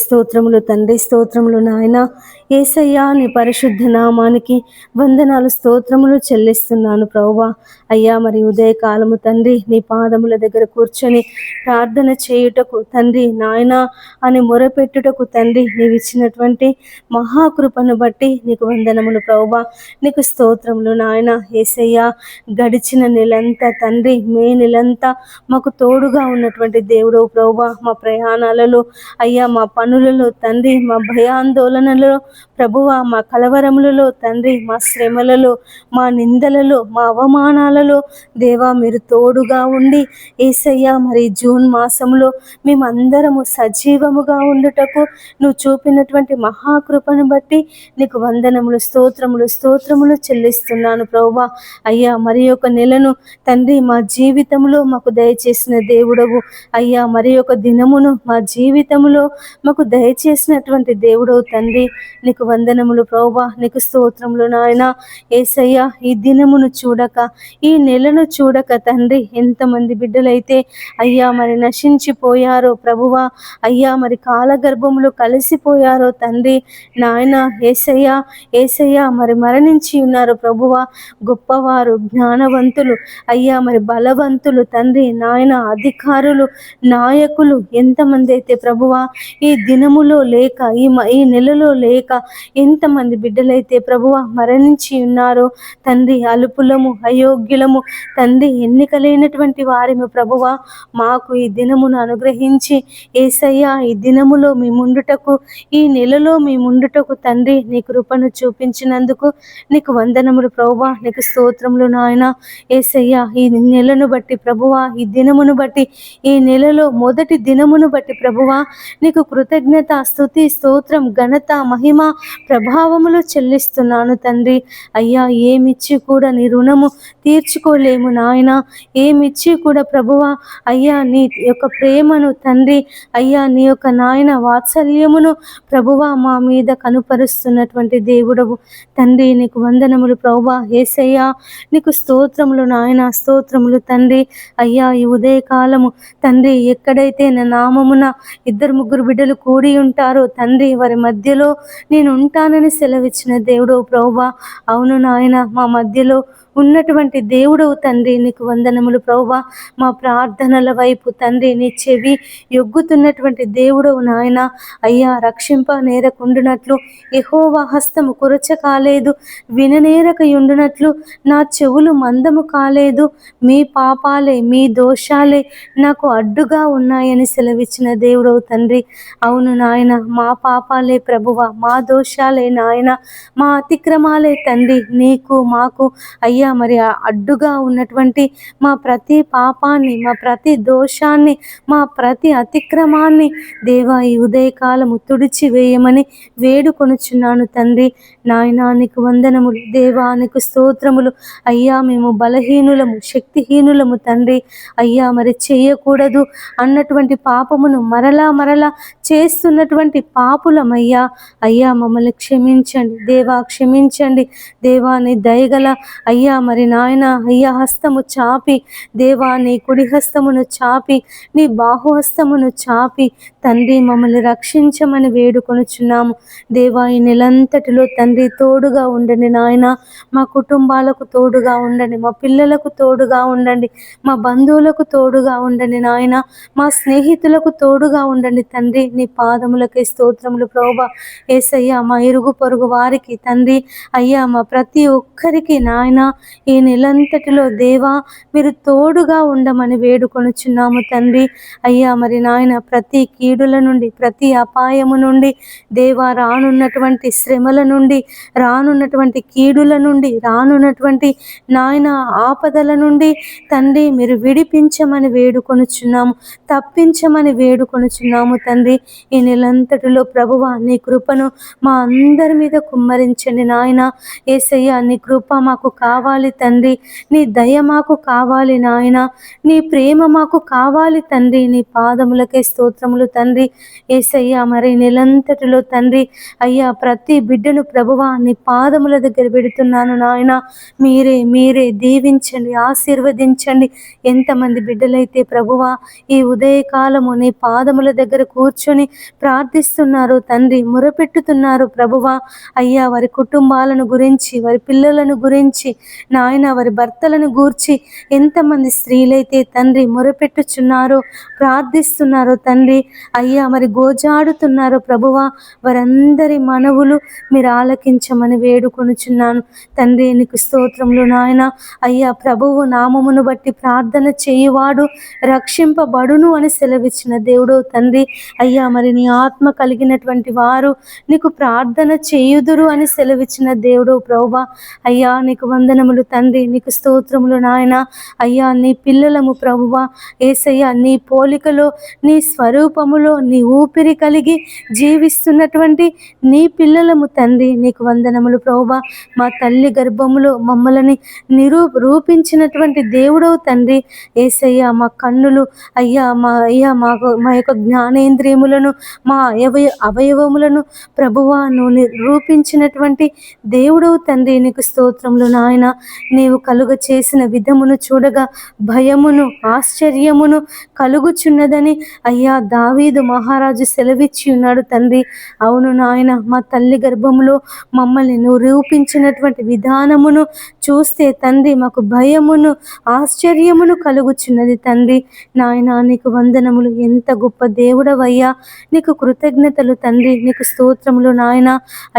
స్తోత్రములు తండ్రి, స్తోత్రములు నాయన. యేసయ్యా నీ పరిశుద్ధ నామానికి వందనాలు, స్తోత్రములు చెల్లిస్తున్నాను ప్రభువా. అయ్యా మరి ఉదయకాలము తండ్రి నీ పాదముల దగ్గర కూర్చొని ప్రార్థన చేయుటకు తండ్రి నాయన అని మొరపెట్టుటకు తండ్రి నీవు ఇచ్చినటువంటి మహాకృపను బట్టి నీకు వందనములు ప్రభువా. నీకు స్తోత్రములు నాయన. యేసయ్యా గడిచిన నెలంతా తండ్రి, మే నెలంతా మాకు తోడుగా ఉన్నటువంటి దేవుడు ప్రభువా. మా ప్రయాణాలలో అయ్యా, మా పనులలో తండ్రి, మా భయాందోళనలో ప్రభువా, మా కలవరములలో తండ్రి, మా శ్రమలలో, మా నిందలలో, మా అవమానాలలో దేవా మీరు తోడుగా ఉండి యేసయ్యా మరి జూన్ మాసంలో మేమందరము సజీవముగా ఉండుటకు నువ్వు చూపినటువంటి మహాకృపను బట్టి నీకు వందనములు, స్తోత్రములు, స్తోత్రములు చెల్లిస్తున్నాను ప్రభువా. అయ్యా మరి ఒక నెలను తండ్రి మా జీవితంలో మాకు దయచేసిన దేవుడవు అయ్యా. మరి ఒక దినమును మా జీవితంలో మాకు దయచేసినటువంటి దేవుడవు తండ్రి నీకు వందనములు ప్రభువా. నీకు స్తోత్రములు నాయన. యేసయ్యా ఈ దినమును చూడక, ఈ నెలను చూడక తండ్రి ఎంతమంది బిడ్డలైతే అయ్యా మరి నశించిపోయారో ప్రభువా, అయ్యా మరి కాలగర్భములు కలిసిపోయారో తండ్రి నాయన. యేసయ్యా, యేసయ్యా మరి మరణించి ఉన్నారు ప్రభువా. గొప్పవారు, జ్ఞానవంతులు అయ్యా మరి బలవంతులు తండ్రి నాయన, అధికారులు, నాయకులు ఎంతమంది అయితే ప్రభువా ఈ దినములో లేక, ఈ నెలలో లేక ఎంతమంది బిడ్డలైతే ప్రభువా మరణించి ఉన్నారో తండ్రి. అలుపులము, అయోగ్యులము తండ్రి, ఎన్నికలేనటువంటి వారిము ప్రభువా. మాకు ఈ దినమును అనుగ్రహించి యేసయ్యా ఈ దినములో మీ ముందుటకు, ఈ నెలలో మీ ముందుటకు తండ్రి నీ కృపను చూపించినందుకు నీకు వందనములు ప్రభువా. నీకు స్తోత్రములు నాయన. యేసయ్యా ఈ నెలను బట్టి ప్రభువా, ఈ దినమును బట్టి, ఈ నెలలో మొదటి దినమును బట్టి ప్రభువా నీకు కృతజ్ఞత, స్తుతి, స్తోత్రం, ఘనత, మహిమ, ప్రభావములు చెల్లిస్తున్నాను తండ్రి. అయ్యా ఏమిచ్చి కూడా నీ రుణము తీర్చుకోలేము నాయన. ఏమిచ్చి కూడా ప్రభువా అయ్యా నీ యొక్క ప్రేమను తండ్రి, అయ్యా నీ యొక్క నాయన వాత్సల్యమును ప్రభువా మా మీద కనుపరుస్తున్నటువంటి దేవుడవు తండ్రి. నీకు వందనములు ప్రభువా. యేసయ్యా నీకు స్తోత్రములు నాయన, స్తోత్రములు తండ్రి. అయ్యా ఈ ఉదయకాలము తండ్రి ఎక్కడైతే నా నామమున ఇద్దరు ముగ్గురు బిడ్డలు కూడి ఉంటారో తండ్రి వారి మధ్యలో నేను ఉంటానని సెలవిచ్చిన దేవుడు ప్రభువా. అవును నాయన, మా మధ్యలో ఉన్నటువంటి దేవుడవు తండ్రి నీకు వందనములు ప్రభువా. మా ప్రార్థనల వైపు తండ్రి నీ చెవి యొగ్గుతున్నటువంటి దేవుడవు నాయన. అయ్యా రక్షింప నేరకుండునట్లు యెహోవా హస్తము కొరచ కాలేదు, విననేరక ఉండునట్లు నా చెవులు మందము కాలేదు. మీ పాపాలే, మీ దోషాలే నాకు అడ్డుగా ఉన్నాయని సెలవిచ్చిన దేవుడవు తండ్రి. అవును నాయన, మా పాపాలే ప్రభువా, మా దోషాలే నాయన, మా అతిక్రమాలే తండ్రి నీకు మాకు అయ్యా మరి అడ్డుగా ఉన్నటువంటి మా ప్రతి పాపాన్ని, మా ప్రతి దోషాన్ని, మా ప్రతి అతిక్రమాన్ని దేవా ఈ ఉదయకాలము తుడిచి వేయమని వేడుకొనుచున్నాను తండ్రి. నాయనా నీకు వందనములు దేవా, నీకు స్తోత్రములు. అయ్యా మేము బలహీనులము, శక్తిహీనులము తండ్రి. అయ్యా మరి చేయకూడదు అన్నటువంటి పాపమును మరలా మరలా చేస్తున్నటువంటి పాపులమయ్యా. అయ్యా మమ్మల్ని క్షమించండి దేవా, క్షమించండి దేవా. నీ దయగల అయ్యా మరి నాయన అయ్యా హస్తము చాపి దేవా, నీ కుడి హస్తమును చాపి, నీ బాహుహస్తమును చాపి తండ్రి మమ్మల్ని రక్షించమని వేడుకొనుచున్నాము దేవా. ఈ నెలంతటిలో తండ్రి తోడుగా ఉండండి నాయన. మా కుటుంబాలకు తోడుగా ఉండండి, మా పిల్లలకు తోడుగా ఉండండి, మా బంధువులకు తోడుగా ఉండండి నాయన, మా స్నేహితులకు తోడుగా ఉండండి తండ్రి. నీ పాదములకే స్తోత్రములు ప్రభువా. యేసయ్యా మా ఇరుగు పొరుగు వారికి తండ్రి అయ్యా మా ప్రతి ఒక్కరికి నాయన ఈ నెలంతటిలో దేవా మీరు తోడుగా ఉండమని వేడుకొనుచున్నాము తండ్రి. అయ్యా మరి నాయన ప్రతి కీడుల నుండి, ప్రతి అపాయము నుండి దేవా, రానున్నటువంటి శ్రమల నుండి, రానున్నటువంటి కీడుల నుండి, రానున్నటువంటి నాయన ఆపదల నుండి తండ్రి మీరు విడిపించమని వేడుకొనుచున్నాము, తప్పించమని వేడుకొనుచున్నాము తండ్రి. ఈ నెలంతటిలో ప్రభువా నీ కృపను మా అందరి మీద కుమ్మరించండి నాయన. యేసయ్యా నీ కృప మాకు కావాలి తండ్రి, నీ దయ మాకు కావాలి నాయన, నీ ప్రేమ మాకు కావాలి తండ్రి. నీ పాదములకే స్తోత్రములు తండ్రి. యేసయ్యా మరి నెలంతటిలో తండ్రి అయ్యా ప్రతి బిడ్డను ప్రభువా నీ పాదముల దగ్గర పెడుతున్నాను నాయన. మీరే మీరే దీవించండి, ఆశీర్వదించండి. ఎంతమంది బిడ్డలైతే ప్రభువా ఈ ఉదయకాలము నీ పాదముల దగ్గర కూర్చొని పెట్టుకొని ప్రార్థిస్తున్నారు తండ్రి, మొరపెట్టుతున్నారు ప్రభువా. అయ్యా వారి కుటుంబాలను గురించి, వారి పిల్లలను గురించి నాయన, వారి భర్తలను గూర్చి ఎంతమంది స్త్రీలైతే తండ్రి మొరపెట్టుచున్నారో, ప్రార్థిస్తున్నారో తండ్రి, అయ్యా మరి గోజాడుతున్నారో ప్రభువా, వారందరి మనవులు మీరు ఆలకించమని వేడుకొనుచున్నాను తండ్రి. నీకు స్తోత్రములు నాయన. అయ్యా ప్రభువు నామమును బట్టి ప్రార్థన చేయువాడు రక్షింపబడును అని సెలవిచ్చిన దేవుడు తండ్రి. అయ్యా మరి నీ ఆత్మ కలిగినటువంటి వారు నీకు ప్రార్థన చేయుదురు అని సెలవిచ్చిన దేవుడు ప్రభువా. అయ్యా నీకు వందనములు తండ్రి, నీకు స్తోత్రములు నాయన. అయ్యా నీ పిల్లలము ప్రభువా, యేసయ్యా నీ పోలికలో, నీ స్వరూపములో, నీ ఊపిరి కలిగి జీవిస్తున్నటువంటి నీ పిల్లలము తండ్రి, నీకు వందనములు ప్రభువా. మా తల్లి గర్భములో మమ్మల్ని రూపించినటువంటి దేవుడవు తండ్రి. యేసయ్యా మా కన్నులు అయ్యా మా యొక్క జ్ఞానేంద్రియములను, మా అవయవములను ప్రభువా నువ్వు రూపించినటువంటి దేవుడవు తండ్రి. నీకు స్తోత్రములు నాయన. నీవు కలుగ చేసిన విధమును చూడగా భయమును, ఆశ్చర్యమును కలుగుచున్నదని అయ్యా దావీదు మహారాజు సెలవిచ్చి ఉన్నాడు తండ్రి. అవును నాయన, మా తల్లి గర్భములో మమ్మల్ని నువ్వు రూపించినటువంటి విధానమును చూస్తే తండ్రి మాకు భయమును, ఆశ్చర్యమును కలుగుచున్నది తండ్రి. నాయన నీకు వందనములు. ఎంత గొప్ప దేవుడవయ్యా, నీకు కృతజ్ఞతలు తండ్రి, నీకు స్తోత్రములు నాయన.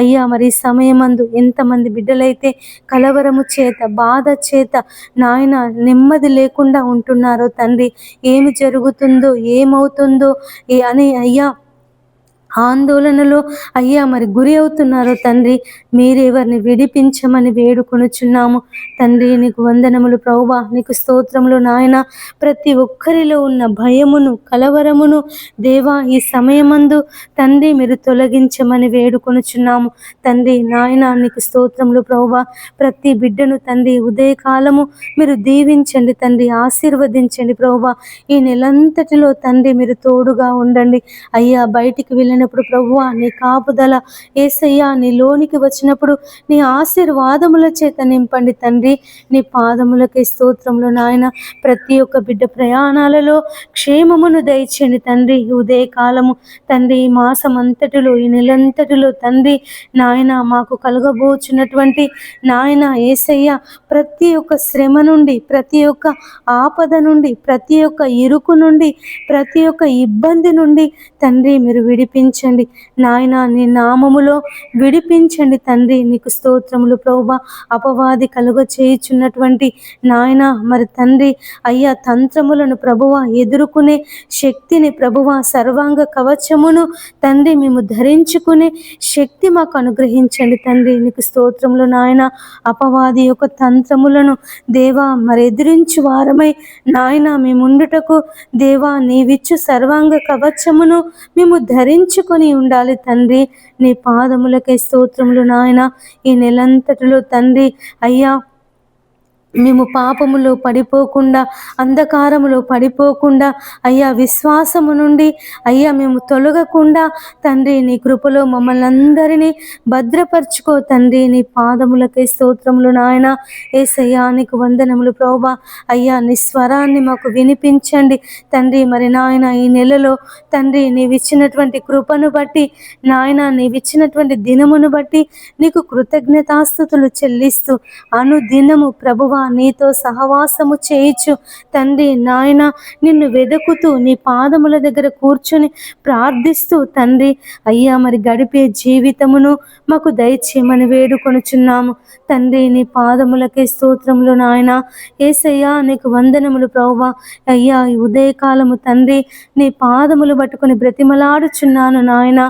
అయ్యా మరి సమయమందు ఎంతమంది బిడ్డలైతే కలవరము చేత, బాధ చేత నాయన నెమ్మది లేకుండా ఉంటున్నారో తండ్రి, ఏమి జరుగుతుందో, ఏమవుతుందో అని అయ్యా ఆందోళనలో అయ్యా మరి గురి అవుతున్నారో తండ్రి, మీరెవరిని విడిపించమని వేడుకొనుచున్నాము తండ్రి. నీకు వందనములు ప్రభువా, నీకు స్తోత్రములు నాయన. ప్రతి ఒక్కరిలో ఉన్న భయమును, కలవరమును దేవా ఈ సమయమందు తండ్రి మీరు తొలగించమని వేడుకొనుచున్నాము తండ్రి. నాయన నీకు స్తోత్రములు ప్రభువా. ప్రతి బిడ్డను తండ్రి ఉదయకాలము మీరు దీవించండి తండ్రి, ఆశీర్వదించండి ప్రభువా. ఈ నెలంతటిలో తండ్రి మీరు తోడుగా ఉండండి అయ్యా. బయటికి వెళ్ళినప్పుడు ప్రభువా నీ కాపుదల, యేసయ్యా నీ లోనికి వచ్చినప్పుడు నీ ఆశీర్వాదముల చేత నింపండి తండ్రి. నీ పాదములకే స్తోత్రములు నాయన. ప్రతి ఒక్క బిడ్డ ప్రయాణాలలో క్షేమమును దయచేయండి తండ్రి. ఉదయకాలము తండ్రి, ఈ మాసం అంతటిలో, ఈ నెలంతటిలో తండ్రి నాయన మాకు కలగబోచున్నటువంటి నాయన యేసయ్యా ప్రతి ఒక్క శ్రమ నుండి, ప్రతి ఒక్క ఆపద నుండి, ప్రతి ఒక్క ఇరుకు నుండి, ప్రతి ఒక్క ఇబ్బంది నుండి తండ్రి మీరు విడిపించండి నాయన. నీ నామములో విడిపించండి తండ్రి. నీకు స్తోత్రములు ప్రభువా. అపవాది కలుగ చేయుచున్నటువంటి నాయన మరి తండ్రి అయ్యా తంత్రములను ప్రభువా ఎదుర్కొనే శక్తిని ప్రభువా, సర్వాంగ కవచమును తండ్రి మేము ధరించుకునే శక్తి మాకు అనుగ్రహించండి తండ్రి. నీకు స్తోత్రములు నాయన. అపవాది యొక్క తంత్రములను దేవా మరి ఎదిరించు వారమై నాయన మేముండుటకు దేవా నీవిచ్చు సర్వాంగ కవచమును మేము ధరించుకొని ఉండాలి తండ్రి. నీ పాదములకే స్తోత్రములు నాయన. ఈ నెలంతటిలో తండ్రి అయ్యా మేము పాపములో పడిపోకుండా, అంధకారములో పడిపోకుండా అయ్యా విశ్వాసము నుండి అయ్యా మేము తొలగకుండా తండ్రి నీ కృపలో మమ్మల్ని అందరినీ భద్రపరచుకో తండ్రి. నీ పాదములకే స్తోత్రములు నాయన. యేసయ్యా నీకు వందనములు ప్రభువా. అయ్యా నీ స్వరాన్ని మాకు వినిపించండి తండ్రి. మరి నాయన ఈ నెలలో తండ్రి నీవిచ్చినటువంటి కృపను బట్టి నాయన, నీవిచ్చినటువంటి దినమును బట్టి నీకు కృతజ్ఞతాస్తుతులు చెల్లిస్తూ అనుదినము ప్రభువా నీతో సహవాసము చేయించు తండ్రి నాయన. నిన్ను వెదుకుతూ నీ పాదముల దగ్గర కూర్చొని ప్రార్థిస్తూ తండ్రి అయ్యా మరి గడిపే జీవితమును మాకు దయచేయమని వేడుకొనుచున్నాము తండ్రి. నీ పాదములకే స్తోత్రములు నాయన. యేసయ్యా నీకు వందనములు ప్రభువా. అయ్యా ఈ ఉదయకాలము తండ్రి నీ పాదములు పట్టుకొని బ్రతిమలాడుచున్నాను నాయన.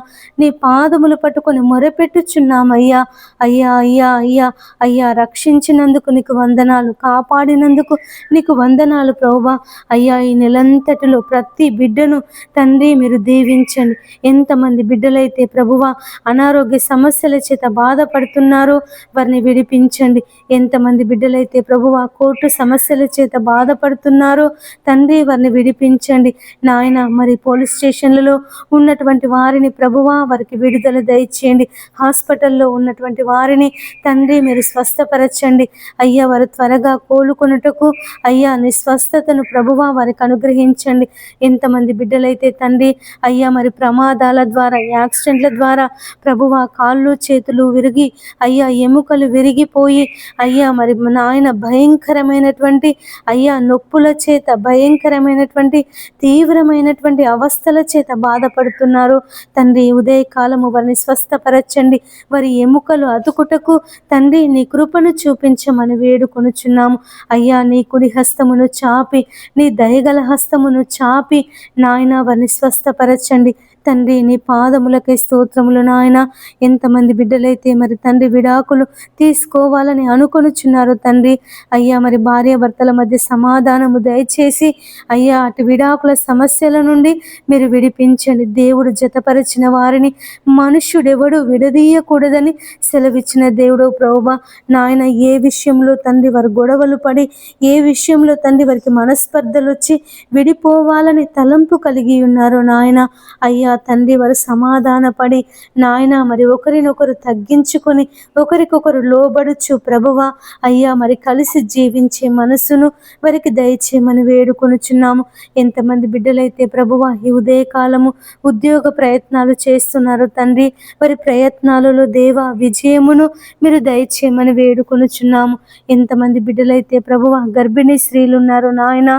నీ పాదములు పట్టుకొని మొరపెట్టుచున్నాము అయ్యా. అయ్యా అయ్యా అయ్యా అయ్యా రక్షించినందుకు నీకు వందనాలు, కాపాడినందుకు నీకు వందనాలు ప్రభువా. అయ్యా ఈ నెలంతటిలో ప్రతి బిడ్డను తండ్రి మీరు దీవించండి. ఎంతమంది బిడ్డలైతే ప్రభువా అనారోగ్య సమస్యల చేత బాధపడుతున్నారో వారిని విడిపించండి. ఎంతమంది బిడ్డలైతే ప్రభువా కోర్టు సమస్యల చేత బాధపడుతున్నారో తండ్రి వారిని విడిపించండి నాయన. మరి పోలీస్ స్టేషన్లలో ఉన్నటువంటి వారిని ప్రభువా వారికి విడుదల దయచేయండి. హాస్పిటల్లో ఉన్నటువంటి వారిని తండ్రి మీరు స్వస్థపరచండి అయ్యా. వారు త్వరగా కోలుకొనుటకు అయ్యా నీ స్వస్థతను ప్రభువా వారికి అనుగ్రహించండి. ఎంతమంది బిడ్డలైతే తండ్రి అయ్యా మరి ప్రమాదాల ద్వారా, యాక్సిడెంట్ల ద్వారా ప్రభువా కాళ్ళు చేతులు విరిగి అయ్యా ఎముకలు విరిగిపోయి అయ్యా మరి నాయన భయంకరమైనటువంటి అయ్యా నొప్పుల చేత, భయంకరమైనటువంటి తీవ్రమైనటువంటి అవస్థల చేత బాధపడుతున్నారు తండ్రి. ఉదయకాలము వారిని స్వస్థపరచండి. వారి ఎముకలు అతుకుటకు తండ్రి నీ కృపను చూపించమని వేడుకొనుచున్నాము అయ్యా. నీ కుడి హస్తమును చాపి, నీ దయగల హస్తమును చాపి నాయన వారిని స్వస్థపరచండి తండ్రి. నీ పాదములకే స్తోత్రములు నాయన. ఎంతమంది బిడ్డలైతే మరి తండ్రి విడాకులు తీసుకోవాలని అనుకొనుచున్నారు తండ్రి అయ్యా మరి భార్యాభర్తల మధ్య సమాధానము దయచేసి అయ్యా అటు విడాకుల సమస్యల నుండి మీరు విడిపించండి. దేవుడు జతపరిచిన వారిని మనుష్యుడెవడు విడదీయకూడదని సెలవిచ్చిన దేవుడు ప్రభువా నాయన. ఏ విషయంలో తండ్రి వారు గొడవలు పడి, ఏ విషయంలో తండ్రి వారికి మనస్పర్ధలు వచ్చి విడిపోవాలని తలంపు కలిగి ఉన్నారో నాయన అయ్యా తండ్రి వారు సమాధాన పడి నాయన మరి ఒకరినొకరు తగ్గించుకొని ఒకరికొకరు లోబడుచు ప్రభువా అయ్యా మరి కలిసి జీవించే మనసును వారికి దయచేయమని వేడుకొనుచున్నాము. ఎంతమంది బిడ్డలైతే ప్రభువా ఈ ఉదయకాలము ఉద్యోగ ప్రయత్నాలు చేస్తున్నారు తండ్రి, వారి ప్రయత్నాలలో దేవా విజయమును మీరు దయచేయమని వేడుకొనుచున్నాము. ఎంతమంది బిడ్డలైతే ప్రభువా గర్భిణీ స్త్రీలు ఉన్నారు నాయన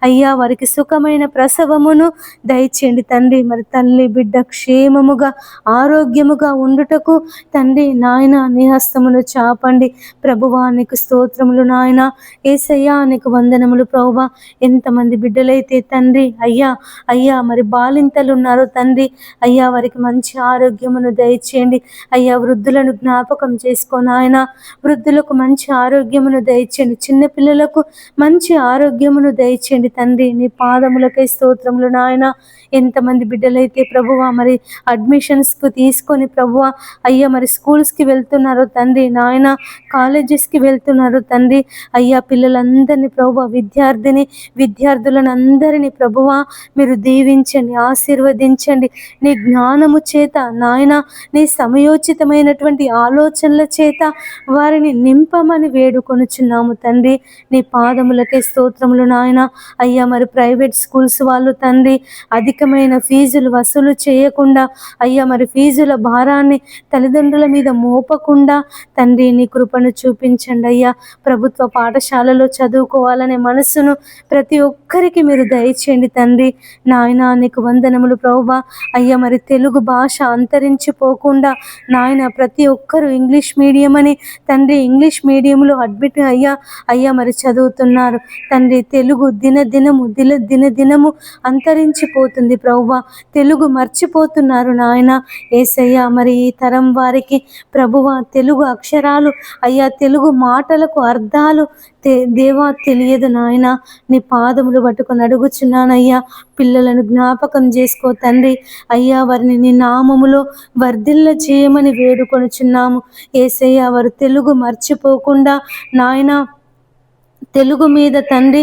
అయ్యా వారికి సుఖమైన ప్రసవమును దయచేయండి తండ్రి. మరి తల్లి బిడ్డ క్షేమముగా ఆరోగ్యముగా ఉండుటకు తండ్రి నాయన నీ హస్తమును చాపండి ప్రభువా. నీకు స్తోత్రములు నాయన. యేసయ్యా నీకు వందనములు ప్రభువా. ఎంతమంది బిడ్డలైతే తండ్రి అయ్యా అయ్యా మరి బాలింతలు ఉన్నారు తండ్రి అయ్యా వారికి మంచి ఆరోగ్యమును దయచేయండి అయ్యా. వృద్ధులను జ్ఞాపకం చేసుకో నాయన. వృద్ధులకు మంచి ఆరోగ్యమును దయచేయండి. చిన్నపిల్లలకు మంచి ఆరోగ్యమును దయచేయండి తండ్రి. నీ పాదములకై స్తోత్రములు నాయన. ఎంతమంది బిడ్డలైతే ప్రభువా మరి అడ్మిషన్స్కు తీసుకొని ప్రభువా అయ్యా మరి స్కూల్స్కి వెళ్తున్నారు తండ్రి నాయన, కాలేజెస్కి వెళ్తున్నారు తండ్రి అయ్యా. పిల్లలందరినీ ప్రభువా విద్యార్థులను అందరినీ ప్రభువా మీరు దీవించండి, ఆశీర్వదించండి. నీ జ్ఞానము చేత నాయన, నీ సమయోచితమైనటువంటి ఆలోచనల చేత వారిని నింపమని వేడుకొనుచున్నాము తండ్రి. నీ పాదములకే స్తోత్రములు నాయన అయ్యా. మరి ప్రైవేట్ స్కూల్స్ వాళ్ళు తండ్రి అధికమైన ఫీజులు వసూలు చేయకుండా అయ్యా మరి ఫీజుల భారాన్ని తల్లిదండ్రుల మీద మోపకుండా తండ్రి నీ కృపను చూపించండి అయ్యా. ప్రభుత్వ పాఠశాలలో చదువుకోవాలనే మనస్సును ప్రతి ఒక్కరికి మీరు దయచేయండి తండ్రి నాయన. నీకు వందనములు ప్రభువా అయ్యా. మరి తెలుగు భాష అంతరించిపోకుండా నాయన ప్రతి ఒక్కరూ ఇంగ్లీష్ మీడియం అని తండ్రి ఇంగ్లీష్ మీడియంలో అడ్మిట్ అయ్యా మరి చదువుతున్నారు తండ్రి. తెలుగు దినదినము అంతరించిపోతుంది ప్రభువా. తెలుగు మర్చిపోతున్నారు నాయన యేసయ్యా. మరి ఈ తరం వారికి ప్రభువా తెలుగు అక్షరాలు అయ్యా, తెలుగు మాటలకు అర్థాలు దేవా తెలియదు నాయన. నీ పాదములు పట్టుకొని అడుగుచున్నానయ్యా. పిల్లలను జ్ఞాపకం చేసుకో తండ్రి అయ్యా. వారిని నీ నామములో వర్ధిల్ల చేయమని వేడుకొనుచున్నాము యేసయ్యా. వారు తెలుగు మర్చిపోకుండా నాయన తెలుగు మీద తండ్రి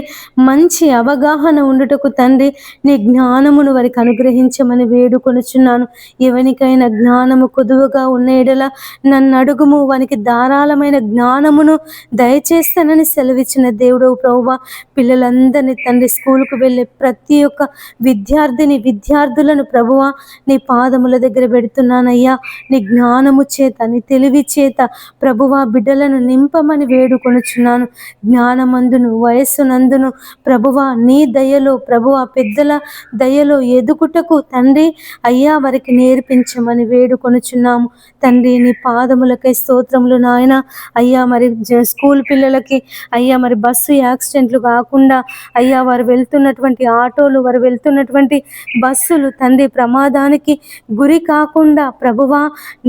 మంచి అవగాహన ఉండుటకు తండ్రి నీ జ్ఞానమును వారికి అనుగ్రహించమని వేడుకొనుచున్నాను. ఎవనికైనా జ్ఞానము కొదువుగా ఉన్న ఎడల నన్ను అడుగుము, వానికి ధారాళమైన జ్ఞానమును దయచేస్తానని సెలవిచ్చిన దేవుడు ప్రభువా. పిల్లలందరినీ తండ్రి స్కూల్కు వెళ్ళే ప్రతి ఒక్క విద్యార్థులను ప్రభువా నీ పాదముల దగ్గర పెడుతున్నానయ్యా. నీ జ్ఞానము చేత, నీ తెలివి చేత ప్రభువా బిడ్డలను నింపమని వేడుకొనుచున్నాను. జ్ఞానమందును వయస్సునందును ప్రభువా నీ దయలో ప్రభువా పెద్దల దయలో ఎదుగుటకు తండ్రి అయ్యా వారికి నేర్పించమని వేడుకొనుచున్నాము తండ్రి. నీ పాదములకై స్తోత్రములు నాయన అయ్యా. మరి స్కూల్ పిల్లలకి అయ్యా మరి బస్సు యాక్సిడెంట్లు కాకుండా అయ్యా వారు వెళ్తున్నటువంటి ఆటోలు, వారు వెళ్తున్నటువంటి బస్సులు తండ్రి ప్రమాదానికి గురి కాకుండా ప్రభువా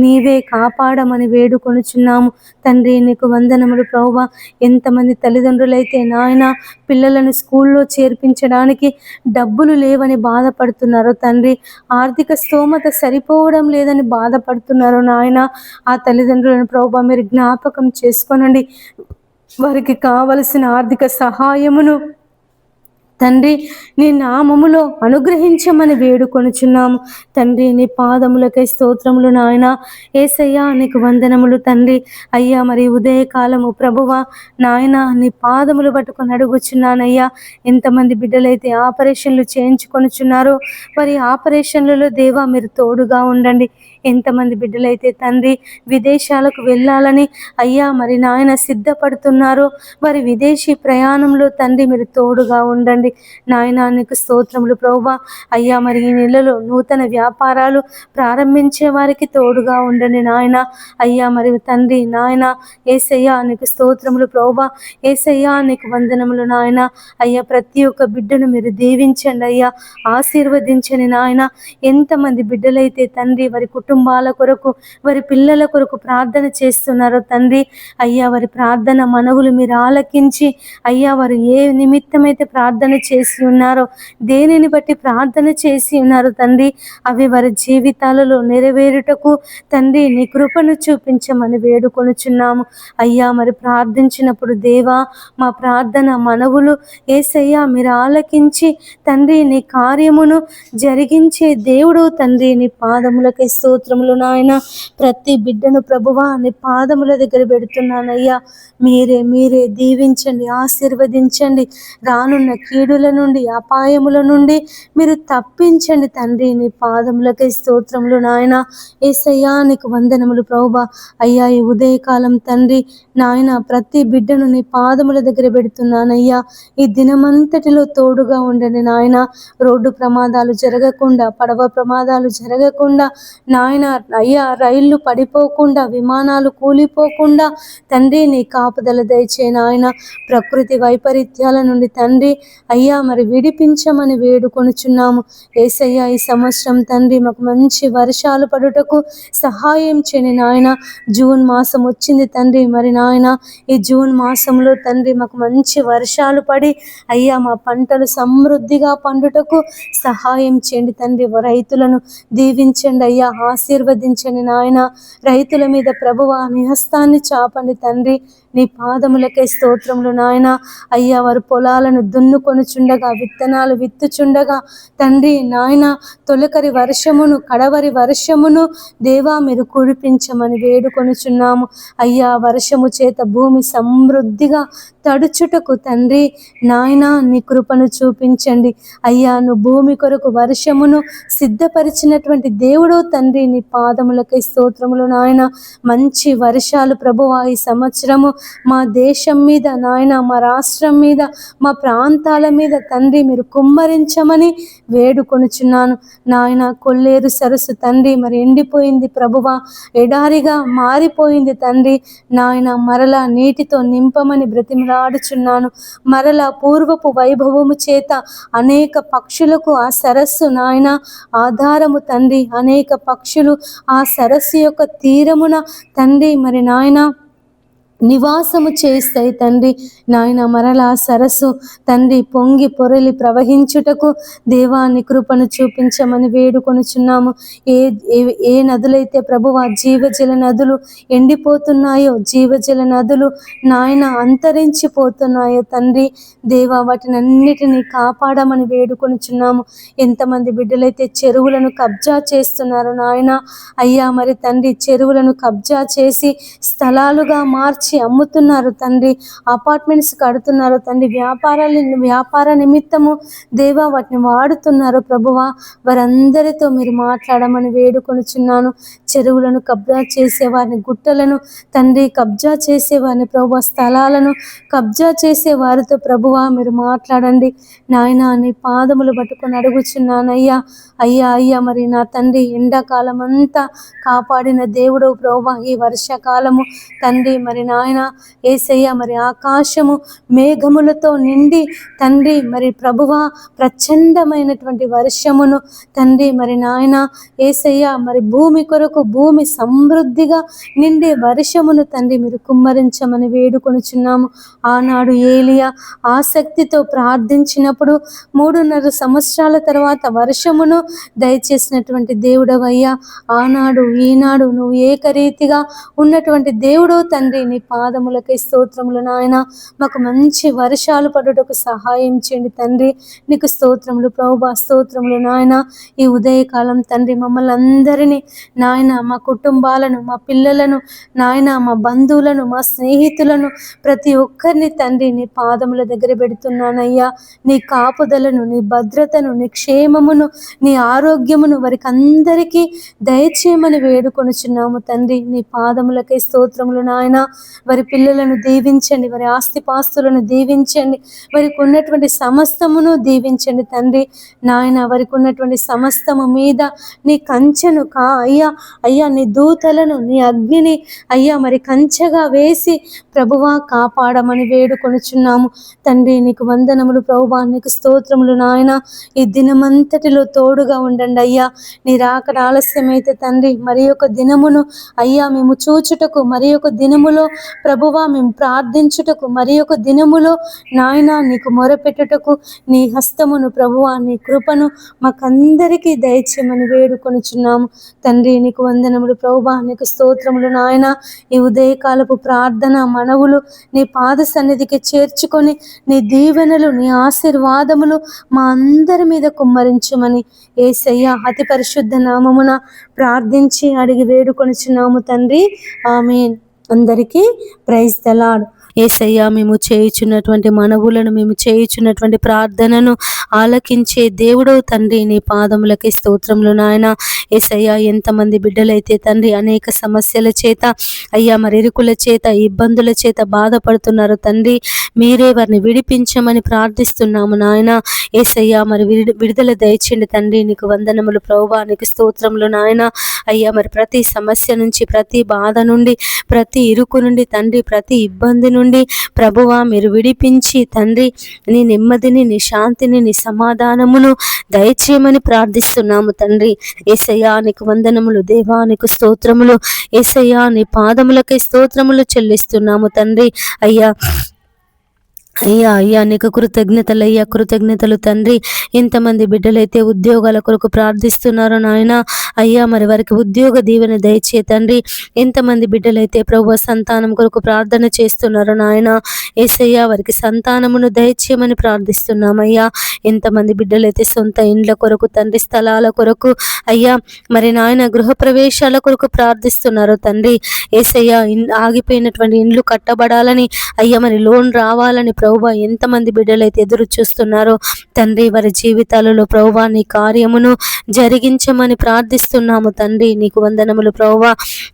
నీవే కాపాడమని వేడుకొనుచున్నాము తండ్రి. నీకు వందనములు ప్రభువా. ఎంతమంది తల్లిదండ్రులైతే నాయన పిల్లలను స్కూల్లో చేర్పించడానికి డబ్బులు లేవని బాధపడుతున్నారు తండ్రి, ఆర్థిక స్తోమత సరిపోవడం లేదని బాధపడుతున్నారు నాయన. ఆ తల్లిదండ్రులను ప్రభువా మీరు జ్ఞాపకం చేసుకోనండి. వారికి కావలసిన ఆర్థిక సహాయమును తండ్రి నీ నామములో అనుగ్రహించమని వేడుకొనుచున్నాము. తండ్రి నీ పాదములకై స్తోత్రములు నాయన. యేసయ్యా నీకు వందనములు తండ్రి. అయ్యా మరి ఉదయకాలము ప్రభువా నాయన నీ పాదములు పట్టుకొని అడుగుచున్నానయ్యా. ఎంతమంది బిడ్డలైతే ఆపరేషన్లు చేయించుకొనుచున్నారో మరి ఆపరేషన్లలో దేవా మీరు తోడుగా ఉండండి. ఎంతమంది బిడ్డలైతే తండ్రి విదేశాలకు వెళ్ళాలని అయ్యా మరి నాయన సిద్ధపడుతున్నారో వారి విదేశీ ప్రయాణంలో తండ్రి మీరు తోడుగా ఉండండి నాయన. నీకు స్తోత్రములు ప్రభువా. అయ్యా మరి ఈ నెలలో నూతన వ్యాపారాలు ప్రారంభించే వారికి తోడుగా ఉండండి నాయన. అయ్యా మరి తండ్రి నాయన యేసయ్యా నీకు స్తోత్రములు ప్రభువా. యేసయ్యా నీకు వందనములు నాయన. అయ్యా ప్రతి ఒక్క బిడ్డను మీరు దీవించండి అయ్యా, ఆశీర్వదించండి నాయన. ఎంతమంది బిడ్డలైతే తండ్రి వారి కుటుంబాల కొరకు వారి పిల్లల కొరకు ప్రార్థన చేస్తున్నారో తండ్రి అయ్యా వారి ప్రార్థన మనవులు మీరు ఆలకించి అయ్యా వారు ఏ నిమిత్తమైతే ప్రార్థన చేసి ఉన్నారో దేనిని బట్టి ప్రార్థన చేసి ఉన్నారో తండ్రి అవి వారి జీవితాలలో నెరవేరుటకు తండ్రి నీ కృపను చూపించమని వేడుకొనుచున్నాము అయ్యా. మరి ప్రార్థించినప్పుడు దేవా మా ప్రార్థన మనవులు యేసయ్యా మీరు ఆలకించి తండ్రి నీ కార్యమును జరిగించే దేవుడు తండ్రి నీ పాదములకై స్తోత్రములు నాయన. ప్రతి బిడ్డను ప్రభువా నీ పాదముల దగ్గర పెడుతున్నానయ్యా. మీరే దీవించండి, ఆశీర్వదించండి. రానున్న కీడుల నుండి అపాయముల నుండి మీరు తప్పించండి తండ్రి నీ పాదములకై స్తోత్రములు నాయన. యేసయ్యా నీకు వందనములు ప్రభువా. అయ్యా ఈ ఉదయకాలం తండ్రి నాయన ప్రతి బిడ్డను నీ పాదముల దగ్గర పెడుతున్నానయ్యా. ఈ దినమంతటిలో తోడుగా ఉండండి నాయన. రోడ్డు ప్రమాదాలు జరగకుండా, పడవ ప్రమాదాలు జరగకుండా నాయన అయ్యా రైళ్లు పడిపోకుండా, విమానాలు కూలిపోకుండా తండ్రి నీ కాపుదల దయచే నాయన. ప్రకృతి వైపరీత్యాల నుండి తండ్రి అయ్యా మరి విడిపించమని వేడుకొనుచున్నాము యేసయ్యా. ఈ సంవత్సరం తండ్రి మాకు మంచి వర్షాలు పడుటకు సహాయం చేయని నాయన. జూన్ మాసం వచ్చింది తండ్రి మరి నాయన ఈ జూన్ మాసంలో తండ్రి మాకు మంచి వర్షాలు పడి అయ్యా మా పంటలు సమృద్ధిగా పండుటకు సహాయం చేయండి తండ్రి. రైతులను దీవించండి అయ్యా, ఆశీర్వదించండి నాయన. రైతుల మీద ప్రభువా నీ హస్తాన్ని చాపండి తండ్రి. నీ పాదములకే స్తోత్రములు నాయన. అయ్యా వారు పొలాలను దున్నుకొనుచుండగా, విత్తనాలు విత్తుచుండగా తండ్రి నాయన తొలకరి వర్షమును కడవరి వర్షమును దేవా మీరు కురిపించమని వేడుకొనుచున్నాము అయ్యా. వర్షము చేత భూమి సమృద్ధిగా తడుచుటకు తండ్రి నాయన నీ కృపను చూపించండి అయ్యా. నువ్వు భూమి కొరకు వర్షమును సిద్ధపరిచినటువంటి దేవుడు తండ్రి నీ పాదములకై స్తోత్రములు నాయన. మంచి వర్షాలు ప్రభువా ఈ సంవత్సరము మా దేశం మీద నాయన, మా రాష్ట్రం మీద, మా ప్రాంతాల మీద తండ్రి మీరు కుమ్మరించమని వేడుకొనుచున్నాను నాయన. కొల్లేరు సరస్సు తండ్రి మరి ఎండిపోయింది ప్రభువా, ఎడారిగా మారిపోయింది తండ్రి నాయన. మరలా నీటితో నింపమని బ్రతిమలాడుచున్నాను. మరలా పూర్వపు వైభవము చేత అనేక పక్షులకు ఆ సరస్సు నాయన ఆధారము తండ్రి. అనేక పక్షులు ఆ సరస్సు యొక్క తీరమున తండ్రి మరి నాయన నివాసము చేస్తాయి తండ్రి నాయన. మరలా సరస్సు తండ్రి పొంగి పొరలి ప్రవహించుటకు దేవాన్ని కృపను చూపించమని వేడుకొనుచున్నాము. ఏ నదులైతే ప్రభువా జీవజల నదులు ఎండిపోతున్నాయో, జీవజల నదులు నాయన అంతరించిపోతున్నాయో తండ్రి దేవా వాటిని అన్నిటినీ కాపాడమని వేడుకొనుచున్నాము. ఎంతమంది బిడ్డలైతే చెరువులను కబ్జా చేస్తున్నారు నాయన అయ్యా. మరి తండ్రి చెరువులను కబ్జా చేసి స్థలాలుగా మార్చి అమ్ముతున్నారు తండ్రి. అపార్ట్మెంట్స్ కడుతున్నారు తండ్రి. వ్యాపార నిమిత్తము దేవా వాటిని వాడుతున్నారు ప్రభువా. వారందరితో మీరు మాట్లాడమని వేడుకొనుచున్నాను. చెరువులను కబ్జా చేసేవారిని, గుట్టలను తండ్రి కబ్జా చేసేవారిని ప్రభువా, స్థలాలను కబ్జా చేసే వారితో ప్రభువా మీరు మాట్లాడండి నాయన. నీ పాదములు పట్టుకొని అడుగుచున్నానయ్యా. అయ్యా మరి నా తండ్రి ఎండాకాలం అంతా కాపాడిన దేవుడు ప్రభువా, ఈ వర్షాకాలము తండ్రి మరి నాయన యేసయ్య మరి ఆకాశము మేఘములతో నిండి తండ్రి మరి ప్రభువా ప్రచండమైనటువంటి వర్షమును తండ్రి మరి నాయన యేసయ్య మరి భూమి కొరకు భూమి సమృద్ధిగా నిండే వర్షమును తండ్రి మీరు కుమ్మరించమని వేడుకొనుచున్నాము. ఆనాడు ఏలియా ఆసక్తితో ప్రార్థించినప్పుడు 3.5 సంవత్సరాల తర్వాత వర్షమును దయచేసినటువంటి దేవుడవయ్యా. ఆనాడు ఈనాడు నువ్వు ఏకరీతిగా ఉన్నటువంటి దేవుడు తండ్రి. నీ పాదములకై స్తోత్రములు నాయన. మాకు మంచి వర్షాలు పడుటకు సహాయం చేయండి తండ్రి. నీకు స్తోత్రములు ప్రభువా, స్తోత్రములు నాయన. ఈ ఉదయకాలం తండ్రి మమ్మల్ని అందరినీ నాయన, మా కుటుంబాలను, మా పిల్లలను నాయన, మా బంధువులను, మా స్నేహితులను, ప్రతి ఒక్కరిని తండ్రి నీ పాదముల దగ్గర పెడుతున్నానయ్యా. నీ కాపుదలను, నీ భద్రతను, నీ క్షేమమును, నీ ఆరోగ్యమును వారికి అందరికీ దయచేయమని వేడుకొనుచున్నాము తండ్రి. నీ పాదములకై స్తోత్రములు నాయన. వారి పిల్లలను దీవించండి, వారి ఆస్తిపాస్తులను దీవించండి, వారికి ఉన్నటువంటి సమస్తమును దీవించండి తండ్రి నాయన. వారికి ఉన్నటువంటి సమస్తము మీద నీ కంచెను అయ్యా అయ్యా నీ దూతలను, నీ అగ్నిని అయ్యా మరి కంచెగా వేసి ప్రభువా కాపాడమని వేడుకొనుచున్నాము తండ్రి. నీకు వందనములు ప్రభువా, నీకు స్తోత్రములు నాయన. ఈ దినమంతటిలో తోడుగా ఉండండి అయ్యా. నీ రాకడ ఆలస్యమైతే తండ్రి మరి ఒక దినమును అయ్యా మేము చూచుటకు, మరి ఒక దినములో ప్రభువా మేము ప్రార్థించుటకు, మరి ఒక దినములో నాయన నీకు మొరపెట్టుటకు నీ హస్తమును ప్రభువా, నీ కృపను మాకందరికీ దయచేయమని వేడుకొనుచున్నాము తండ్రి. నీకు వందనములు ప్రభువా, నీకు స్తోత్రములు నాయన. ఈ ఉదయకాలపు ప్రార్థన మనవులు నీ పాద సన్నిధికి చేర్చుకొని నీ దీవెనలు, నీ ఆశీర్వాదములు మా అందరి మీద కుమ్మరించమని యేసయ్య అతి పరిశుద్ధ నామమున ప్రార్థించి అడిగి వేడుకొనుచున్నాము తండ్రి. ఆమేన్. అందరికీ ప్రైజ్ ది లార్డ్. యేసయ్య మేము చేయుచున్నటువంటి మనవులను, మేము చేయుచున్నటువంటి ప్రార్థనను ఆలకించే దేవుడవు తండ్రి. నీ పాదములకి స్తోత్రములు నాయన. యేసయ్య ఎంతమంది బిడ్డలైతే తండ్రి అనేక సమస్యల చేత అయ్యా మరి ఇరుకుల చేత, ఇబ్బందుల చేత బాధపడుతున్నారు తండ్రి. మీరే వారిని విడిపించమని ప్రార్థిస్తున్నాము నాయన. యేసయ్య మరి విడుదల దయచేయండి తండ్రి. నీకు వందనములు ప్రభువా, నీకు స్తోత్రములు నాయన. అయ్యా మరి ప్రతి సమస్య నుంచి, ప్రతి బాధ నుండి, ప్రతి ఇరుకు నుండి తండ్రి, ప్రతి ఇబ్బంది నుండి ప్రభువా మీరు విడిపించి తండ్రి నీ నెమ్మదిని, నీ శాంతిని, నీ సమాధానమును దయచేయమని ప్రార్థిస్తున్నాము తండ్రి. యేసయ్యా నీకు వందనములు దేవా, నీకు స్తోత్రములు. యేసయ్యా నీ పాదములకై స్తోత్రములు చెల్లిస్తున్నాము తండ్రి. అయ్యా అయ్యా అయ్యా నీకు కృతజ్ఞతలయ్యా, కృతజ్ఞతలు తండ్రి. ఎంతమంది బిడ్డలైతే ఉద్యోగాల కొరకు ప్రార్థిస్తున్నారో నాయన. అయ్యా మరి వారికి ఉద్యోగ దీవెన దయచే తండ్రి. ఎంతమంది బిడ్డలైతే ప్రభు సంతానం కొరకు ప్రార్థన చేస్తున్నారో నాయన. యేసయ్యా వారికి సంతానమును దయచేయమని ప్రార్థిస్తున్నామయ్యా. ఎంతమంది బిడ్డలైతే సొంత ఇండ్ల కొరకు తండ్రి, స్థలాల కొరకు అయ్యా మరి నాయన గృహప్రవేశాల కొరకు ప్రార్థిస్తున్నారో తండ్రి. యేసయ్యా ఆగిపోయినటువంటి ఇండ్లు కట్టబడాలని, అయ్యా మరి లోన్ రావాలని ప్రభువా ఎంతమంది బిడ్డలైతే ఎదురు చూస్తున్నారో తండ్రి. వారి జీవితాలలో ప్రభువా నీ కార్యమును జరిగించమని ప్రార్థిస్తున్నాము తండ్రి. నీకు వందనములు ప్రభువా.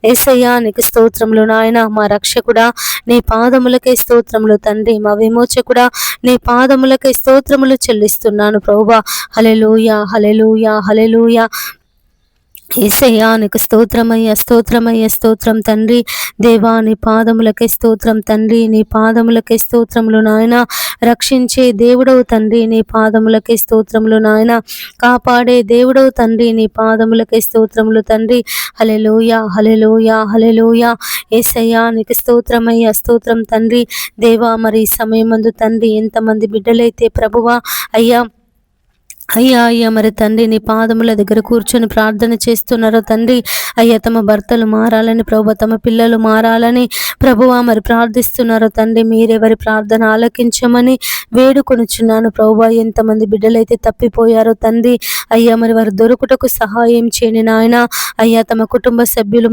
యేసయ్యా నీకు స్తోత్రములు నాయన. మా రక్షకుడా నీ పాదములకై స్తోత్రములు తండ్రి. మా విమోచకుడా నీ పాదములకై స్తోత్రములు చెల్లిస్తున్నాను ప్రభువా. హల్లెలూయా, హల్లెలూయా, హల్లెలూయా. యేసయ్యా నీకు స్తోత్రమయ్య, స్తోత్రమయ్య, స్తోత్రం తండ్రి. దేవా నీ పాదములకై స్తోత్రం తండ్రి. నీ పాదములకై స్తోత్రములు నాయన. రక్షించే దేవుడవు తండ్రి, నీ పాదములకై స్తోత్రములు నాయన. కాపాడే దేవుడవు తండ్రి, నీ పాదములకై స్తోత్రములు తండ్రి. హల్లెలూయా, హల్లెలూయా, హల్లెలూయా. యేసయ్యా నీకు స్తోత్రమయ్య, స్తోత్రం తండ్రి. దేవా మరి సమయమందు తండ్రి ఎంతమంది బిడ్డలైతే ప్రభువా అయ్యా అయ్యా మరి తండ్రి నీ పాదముల దగ్గర కూర్చొని ప్రార్థన చేస్తున్నారో తండ్రి. అయ్యా తమ భర్తలు మారాలని ప్రభువా, తమ పిల్లలు మారాలని ప్రభువా మరి ప్రార్థిస్తున్నారో తండ్రి. మీరెవరి ప్రార్థన ఆలకించమని వేడుకొనుచున్నాను ప్రభువా. ఎంతమంది బిడ్డలైతే తప్పిపోయారో తండ్రి. అయ్యా మరి వారు దొరుకుటకు సహాయం చేయని నాయన. అయ్యా తమ కుటుంబ సభ్యులు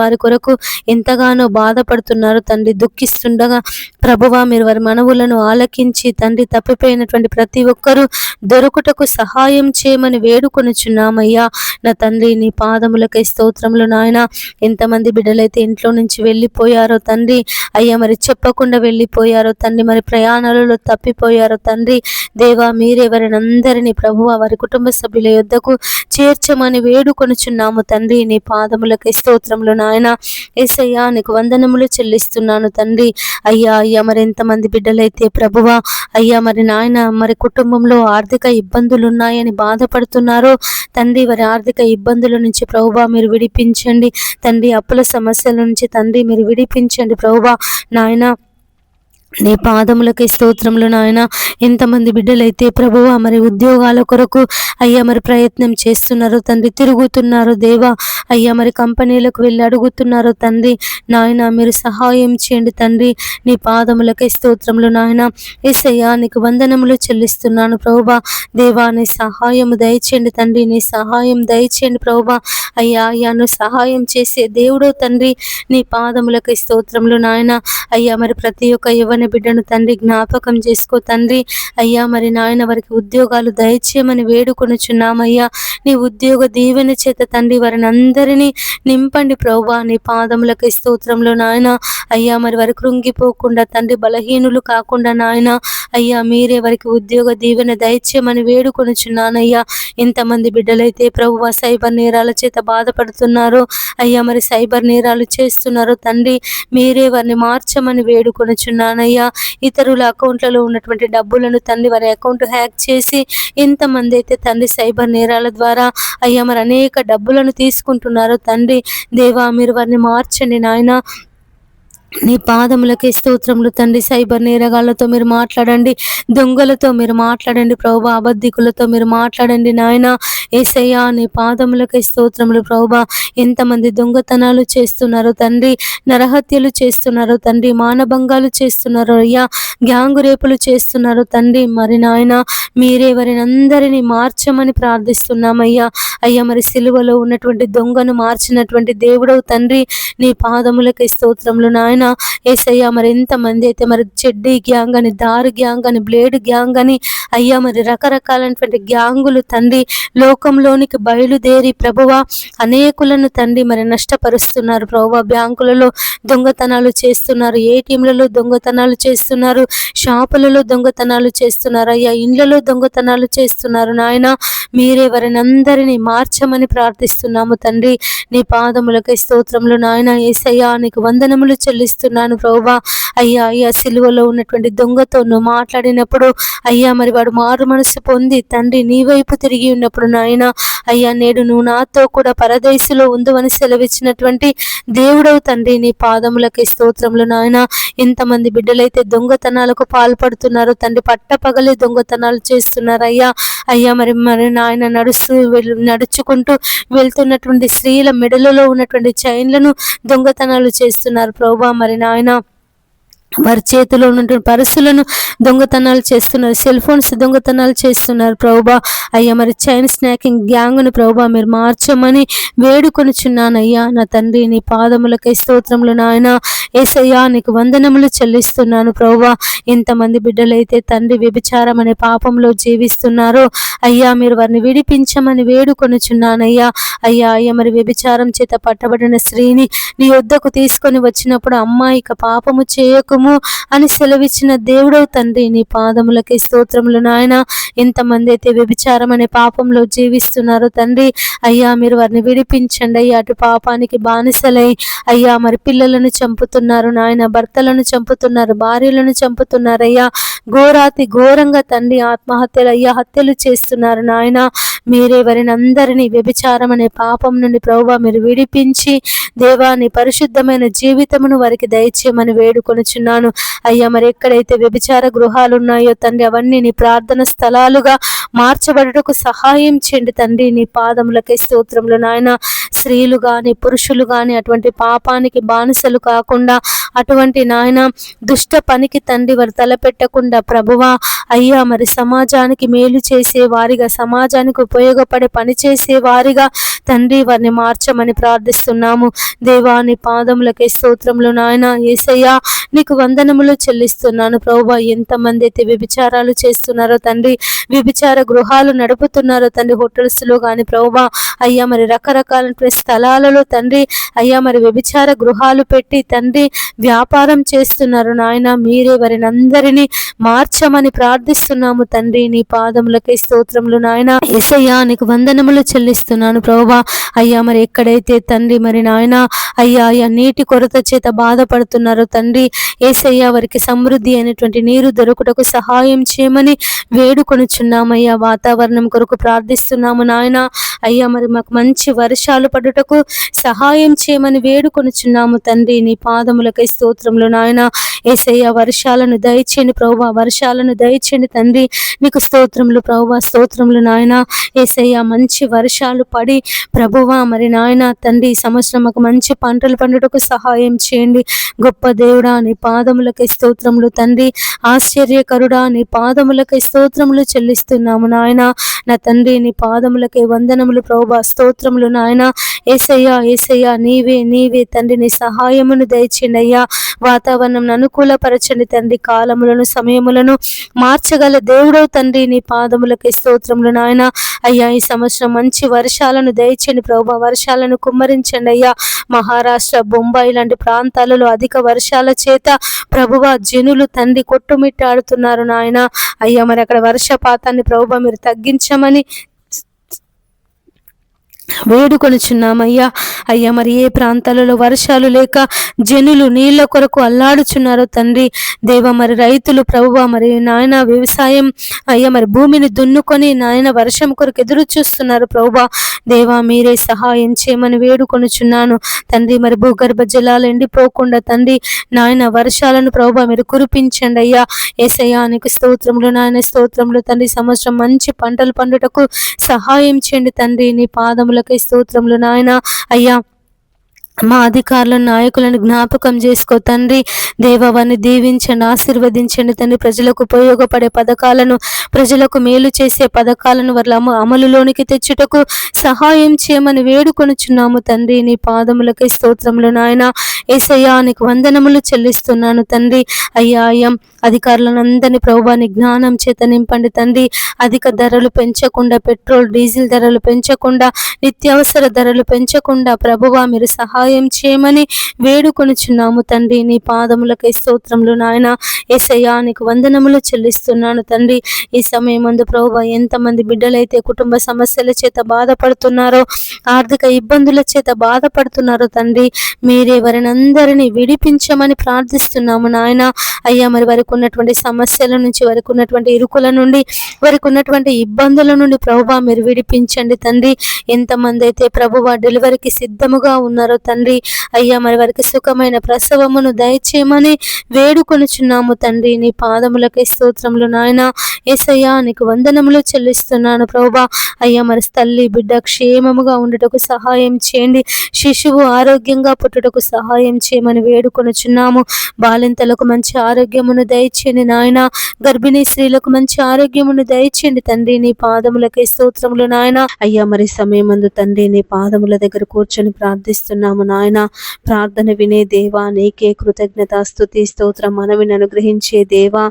వారి కొరకు ఎంతగానో బాధపడుతున్నారు తండ్రి. దుఃఖిస్తుండగా ప్రభువా మీరు వారి మనవులను ఆలకించి తండ్రి తప్పిపోయినటువంటి ప్రతి ఒక్కరూ దొరుకుటకు సహాయం చేయమని వేడుకొనుచున్నామయ్యా. నా తండ్రి నీ పాదములకై స్తోత్రములు నాయన. ఎంతమంది బిడ్డలైతే ఇంట్లో నుంచి వెళ్ళిపోయారో తండ్రి. అయ్యా మరి చెప్పకుండా వెళ్ళిపోయారో తండ్రి. మరి ప్రయాణాలలో తప్పిపోయారో తండ్రి. దేవా మీరెవరిని అందరినీ ప్రభువా వారి కుటుంబ సభ్యుల యొద్దకు చేర్చమని వేడుకొనుచున్నాము తండ్రి. నీ పాదములకై స్తోత్రములు నాయన. యేసయ్యా నీకు వందనములు చెల్లిస్తున్నాను తండ్రి. అయ్యా మరి ఎంతమంది బిడ్డలైతే ప్రభువా అయ్యా మరి నాయన మరి కుటుంబంలో ఆర్థిక ఇబ్బందులు ఉన్నాయని బాధపడుతున్నారో తండ్రి. వారి ఆర్థిక ఇబ్బందుల నుంచి ప్రభువా మీరు విడిపించండి తండ్రి. అప్పుల సమస్యల నుంచి తండ్రి మీరు విడిపించండి ప్రభువా నాయన. నీ పాదములకి స్తోత్రములు నాయన. ఎంతమంది బిడ్డలైతే ప్రభువా మరి ఉద్యోగాల కొరకు అయ్యా మరి ప్రయత్నం చేస్తున్నారు తండ్రి, తిరుగుతున్నారు దేవా, అయ్యా మరి కంపెనీలకు వెళ్ళి అడుగుతున్నారు తండ్రి. నాయన మీరు సహాయం చేయండి తండ్రి. నీ పాదములకి స్తోత్రములు నాయన. యేసయ్యా నీకు వందనములు చెల్లిస్తున్నాను ప్రభువా. దేవా నీ సహాయము దయచేయండి తండ్రి, నీ సహాయం దయచేయండి ప్రభువా. అయ్యా అయ్యా నువ్వు సహాయం చేసే దేవుడు తండ్రి. నీ పాదములకి స్తోత్రములు నాయన. అయ్యా మరి ప్రతి ఒక్క యవ్వన బిడ్డను తండ్రి జ్ఞాపకం చేసుకో తండ్రి. అయ్యా మరి నాయన వారికి ఉద్యోగాలు దయచేయమని వేడుకొనుచున్నామయ్యా. నీ ఉద్యోగ దీవెన చేత తండ్రి వారిని అందరినీ నింపండి ప్రభువా. నీ పాదములకి స్తోత్రంలో నాయన. అయ్యా మరి వారికి కృంగిపోకుండా తండ్రి, బలహీనులు కాకుండా నాయన అయ్యా మీరే వారికి ఉద్యోగ దీవెన దయచేయమని వేడుకొనుచున్నానయ్యా. ఇంతమంది బిడ్డలైతే ప్రభువా సైబర్ నేరాల చేత బాధపడుతున్నారో అయ్యా మరి సైబర్ నేరాలు చేస్తున్నారో తండ్రి, మీరే వారిని మార్చమని వేడుకొనుచున్నానయ్యా. ఇతరుల అకౌంట్లలో ఉన్నటువంటి డబ్బులను తండ్రి వారి అకౌంట్ హ్యాక్ చేసి ఎంతమంది అయితే తండ్రి సైబర్ నేరాల ద్వారా అయ్యా మరి అనేక డబ్బులను తీసుకుంటున్నారో తండ్రి, దేవా మీరు వారిని మార్చండి నాయన. నీ పాదములకే స్తోత్రములు తండ్రి. సైబర్ నేరగాళ్లతో మీరు మాట్లాడండి, దొంగలతో మీరు మాట్లాడండి ప్రభువా, అబద్ధికులతో మీరు మాట్లాడండి నాయన. యేసయ్యా నీ పాదములకే స్తోత్రములు ప్రభువా. ఎంతమంది దొంగతనాలు చేస్తున్నారు తండ్రి, నరహత్యలు చేస్తున్నారు తండ్రి, మానభంగాలు చేస్తున్నారు అయ్యా, గ్యాంగు రేపులు చేస్తున్నారు తండ్రి. మరి నాయన మీరే వారిని అందరినీ మార్చమని ప్రార్థిస్తున్నామయ్యా. అయ్యా మరి సిలువలో ఉన్నటువంటి దొంగను మార్చినటువంటి దేవుడవు తండ్రి. నీ పాదములకే స్తోత్రములు నాయన. యేసయ్యా మరి ఎంతమంది అయితే మరి చెడ్డీ గ్యాంగ్ అని, దారు గ్యాంగ్ అని, బ్లేడ్ గ్యాంగ్ అని అయ్యా మరి రకరకాలైనటువంటి గ్యాంగులు తండ్రి లోకంలోనికి బయలుదేరి ప్రభువా అనేకులను తండ్రి మరి నష్టపరుస్తున్నారు ప్రభువా. బ్యాంకులలో దొంగతనాలు చేస్తున్నారు, ఏటీఎంలలో దొంగతనాలు చేస్తున్నారు, షాపులలో దొంగతనాలు చేస్తున్నారు అయ్యా, ఇండ్లలో దొంగతనాలు చేస్తున్నారు నాయన. మీరే వారిని అందరినీ మార్చమని ప్రార్థిస్తున్నాము తండ్రి. నీ పాదములకి స్తోత్రములు నాయన. యేసయ్యా నీకు వందనములు చెల్లిస్తున్నాను ప్రభువా. అయ్యా అయ్యా సిలువలో ఉన్నటువంటి దొంగతో నువ్వు మాట్లాడినప్పుడు అయ్యా మరి వాడు మారు మనసు పొంది తండ్రి నీ వైపు తిరిగి ఉన్నప్పుడు నాయన అయ్యా నేడు నువ్వు నాతో కూడా పరదేశులో ఉందని సెలవిచ్చినటువంటి దేవుడవు తండ్రి. నీ పాదములకి స్తోత్రములు నాయన. ఎంతమంది బిడ్డలైతే దొంగతనాలకు పాల్పడుతున్నారు తండ్రి, పట్టపగలే దొంగతనాలు చేస్తున్నారు అయ్యా. అయ్యా మరి మరి నాయన నడుచుకుంటూ వెళ్తున్నటువంటి స్త్రీల మెడలలో ఉన్నటువంటి చైన్లను దొంగతనాలు చేస్తున్నారు ప్రభువా. మరి నాయన వారి చేతిలో ఉన్నటువంటి పర్సులను దొంగతనాలు చేస్తున్నారు, సెల్ ఫోన్స్ దొంగతనాలు చేస్తున్నారు ప్రభువా. అయ్యా మరి చైన్ స్నాకింగ్ గ్యాంగ్ను ప్రభువా మీరు మార్చమని వేడుకొనుచున్నానయ్యా నా తండ్రి. నీ పాదములకై స్తోత్రములు నాయన. యేసయ్యా నీకు వందనములు చెల్లిస్తున్నాను ప్రభువా. ఎంతమంది బిడ్డలైతే తండ్రి వ్యభిచారం అనే పాపంలో జీవిస్తున్నారో అయ్యా మీరు వారిని విడిపించమని వేడుకొనుచున్నానయ్యా. అయ్యా అయ్యా మరి వ్యభిచారం చేత పట్టబడిన స్త్రీని నీ వద్దకు తీసుకొని వచ్చినప్పుడు అమ్మా ఇక పాపము చేయకుము అని సెలవిచ్చిన దేవుడవు తండ్రి. నీ పాదములకి స్తోత్రములు నాయన. ఎంతమంది అయితే వ్యభిచారం అనే పాపంలో జీవిస్తున్నారో తండ్రి అయ్యా మీరు వారిని విడిపించండి అయ్యా. అటు పాపానికి బానిసలై అయ్యా మరి పిల్లలను చంపుతున్నారు నాయన, భర్తలను చంపుతున్నారు, భార్యలను చంపుతున్నారు అయ్యా. ఘోరాతి ఘోరంగా తండ్రి ఆత్మహత్యలు అయ్యా హత్యలు చేస్తున్నారు నాయన. మీరే వారిని అందరినీ వ్యభిచారం అనే పాపం నుండి ప్రభువా మీరు విడిపించి దేవా నీ పరిశుద్ధమైన జీవితమును వారికి దయచేయమని వేడుకొనుచున్నాను అయ్యా. మరి ఎక్కడైతే వ్యభిచార గృహాలు ఉన్నాయో తండ్రి అవన్నీ నీ ప్రార్థన స్థలాలుగా మార్చబడుటకు సహాయం చేయండి తండ్రి. నీ పాదములకే స్తోత్రములు నాయన. స్త్రీలు గాని పురుషులు గాని అటువంటి పాపానికి బానిసలు కాకుండా, అటువంటి నాయన దుష్ట పనికి తండ్రి వారు తలపెట్టకుండా ప్రభువా అయ్యా మరి సమాజానికి మేలు చేసే వారిగా, సమాజానికి ఉపయోగపడే పని చేసే వారిగా తండ్రి వారిని మార్చమని ప్రార్థిస్తున్నాము దేవా. నీ పాదములకే స్తోత్రములు నాయన. యేసయ్యా నీకు వందనములు చెల్లిస్తున్నాను ప్రభువా. ఎంతమంది అయితే వ్యభిచారాలు చేస్తున్నారో తండ్రి, వ్యభిచార గృహాలు నడుపుతున్నారో తండ్రి, హోటల్స్లో కానీ ప్రభువా అయ్యా మరి రకరకాల స్థలాలలో తండ్రి అయ్యా మరి వ్యభిచార గృహాలు పెట్టి తండ్రి వ్యాపారం చేస్తున్నారు నాయన. మీరే వారిని అందరినీ మార్చమని ప్రార్థిస్తున్నాము తండ్రి. నీ పాదములకే స్తోత్రములు నాయన. యేసయ్యా నీకు వందనములు చెల్లిస్తున్నాను ప్రభువా. అయ్యా మరి ఎక్కడైతే తండ్రి మరి నాయన అయ్యా అయ్యా నీటి కొరత చేత బాధపడుతున్నారో తండ్రి యేసయ్య వారికి సమృద్ధి అయినటువంటి నీరు దొరుకుటకు సహాయం చేయమని వేడుకొనుచున్నామయ్యా. వాతావరణం కొరకు ప్రార్థిస్తున్నాము నాయన. అయ్యా మరి మాకు మంచి వర్షాలు పడుటకు సహాయం చేయమని వేడుకొనుచున్నాము తండ్రి. నీ పాదములకై స్తోత్రములు నాయన. యేసయ్య వర్షాలను దయచేయండి ప్రభువా, వర్షాలను దయచేయండి తండ్రి. నీకు స్తోత్రములు ప్రభువా, స్తోత్రములు నాయన. యేసయ్య మంచి వర్షాలు పడి ప్రభువా మరి నాయన తండ్రి ఈ సంవత్సరం మాకు మంచి పంటలు పండుటకు సహాయం చేయండి. గొప్ప దేవుడా నీ పాదములకై స్తోత్రములు తండ్రి. ఆశ్చర్యకరుడా నీ పాదములకై స్తోత్రములు చెల్లిస్తున్నాము నాయన. నా తండ్రి నీ పాదములకై వందనములు ప్రభువా, స్తోత్రములు నాయన. యేసయ్య యేసయ్య నీవే తండ్రి. నీ సహాయమును దయచేయండి అయ్యా. వాతావరణం అనుకూలపరచండి తండ్రి. కాలములను సమయములను మార్చగల దేవుడవు తండ్రి. నీ పాదములకై స్తోత్రములు నాయన. అయ్యా ఈ సంవత్సరం మంచి వర్షాలను దయచేయండి ప్రభువా, వర్షాలను కుమ్మరించండి అయ్యా. మహారాష్ట్ర, బొంబాయి లాంటి ప్రాంతాలలో అధిక వర్షాల చేత ప్రభువా జనులు తండ్రి కొట్టుమిట్టాడుతున్నారు నాయన. అయ్యా మరి అక్కడ వర్షపాతాన్ని ప్రభువా మీరు తగ్గించమని వేడుకొనుచున్నామయ్యా. అయ్యా మరి ఏ ప్రాంతాలలో వర్షాలు లేక జనులు నీళ్ల కొరకు అల్లాడుచున్నారో తండ్రి దేవ, మరి రైతులు ప్రభువా మరి నాయన వ్యవసాయం అయ్యా మరి భూమిని దున్నుకొని నాయన వర్షం కొరకు ఎదురు చూస్తున్నారు ప్రభువా. దేవా మీరే సహాయం చేయమని వేడుకొనుచున్నాను తండ్రి. మరి భూగర్భ జలాలు ఎండిపోకుండా తండ్రి నాయన వర్షాలను ప్రభువా మీరు కురిపించండి అయ్యా. యేసయ్యా నీకు స్తోత్రములు నాయన, స్తోత్రములు తండ్రి. సంవత్సరం మంచి పంటలు పండుటకు సహాయం చేయండి తండ్రి. నీ పాదములకై స్తోత్రములు నాయన. అయ్యా మా అధికారులను నాయకులను జ్ఞాపకం చేసుకో తండ్రి. దేవాన్ని దీవించండి, ఆశీర్వదించండి తండ్రి. ప్రజలకు ఉపయోగపడే పథకాలను, ప్రజలకు మేలు చేసే పథకాలను వాళ్ళ అమలులోనికి తెచ్చుటకు సహాయం చేయమని వేడుకొనుచున్నాము తండ్రి. నీ పాదములకై స్తోత్రములు నాయన. యేసయ్యా నీకు వందనములు చెల్లిస్తున్నాను తండ్రి. అయ్యా అధికారులను అందరినీ ప్రభువా నీ జ్ఞానం చేత నింపండి తండ్రి. అధిక ధరలు పెంచకుండా, పెట్రోల్ డీజిల్ ధరలు పెంచకుండా, నిత్యావసర ధరలు పెంచకుండా ప్రభువా మీరు సహాయం చేయమని వేడుకొనుచున్నాము తండ్రి. నీ పాదములకై స్తోత్రములు నాయన. యేసయ్యా నీకు వందనములు చెల్లిస్తున్నాను తండ్రి. ఈ సమయం ముందు ప్రభువా ఎంతమంది బిడ్డలైతే కుటుంబ సమస్యల చేత బాధపడుతున్నారో, ఆర్థిక ఇబ్బందుల చేత బాధపడుతున్నారో తండ్రి మీరే వారిని అందరినీ విడిపించమని ప్రార్థిస్తున్నాము నాయన. అయ్యా మరి వారికి ఉన్నటువంటి సమస్యల నుంచి, వారికి ఉన్నటువంటి ఇరుకుల నుండి, వారికి ఉన్నటువంటి ఇబ్బందుల నుండి ప్రభువా మీరు విడిపించండి తండ్రి. ఎంతమంది అయితే ప్రభువా డెలివరీకి సిద్ధముగా ఉన్నారో తండ్రి అయ్యా మరి వారికి సుఖమైన ప్రసవమును దయచేయమని వేడుకొనుచున్నాము తండ్రి. నీ పాదములకై స్తోత్రములు నాయన. యేసయ్యా నీకు వందనములు చెల్లిస్తున్నాను ప్రభువా. అయ్యా మరి తల్లి బిడ్డ క్షేమముగా ఉండుటకు సహాయం చేయండి. శిశువు ఆరోగ్యంగా పుట్టుటకు సహాయం చేయమని వేడుకొనుచున్నాము. బాలింతలకు మంచి ఆరోగ్యమును దయచేయండి నాయన. గర్భిణీ స్త్రీలకు మంచి ఆరోగ్యమును దయచేయండి తండ్రి. నీ పాదములకై స్తోత్రములు నాయన. అయ్యా మరి సమయమందు తండ్రి నీ పాదముల దగ్గర కూర్చొని ప్రార్థిస్తున్నాము నాయన. ప్రార్థన వినే దేవా నీకే కృతజ్ఞత, స్తుతి, స్తోత్రం. మనవిని అనుగ్రహించే దేవా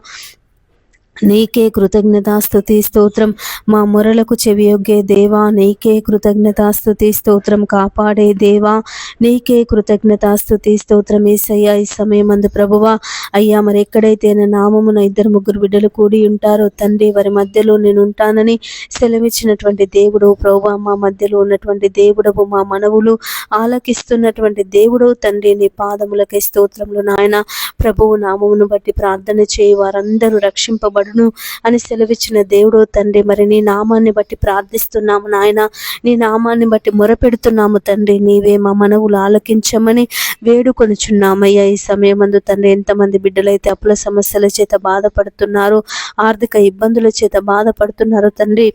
నీకే కృతజ్ఞత, స్తుతి, స్తోత్రం. మా మొరలకు చెవియొగ్గే దేవా నీకే కృతజ్ఞత, స్తుతి, స్తోత్రం. కాపాడే దేవా నీకే కృతజ్ఞత, స్తుతి, స్తోత్రం. యేసయ్యా ఈ సమయమందు ప్రభువా అయ్యా మరి ఎక్కడైతే నా నామమున 2-3 బిడ్డలు కూడి ఉంటారో తండ్రి వారి మధ్యలో నేను ఉంటానని సెలవిచ్చినటువంటి దేవుడు ప్రభువా, మా మధ్యలో ఉన్నటువంటి దేవుడవు, మా మనవులు ఆలకిస్తున్నటువంటి దేవుడు తండ్రి. నీ పాదములకై స్తోత్రములు నాయన. ప్రభువు నామమును బట్టి ప్రార్థన చేయి వారందరూ రక్షింపబడును అని సెలవిచ్చిన దేవుడు తండ్రి. మరి నీ నామాన్ని బట్టి ప్రార్థిస్తున్నాము నాయన. నీ నామాన్ని బట్టి మొరపెడుతున్నాము తండ్రి. నీవే మా మనవులు ఆలకించమని వేడుకొనుచున్నామయ్యా. ఈ సమయమందు తండ్రి ఎంతమంది బిడ్డలైతే అప్పుల సమస్యల చేత బాధపడుతున్నారో, ఆర్థిక ఇబ్బందుల చేత బాధపడుతున్నారో తండ్రి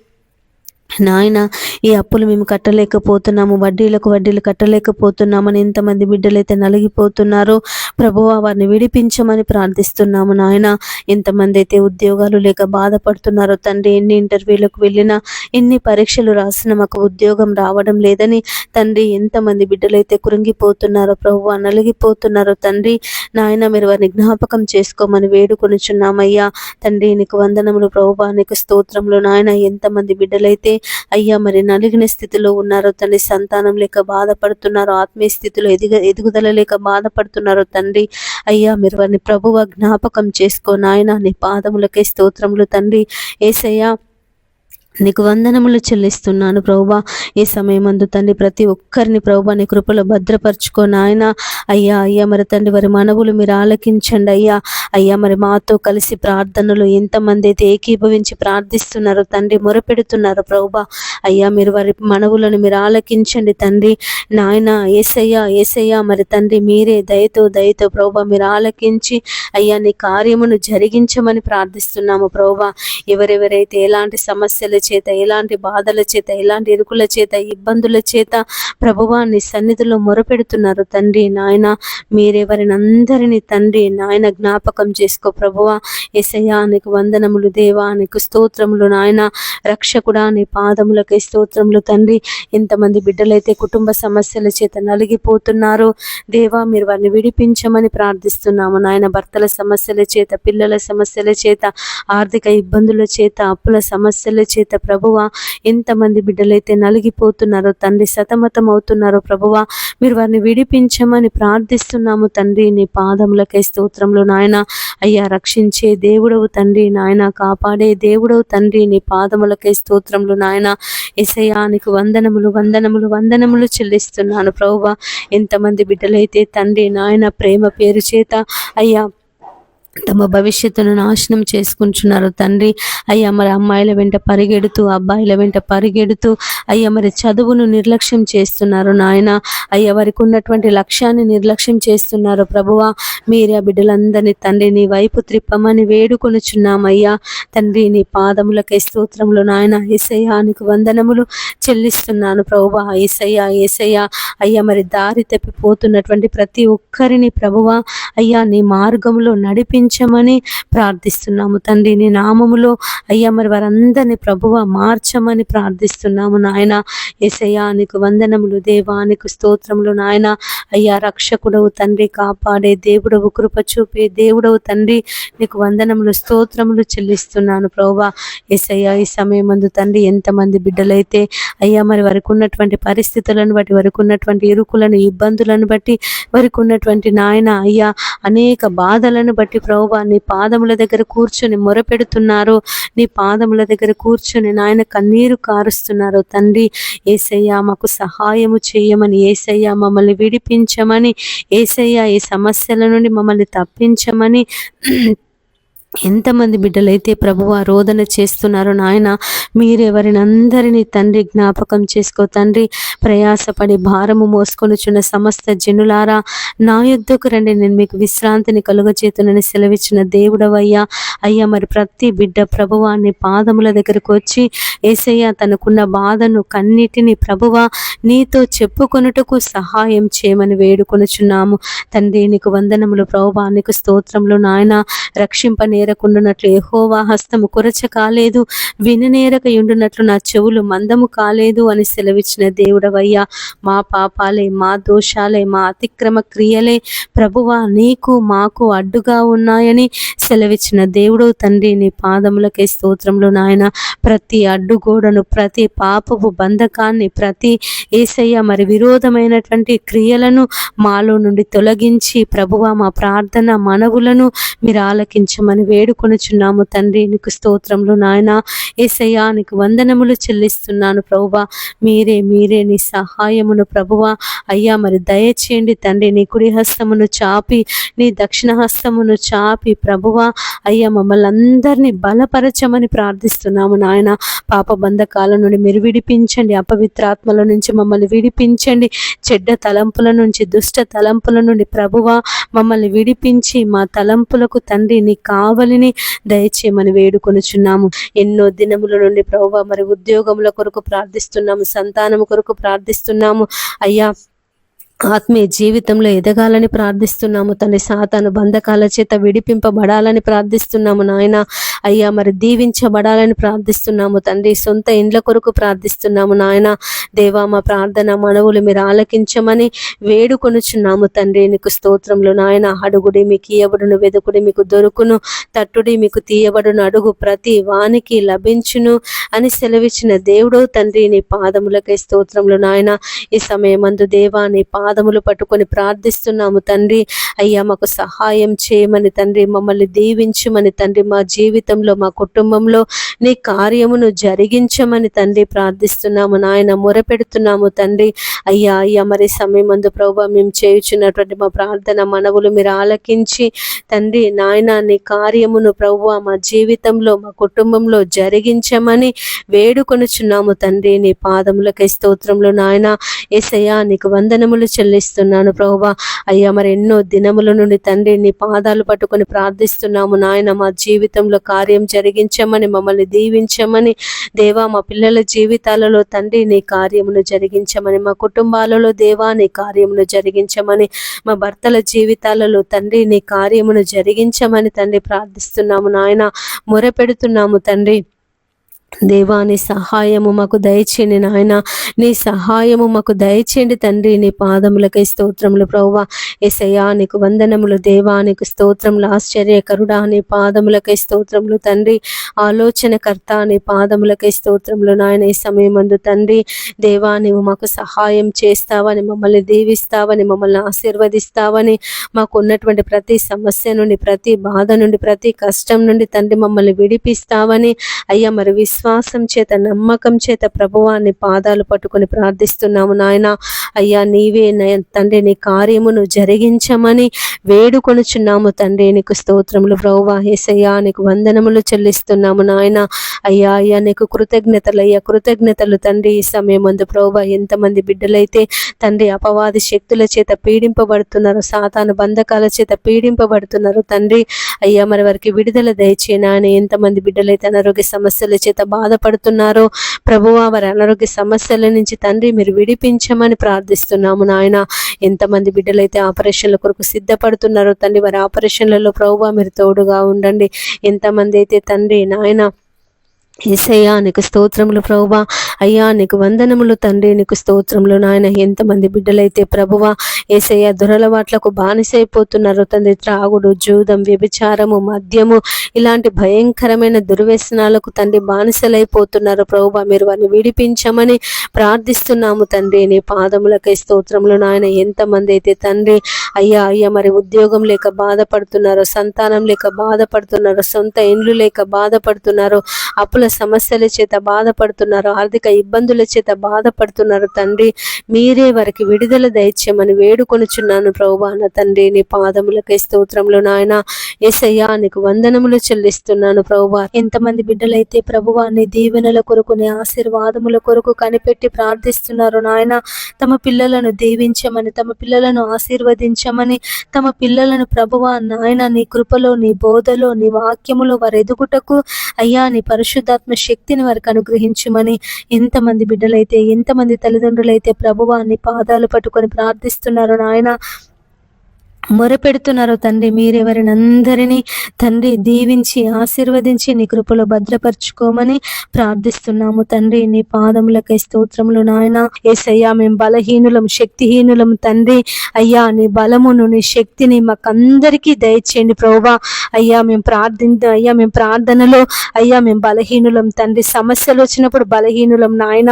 నాయన ఈ అప్పులు మేము కట్టలేకపోతున్నాము, వడ్డీలు కట్టలేకపోతున్నామని ఎంతమంది బిడ్డలైతే నలిగిపోతున్నారో ప్రభువా వారిని విడిపించమని ప్రార్థిస్తున్నాము నాయన. ఎంతమంది అయితే ఉద్యోగాలు లేక బాధపడుతున్నారో తండ్రి, ఎన్ని ఇంటర్వ్యూలకు వెళ్ళినా, ఎన్ని పరీక్షలు రాసినా మాకు ఉద్యోగం రావడం లేదని తండ్రి ఎంతమంది బిడ్డలైతే కృంగిపోతున్నారో ప్రభువా, నలిగిపోతున్నారో తండ్రి నాయన. మీరు వారిని జ్ఞాపకం చేసుకోమని వేడుకొనుచున్నామయ్యా తండ్రి. నీకు వందనములు ప్రభువా, నీకు స్తోత్రములు నాయన. ఎంతమంది బిడ్డలైతే అయ్యా మరి నలిగిన స్థితిలో ఉన్నారో తండ్రి, సంతానం లేక బాధపడుతున్నారో, ఆత్మీయ స్థితిలో ఎదుగుదల లేక బాధపడుతున్నారో తండ్రి అయ్యా మీరు వారిని ప్రభువా జ్ఞాపకం చేసుకో నాయన. నీ పాదములకే స్తోత్రములు తండ్రి. యేసయ్యా నీకు వందనములు చెల్లిస్తున్నాను ప్రభువా. ఈ సమయమందు తండ్రి ప్రతి ఒక్కరిని ప్రభువా నీ కృపలో భద్రపరచుకో నాయన. అయ్యా మరి తండ్రి వారి మనవులు మీరు ఆలకించండి అయ్యా మరి మాతో కలిసి ప్రార్థనలు ఎంతమంది అయితే ఏకీభవించి ప్రార్థిస్తున్నారో తండ్రి, మొరపెడుతున్నారో ప్రభువా అయ్యా మీరు వారి మనవులను మీరు ఆలకించండి తండ్రి నాయన. ఏసయ్యా మరి తండ్రి మీరే దయతో ప్రభువా మీరు ఆలకించి అయ్యా నీ కార్యమును జరిగించమని ప్రార్థిస్తున్నాము ప్రభువా. ఎవరెవరైతే ఎలాంటి సమస్యల చేత, ఎలాంటి బాధల చేత, ఎలాంటి ఇరుకుల చేత, ఇబ్బందుల చేత ప్రభువా నీ సన్నిధిలో మొరపెడుతున్నారు తండ్రి నాయన, మీరెవరిని అందరినీ తండ్రి నాయన జ్ఞాపకం చేసుకో ప్రభువా. యేసయ్యా నీకు వందనములు దేవా, నీకు స్తోత్రములు నాయన. రక్షకుడా నీ పాదములకై స్తోత్రములు తండ్రి. ఎంతమంది బిడ్డలైతే కుటుంబ సమస్యల చేత నలిగిపోతున్నారో దేవా మీరు వారిని విడిపించమని ప్రార్థిస్తున్నాము నాయన. భర్తల సమస్యల చేత, పిల్లల సమస్యల చేత, ఆర్థిక ఇబ్బందుల చేత, అప్పుల సమస్యల చేత ప్రభువా ఎంతమంది బిడ్డలైతే నలిగిపోతున్నారో తండ్రి, సతమతం అవుతున్నారో ప్రభువా మీరు వారిని విడిపించమని ప్రార్థిస్తున్నాము తండ్రి. నీ పాదములకై స్తోత్రములు నాయన. అయ్యా రక్షించే దేవుడవు తండ్రి నాయన, కాపాడే దేవుడవు తండ్రి, నీ పాదములకై స్తోత్రములు నాయన. యేసయ్యా నీకు వందనములు చెల్లిస్తున్నాను ప్రభువా. ఎంతమంది బిడ్డలైతే తండ్రి నాయన ప్రేమ పేరు చేత అయ్యా తమ భవిష్యత్తును నాశనం చేసుకుంటున్నారు తండ్రి. అయ్యా మరి అమ్మాయిల వెంట పరిగెడుతూ, అబ్బాయిల వెంట పరిగెడుతూ అయ్యా మరి చదువును నిర్లక్ష్యం చేస్తున్నారు నాయన. అయ్యా వారికి ఉన్నటువంటి లక్ష్యాన్ని నిర్లక్ష్యం చేస్తున్నారు ప్రభువా. మీరే ఆ బిడ్డలందరినీ తండ్రి నీ వైపు త్రిప్పమని వేడుకొనుచున్నామయ్యా తండ్రి. నీ పాదములకై స్తోత్రములు నాయన. యేసయ్యా నీకు వందనములు చెల్లిస్తున్నాను ప్రభువా. యేసయ్యా అయ్యా మరి దారి తప్పిపోతున్నటువంటి ప్రతి ఒక్కరిని ప్రభువా అయ్యా నీ మార్గంలో నడిపించమని ప్రార్థిస్తున్నాము తండ్రి. నీ నామములో అయ్యా మరి వారందరినీ ప్రభువా మార్చమని ప్రార్థిస్తున్నాము నాయన. యేసయ్యా నీకు వందనములు దేవా, నీకు స్తోత్రములు నాయన. అయ్యా రక్షకుడవు తండ్రి, కాపాడే దేవుడవు, కృప చూపే దేవుడవు తండ్రి, నీకు వందనములు స్తోత్రములు చెల్లిస్తున్నాను ప్రభువా. యేసయ్యా ఈ సమయమందు తండ్రి ఎంతమంది బిడ్డలైతే అయ్యా మరి వారికి ఉన్నటువంటి పరిస్థితులను బట్టి, వారికి ఉన్నటువంటి ఇరుకులను, ఇబ్బందులను బట్టి, వారికి ఉన్నటువంటి నాయన అయ్యా అనేక బాధలను బట్టి ప్రభువా నీ పాదముల దగ్గర కూర్చొని మొరపెడుతున్నారు, నీ పాదముల దగ్గర కూర్చొని నాయన కన్నీరు కారుస్తున్నారు తండ్రి. యేసయ్యా మాకు సహాయము చేయమని, యేసయ్యా మమ్మల్ని విడిపించమని, యేసయ్యా ఈ సమస్యల నుండి మమ్మల్ని తప్పించమని ఎంతమంది బిడ్డలైతే ప్రభువా రోదన చేస్తున్నారు నాయన. మీరెవరిని అందరినీ తండ్రి జ్ఞాపకం చేసుకో తండ్రి. ప్రయాసపడి భారము మోసుకొనుచున్న సమస్త జనులారా నా యుద్ధకు రండి, నేను మీకు విశ్రాంతిని కలుగచేతునని సెలవిచ్చిన దేవుడవయ్యా. అయ్యా మరి ప్రతి బిడ్డ ప్రభువా నీ పాదముల దగ్గరకు వచ్చి యేసయ్యా తనకున్న బాధను కన్నిటిని ప్రభువా నీతో చెప్పుకొనుటకు సహాయం చేయమని వేడుకొనుచున్నాము తండ్రి. నీకు వందనములు ప్రభువా, నీకు స్తోత్రములు నాయన. రక్షింపనేరకుండునట్లు యెహోవా హస్తము కొరచ కాలేదు, విననేరకయుండునట్లు నా చెవులు మందము కాలేదు అని సెలవిచ్చిన దేవుడవయ్యా. మా పాపాలే, మా దోషాలే, మా అతిక్రమ క్రియలే ప్రభువా నీకు మాకు అడ్డుగా ఉన్నాయని సెలవిచ్చిన దేవుడవు తండ్రి. నీ పాదములకై స్తోత్రములు నాయన. ప్రతి అడ్డుగోడను, ప్రతి పాపపు బంధకాన్ని, ప్రతి యేసయ్య మరి విరోధమైనటువంటి క్రియలను మాలో నుండి తొలగించి ప్రభువా మా ప్రార్థన మనవులను మీరు ఆలకించమని వేడుకొనుచున్నాము తండ్రి. నీకు స్తోత్రములు నాయన. యేసయ్యా నీకు వందనములు చెల్లిస్తున్నాను ప్రభువా. మీరే నీ సహాయమును ప్రభువా అయ్యా మరి దయచేయండి తండ్రి. నీ కుడి హస్తమును చాపి, నీ దక్షిణ హస్తమును చాపి ప్రభువా అయ్యా మమ్మల్ని అందరినీ బలపరచమని ప్రార్థిస్తున్నాము నాయన. పాప బంధకాల నుండి మీరు విడిపించండి, అపవిత్రాత్మల నుంచి మమ్మల్ని విడిపించండి, చెడ్డ తలంపుల నుంచి, దుష్ట తలంపుల నుండి ప్రభువా మమ్మల్ని విడిపించి మా తలంపులకు తండ్రి నీ కావలిని దయచేయమని వేడుకొనుచున్నాము. ఎన్నో దినముల నుండి ప్రభువా మరి ఉద్యోగముల కొరకు ప్రార్థిస్తున్నాము, సంతానం కొరకు ప్రార్థిస్తున్నాము అయ్యా. ఆత్మీయ జీవితంలో ఎదగాలని ప్రార్థిస్తున్నాము తండ్రి. సాతాను బంధకాల చేత విడిపింపబడాలని ప్రార్థిస్తున్నాము నాయన. అయ్యా మరి దీవించబడాలని ప్రార్థిస్తున్నాము తండ్రి. సొంత ఇండ్ల కొరకు ప్రార్థిస్తున్నాము నాయన. దేవా మా ప్రార్థన మనవులు మీరు ఆలకించమని వేడుకొనుచున్నాము తండ్రి. నీకు స్తోత్రములు నాయన. అడుగుడి మీకు ఇయ్యబడును, వెదుకుడి మీకు దొరుకును, తట్టుడి మీకు తీయబడును, అడుగు ప్రతి వానికి లభించును అని సెలవిచ్చిన దేవుడో తండ్రి. నీ పాదములకై స్తోత్రములు నాయన. ఈ సమయమందు దేవా నీ పాదములు పట్టుకొని ప్రార్థిస్తున్నాము తండ్రి. అయ్యా మాకు సహాయం చేయమని తండ్రి, మమ్మల్ని దీవించమని తండ్రి, మా జీవితంలో మా కుటుంబంలో నీ కార్యమును జరిగించమని తండ్రి ప్రార్థిస్తున్నాము నాయన, మొరపెడుతున్నాము తండ్రి. అయ్యా మరి సమయమందు ప్రభువా మేము చేయుచున్నటువంటి మా ప్రార్థన మనవులు మీరు ఆలకించి తండ్రి నాయన నీ కార్యమును ప్రభువా మా జీవితంలో మా కుటుంబంలో జరిగించమని వేడుకొనుచున్నాము తండ్రి. నీ పాదములకై స్తోత్రములు నాయన. యేసయ్యా నీకు వందనములు చెల్లిస్తున్నాను ప్రభువా. అయ్యా మరి ఎన్నో దినముల నుండి తండ్రి నీ పాదాలు పట్టుకొని ప్రార్థిస్తున్నాము నాయన, మా జీవితంలో కార్యం జరిగించమని, మమ్మల్ని దీవించమని దేవా. మా పిల్లల జీవితాలలో తండ్రి నీ కార్యమును జరిగించమని, మా కుటుంబాలలో దేవా నీ కార్యమును జరిగించమని, మా భర్తల జీవితాలలో తండ్రి నీ కార్యమును జరిగించమని తండ్రి ప్రార్థిస్తున్నాము నాయన, మొరపెడుతున్నాము తండ్రి. దేవా నీ సహాయము మాకు దయచేయండి నాయన, నీ సహాయము మాకు దయచేయండి తండ్రి. నీ పాదములకై స్తోత్రములు ప్రభువా. యేసయ్యా నీకు వందనములు దేవా, నీకు స్తోత్రములు. ఆశ్చర్యకరుడా నీ పాదములకై స్తోత్రములు తండ్రి. ఆలోచనకర్త నీ పాదములకై స్తోత్రములు నాయన. ఈ సమయమందు తండ్రి దేవా నీవు మాకు సహాయం చేస్తావని, మమ్మల్ని దీవిస్తావని, మమ్మల్ని ఆశీర్వదిస్తావని, మాకు ఉన్నటువంటి ప్రతి సమస్య నుండి, ప్రతి బాధ నుండి, ప్రతి కష్టం నుండి తండ్రి మమ్మల్ని విడిపిస్తావని అయ్యా మరి విశ్వాసం చేత నమ్మకం చేత ప్రభువాన్ని పాదాలు పట్టుకొని ప్రార్థిస్తున్నాము నాయన. అయ్యా నీవే తండ్రి నీ కార్యమును జరిగించమని వేడుకొనుచున్నాము తండ్రి. నీకు స్తోత్రములు ప్రభువా. యేసయ్యా నీకు వందనములు చెల్లిస్తున్నాము నాయన. అయ్యా నీకు కృతజ్ఞతలు అయ్యా, కృతజ్ఞతలు తండ్రి. ఈ సమయమందు ప్రభువా ఎంతమంది బిడ్డలైతే తండ్రి అపవాది శక్తుల చేత పీడింపబడుతున్నారు, సాతాను బంధకాల చేత పీడింపబడుతున్నారు తండ్రి. అయ్యా మరి వారికి విడుదల దయచేయనా. ఎంతమంది బిడ్డలైతే అనారోగ్య సమస్యల చేత బాధపడుతున్నారో ప్రభువా, వారి అనారోగ్య సమస్యల నుంచి తండ్రి మీరు విడిపించమని ప్రార్థిస్తున్నాము నాయన. ఎంతమంది బిడ్డలైతే ఆపరేషన్ల కొరకు సిద్ధపడుతున్నారో తండ్రి, వారి ఆపరేషన్లలో ప్రభువా మీరు తోడుగా ఉండండి. ఎంతమంది అయితే తండ్రి నాయన యేసయ్యా నీకు స్తోత్రములు ప్రభువా. అయ్యా నీకు వందనములు తండ్రి, నీకు స్తోత్రములు నాయన. ఎంతమంది బిడ్డలైతే ప్రభువా యేసయ్యా దురలవాట్లకు బానిసైపోతున్నారు తండ్రి, త్రాగుడు, జూదం, వ్యభిచారము, మద్యము ఇలాంటి భయంకరమైన దుర్వ్యసనాలకు తండ్రి బానిసలైపోతున్నారు ప్రభువా. మీరు వారిని విడిపించమని ప్రార్థిస్తున్నాము తండ్రి. నీ పాదములకై స్తోత్రములు నాయన. ఎంతమంది అయితే తండ్రి అయ్యా మరి ఉద్యోగం లేక బాధపడుతున్నారు, సంతానం లేక బాధపడుతున్నారు, సొంత ఇండ్లు లేక బాధపడుతున్నారు, అప్పుల సమస్యల చేత బాధపడుతున్నారు, ఆర్థిక ఇబ్బందుల చేత బాధపడుతున్నారు తండ్రి. మీరే వారికి విడుదల దయచేయమని వేడుకొనుచున్నాను ప్రభువా నా తండ్రి. నీ పాదములకై స్తోత్రములు నాయన. యేసయ్యా నీకు వందనములు చెల్లిస్తున్నాను ప్రభువా. ఎంతమంది బిడ్డలైతే ప్రభువా నీ దీవెనల కొరకు, నీ ఆశీర్వాదముల కొరకు కనిపెట్టి ప్రార్థిస్తున్నారు నాయన. తమ పిల్లలను దీవించమని, తమ పిల్లలను ఆశీర్వదించమని, తమ పిల్లలను ప్రభువా నాయన నీ కృపలో, నీ బోధలో, నీ వాక్యములో వారు ఎదుగుటకు అయ్యా నీ పరిశుద్ధాత్మ శక్తిని వారికి అనుగ్రహించమని ఎంతమంది బిడ్డలైతే, ఎంతమంది తల్లిదండ్రులైతే ప్రభువా నీ పాదాలు పట్టుకొని ప్రార్థిస్తున్నారు నాయన, మొరపెడుతున్నారు తండ్రి. మీరెవరిని అందరినీ తండ్రి దీవించి ఆశీర్వదించి నీ కృపలో భద్రపరచుకోమని ప్రార్థిస్తున్నాము తండ్రి. నీ పాదములకై స్తోత్రములు నాయన. యేసయ్యా మేము బలహీనులం, శక్తిహీనులం తండ్రి. అయ్యా నీ బలమును, నీ శక్తిని మాకందరికీ దయచేయండి ప్రభువా. అయ్యా మేము ప్రార్థనలో అయ్యా మేము బలహీనులం తండ్రి. సమస్యలు వచ్చినప్పుడు బలహీనులం నాయన.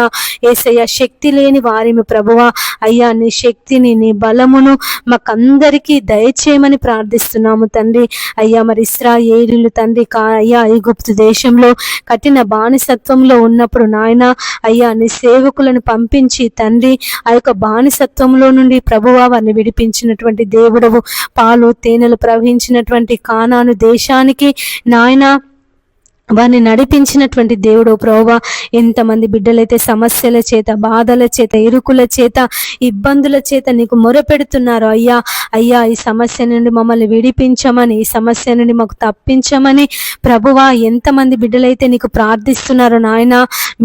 యేసయ్యా శక్తి లేని వారిమి ప్రభువా. అయ్యా నీ శక్తిని, నీ బలమును మాకందరికీ దయచేయమని ప్రార్థిస్తున్నాము తండ్రి. అయ్యా మరి ఇశ్రాయేలీయులు తండ్రి అయ్యా ఐగుప్తు దేశంలో కఠిన బానిసత్వంలో ఉన్నప్పుడు నాయన అయ్యా నీ సేవకులను పంపించి తండ్రి ఆ యొక్క బానిసత్వంలో నుండి ప్రభువా వారిని విడిపించినటువంటి దేవుడవు. పాలు తేనెలు ప్రవహించినటువంటి కానాను దేశానికి నాయన వారిని నడిపించినటువంటి దేవుడు ప్రభువా. ఎంతమంది బిడ్డలైతే సమస్యల చేత, బాధల చేత, ఇరుకుల చేత, ఇబ్బందుల చేత నీకు మొరపెడుతున్నారు అయ్యా ఈ సమస్య నుండి మమ్మల్ని విడిపించమని, ఈ సమస్య నుండి మాకు తప్పించమని ప్రభువా ఎంతమంది బిడ్డలైతే నీకు ప్రార్థిస్తున్నారు నాయన.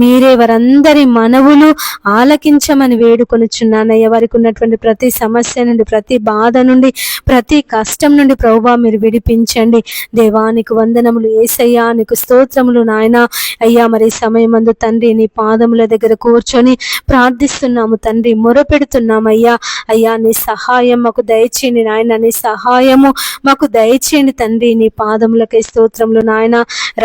మీరే వారందరి మనవులు ఆలకించమని వేడుకొనుచున్నానయ్యా. వారికి ఉన్నటువంటి ప్రతి సమస్య నుండి, ప్రతి బాధ నుండి, ప్రతి కష్టం నుండి ప్రభువా మీరు విడిపించండి. దేవానికి వందనములు. యేసయ్యా నీకు స్తోత్రములు నాయన. అయ్యా మరి సమయమందు తండ్రి నీ పాదముల దగ్గర కూర్చొని ప్రార్థిస్తున్నాము తండ్రి, మొరపెడుతున్నామయ్యా. అయ్యా నీ సహాయం మాకు దయచేయండి నాయన, నీ సహాయము మాకు దయచేయండి తండ్రి. నీ పాదములకై స్తోత్రములు నాయన.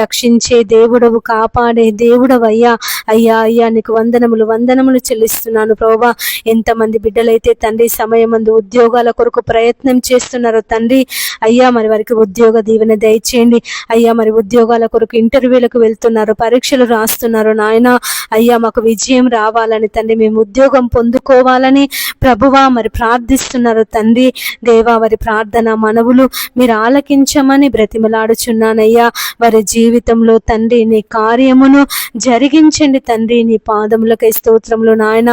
రక్షించే దేవుడవు, కాపాడే దేవుడవయ్యా. అయ్యా అయ్యా నీకు వందనములు చెల్లిస్తున్నాను ప్రభువా. ఎంతమంది బిడ్డలైతే తండ్రి సమయమందు ఉద్యోగాల కొరకు ప్రయత్నం చేస్తున్నారో తండ్రి, అయ్యా మరి వారికి ఉద్యోగ దీవెన దయచేయండి. అయ్యా మరి ఉద్యోగాల కొరకు ఇంటర్వ్యూలకు వెళ్తున్నారు, పరీక్షలు రాస్తున్నారు నాయన. అయ్యా మాకు విజయం రావాలని తండ్రి, మేము ఉద్యోగం పొందుకోవాలని ప్రభువా మరి ప్రార్థిస్తున్నారు తండ్రి. దేవా వారి ప్రార్థన మనవులు మీరు ఆలకించమని బ్రతిమలాడుచున్నానయ్యా. వారి జీవితంలో తండ్రి నీ కార్యమును జరిగించండి తండ్రి. నీ పాదములకై స్తోత్రములు నాయన.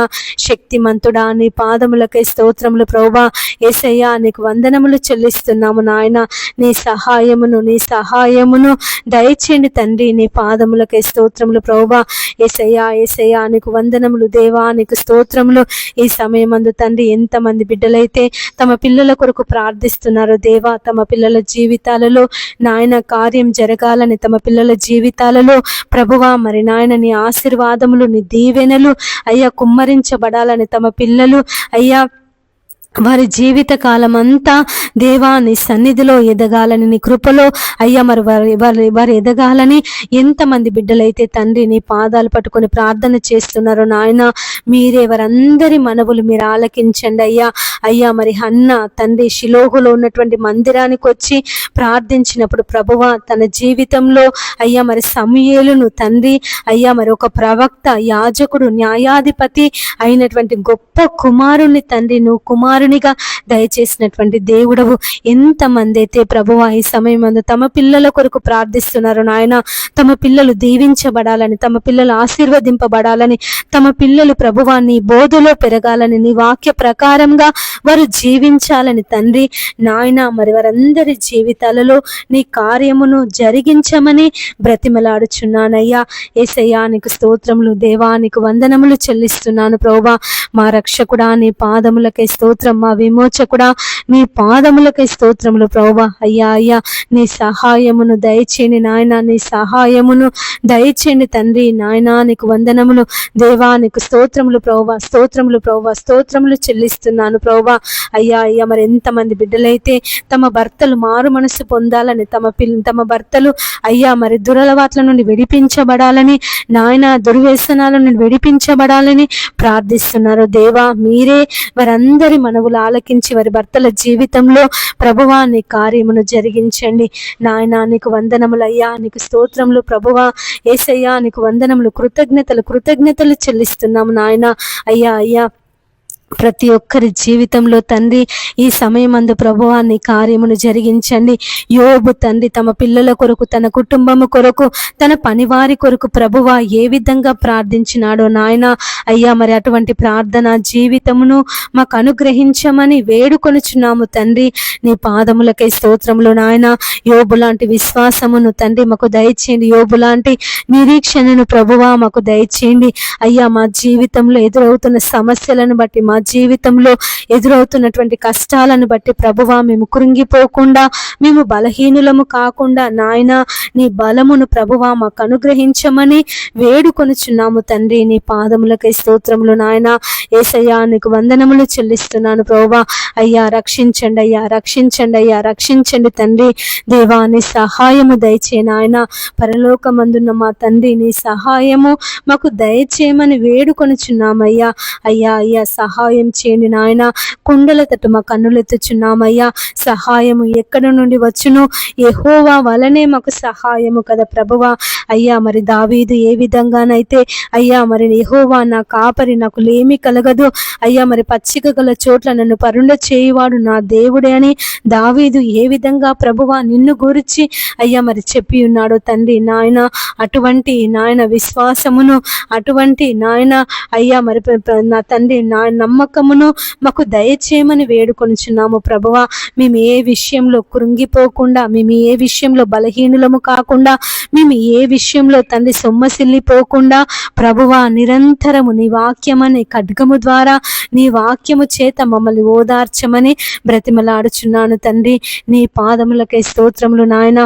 శక్తిమంతుడా నీ పాదములకై స్తోత్రములు ప్రభువా. యేసయ్యా నీకు వందనములు చెల్లిస్తున్నాము నాయన. నీ సహాయమును దయచేయండి తండ్రి. నీ పాదములకై స్తోత్రములు ప్రభువా. యేసయ్యా నీకు వందనములు దేవా, నీకు స్తోత్రములు. ఈ సమయమందు తండ్రి ఎంతమంది బిడ్డలైతే తమ పిల్లల కొరకు ప్రార్థిస్తున్నారు దేవా, తమ పిల్లల జీవితాలలో నాయన కార్యం జరగాలని, తమ పిల్లల జీవితాలలో ప్రభువా మరి నాయన నీ ఆశీర్వాదములు, నీ దీవెనలు అయ్యా కుమ్మరించబడాలని, తమ పిల్లలు అయ్యా వారి జీవిత కాలం అంతా దేవా నీ సన్నిధిలో ఎదగాలని, నీ కృపలో అయ్యా మరి వారు ఎదగాలని ఎంతమంది బిడ్డలైతే తండ్రి నీ పాదాలు పట్టుకొని ప్రార్థన చేస్తున్నారో నాయన, మీరే వారందరి మనవులు మీరు ఆలకించండి అయ్యా. అయ్యా మరి హన్న తండ్రి షిలోహులో ఉన్నటువంటి మందిరానికి వచ్చి ప్రార్థించినప్పుడు ప్రభువా తన జీవితంలో అయ్యా మరి సమూయేలును తండ్రి అయ్యా మరి ఒక ప్రవక్త, యాజకుడు, న్యాయాధిపతి అయినటువంటి గొప్ప కుమారుని తండ్రి నువ్వు కుమారునిగా దయచేసినటువంటి దేవుడవు. ఎంతమంది అయితే ప్రభువా ఈ సమయం అందు తమ పిల్లల కొరకు ప్రార్థిస్తున్నారు నాయన, తమ పిల్లలు దీవించబడాలని, తమ పిల్లలు ఆశీర్వదింపబడాలని, తమ పిల్లలు ప్రభువా నీ బోధలో పెరగాలని, నీ వాక్య ప్రకారంగా వారు జీవించాలని తండ్రి నాయన మరి వారందరి జీవితాలలో నీ కార్యమును జరిగించమని బ్రతిమలాడుచున్నానయ్యా. యేసయ్యా నీకు స్తోత్రములు దేవా, నీకు వందనములు చెల్లిస్తున్నాను ప్రభువా. మా రక్షకుడా నీ పాదములకై స్తోత్రం, మా విమోచకుడా నీ పాదములకై స్తోత్రములు ప్రభువా. అయ్యా నీ సహాయమును దయచేయండి నాయన, నీ సహాయమును దయచేయండి తండ్రి నాయన. నీకు వందనములు దేవా, నీకు స్తోత్రములు ప్రభువా, స్తోత్రములు చెల్లిస్తున్నాను ప్రభువా. అయ్యా మరి ఎంతమంది బిడ్డలైతే తమ భర్తలు మారు మనసు పొందాలని, తమ భర్తలు అయ్యా మరి దురలవాట్ల నుండి విడిపించబడాలని నాయన, దుర్వ్యసనాల నుండి విడిపించబడాలని ప్రార్థిస్తున్నారు దేవా. మీరే వారందరి మనవులు ఆలకించి వారి భర్తల జీవితంలో ప్రభువా నీ కార్యమును జరిగించండి నాయన. నీకు వందనములు అయ్యా, నీకు స్తోత్రములు ప్రభువా. యేసయ్యా నీకు వందనములు, కృతజ్ఞతలు చెల్లిస్తున్నాము నాయన. అయ్యా ప్రతి ఒక్కరి జీవితంలో తండ్రి ఈ సమయమందు ప్రభువా నీ కార్యమును జరిగించండి. యోబు తండ్రి తమ పిల్లల కొరకు, తన కుటుంబము కొరకు, తన పనివారి కొరకు ప్రభువా ఏ విధంగా ప్రార్థించినాడో నాయన. అయ్యా మరి అటువంటి ప్రార్థన జీవితమును మాకు అనుగ్రహించమని వేడుకొనుచున్నాము తండ్రి. నీ పాదములకై స్తోత్రములు నాయన. యోబు లాంటి విశ్వాసమును తండ్రి మాకు దయచేయండి, యోబు లాంటి నిరీక్షణను ప్రభువా మాకు దయచేయండి. అయ్యా మా జీవితంలో ఎదురవుతున్న సమస్యలను బట్టి, మా జీవితంలో ఎదురవుతున్నటువంటి కష్టాలను బట్టి ప్రభువా మేము కృంగిపోకుండా, మేము బలహీనులము కాకుండా నాయన నీ బలమును ప్రభువా మాకు అనుగ్రహించమని వేడుకొనుచున్నాము తండ్రి. నీ పాదములకై స్తోత్రములు నాయన. యేసయ్యా నీకు వందనములు చెల్లిస్తున్నాను ప్రభువా. అయ్యా రక్షించండి తండ్రి దేవా. నీ సహాయము దయచే నాయన. పరలోకమందున్న మా తండ్రి నీ సహాయము మాకు దయచేయమని వేడుకొనుచున్నామయ్యా. అయ్యా సహాయం చేయండి నాయన. కుండల తట్టు మా కన్నులెత్తుచున్నామయ్యా. సహాయము ఎక్కడి నుండి వచ్చును? యెహోవా వలనే మాకు సహాయము కదా ప్రభువా. అయ్యా మరి దావీదు ఏ విధంగానైతే అయ్యా మరి యెహోవా నా కాపరి, నాకు లేమి కలగదు, అయ్యా మరి పచ్చిక గల చోట్ల నన్ను పరుండ చేయువాడు నా దేవుడే అని దావీదు ఏ విధంగా ప్రభువా నిన్ను గురించి అయ్యా మరి చెప్పి ఉన్నాడో తండ్రి నాయన, అటువంటి నాయన విశ్వాసమును, అటువంటి నాయన అయ్యా మరి నా తండ్రి నా నమ్మకమును మాకు దయచేయమని వేడుకొనుచున్నాము ప్రభువా. మేము ఏ విషయంలో కృంగిపోకుండా, మేము ఏ విషయంలో బలహీనులము కాకుండా, మేము ఏ విషయంలో తండ్రి సొమ్మసిల్లిపోకుండా ప్రభువా నిరంతరము నీ వాక్యమని ఖడ్గము ద్వారా, నీ వాక్యము చేత మమ్మల్ని ఓదార్చమని బ్రతిమలాడుచున్నాను తండ్రి. నీ పాదములకై స్తోత్రములు నాయన.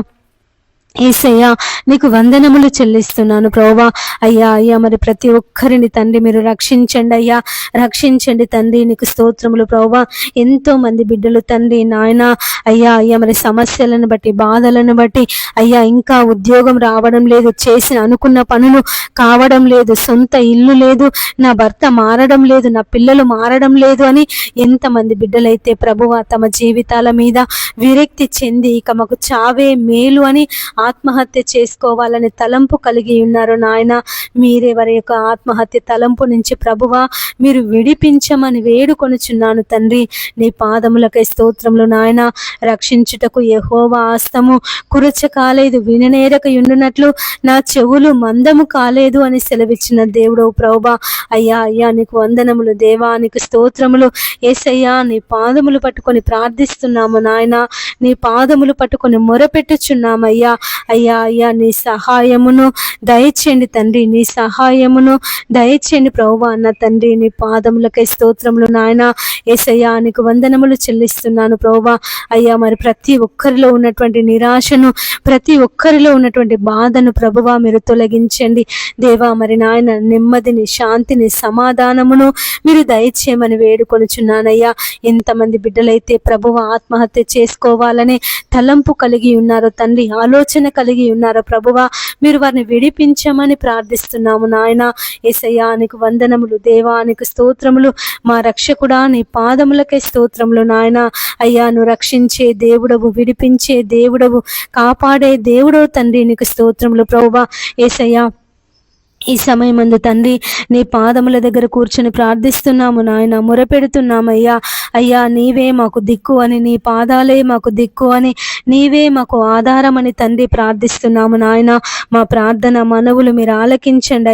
యేసయ్యా నీకు వందనములు చెల్లిస్తున్నాను ప్రభువా. అయ్యా మరి ప్రతి ఒక్కరిని తండ్రి మీరు రక్షించండి అయ్యా, రక్షించండి తండ్రి. నీకు స్తోత్రములు ప్రభువా. ఎంతో మంది బిడ్డలు తండ్రి నాయన అయ్యా మరి సమస్యలను బట్టి బాధలను బట్టి అయ్యా ఇంకా ఉద్యోగం రావడం లేదు, చేసిన అనుకున్న పనులు కావడం లేదు, సొంత ఇల్లు లేదు, నా భర్త మారడం లేదు, నా పిల్లలు మారడం లేదు అని ఎంతమంది బిడ్డలైతే ప్రభువా తమ జీవితాల మీద విరక్తి చెంది ఇక మాకు చావే మేలు అని ఆత్మహత్య చేసుకోవాలని తలంపు కలిగి ఉన్నారు నాయన. మీరే వారి యొక్క ఆత్మహత్య తలంపు నుంచి ప్రభువా మీరు విడిపించమని వేడుకొనుచున్నాను తండ్రి. నీ పాదములకై స్తోత్రములు నాయన. రక్షించుటకు యెహోవా హస్తము కురచ కాలేదు, విననేరక ఉండునట్లు నా చెవులు మందము కాలేదు అని సెలవిచ్చిన దేవుడు ప్రభువా. అయ్యా నీకు వందనములు దేవా, నీకు స్తోత్రములు యేసయ్యా. నీ పాదములు పట్టుకొని ప్రార్థిస్తున్నాము నాయన, నీ పాదములు పట్టుకొని మొరపెట్టుచున్నామయ్యా. అయ్యా నీ సహాయమును దయచేయండి తండ్రి, నీ సహాయమును దయచేయండి ప్రభువా. అన్న తండ్రి నీ పాదములకై స్తోత్రములు నాయన. యేసయ్యా నీకు వందనములు చెల్లిస్తున్నాను ప్రభువా. అయ్యా మరి ప్రతి ఒక్కరిలో ఉన్నటువంటి నిరాశను, ప్రతి ఒక్కరిలో ఉన్నటువంటి బాధను ప్రభువా మీరు తొలగించండి దేవా. మరి నాయన నెమ్మదిని, శాంతిని, సమాధానమును మీరు దయచేయమని వేడుకొనుచున్నానయ్యా. ఎంతమంది బిడ్డలైతే ప్రభువా ఆత్మహత్య చేసుకోవాలని తలంపు కలిగి ఉన్నారో తండ్రి, ఆలోచన కలిగి ఉన్నారో ప్రభువా మీరు వారిని విడిపించమని ప్రార్థిస్తున్నాము నాయన. యేసయ్యా నీకు వందనములు దేవా, నీకు స్తోత్రములు. మా రక్షకుడా నీ పాదములకే స్తోత్రములు నాయన. అయ్యా నువ్వు రక్షించే దేవుడవు, విడిపించే దేవుడవు, కాపాడే దేవుడవు తండ్రి, నీకు స్తోత్రములు ప్రభువా. యేసయ్యా ఈ సమయమందు తండ్రి నీ పాదముల దగ్గర కూర్చొని ప్రార్థిస్తున్నాము నాయన, మొరపెడుతున్నామయ్యా. అయ్యా నీవే మాకు దిక్కు అని, నీ పాదాలే మాకు దిక్కు అని, నీవే మాకు ఆధారం అని తండ్రి ప్రార్థిస్తున్నాము నాయన. మా ప్రార్థన మనవులు మీరు ఆలకించండి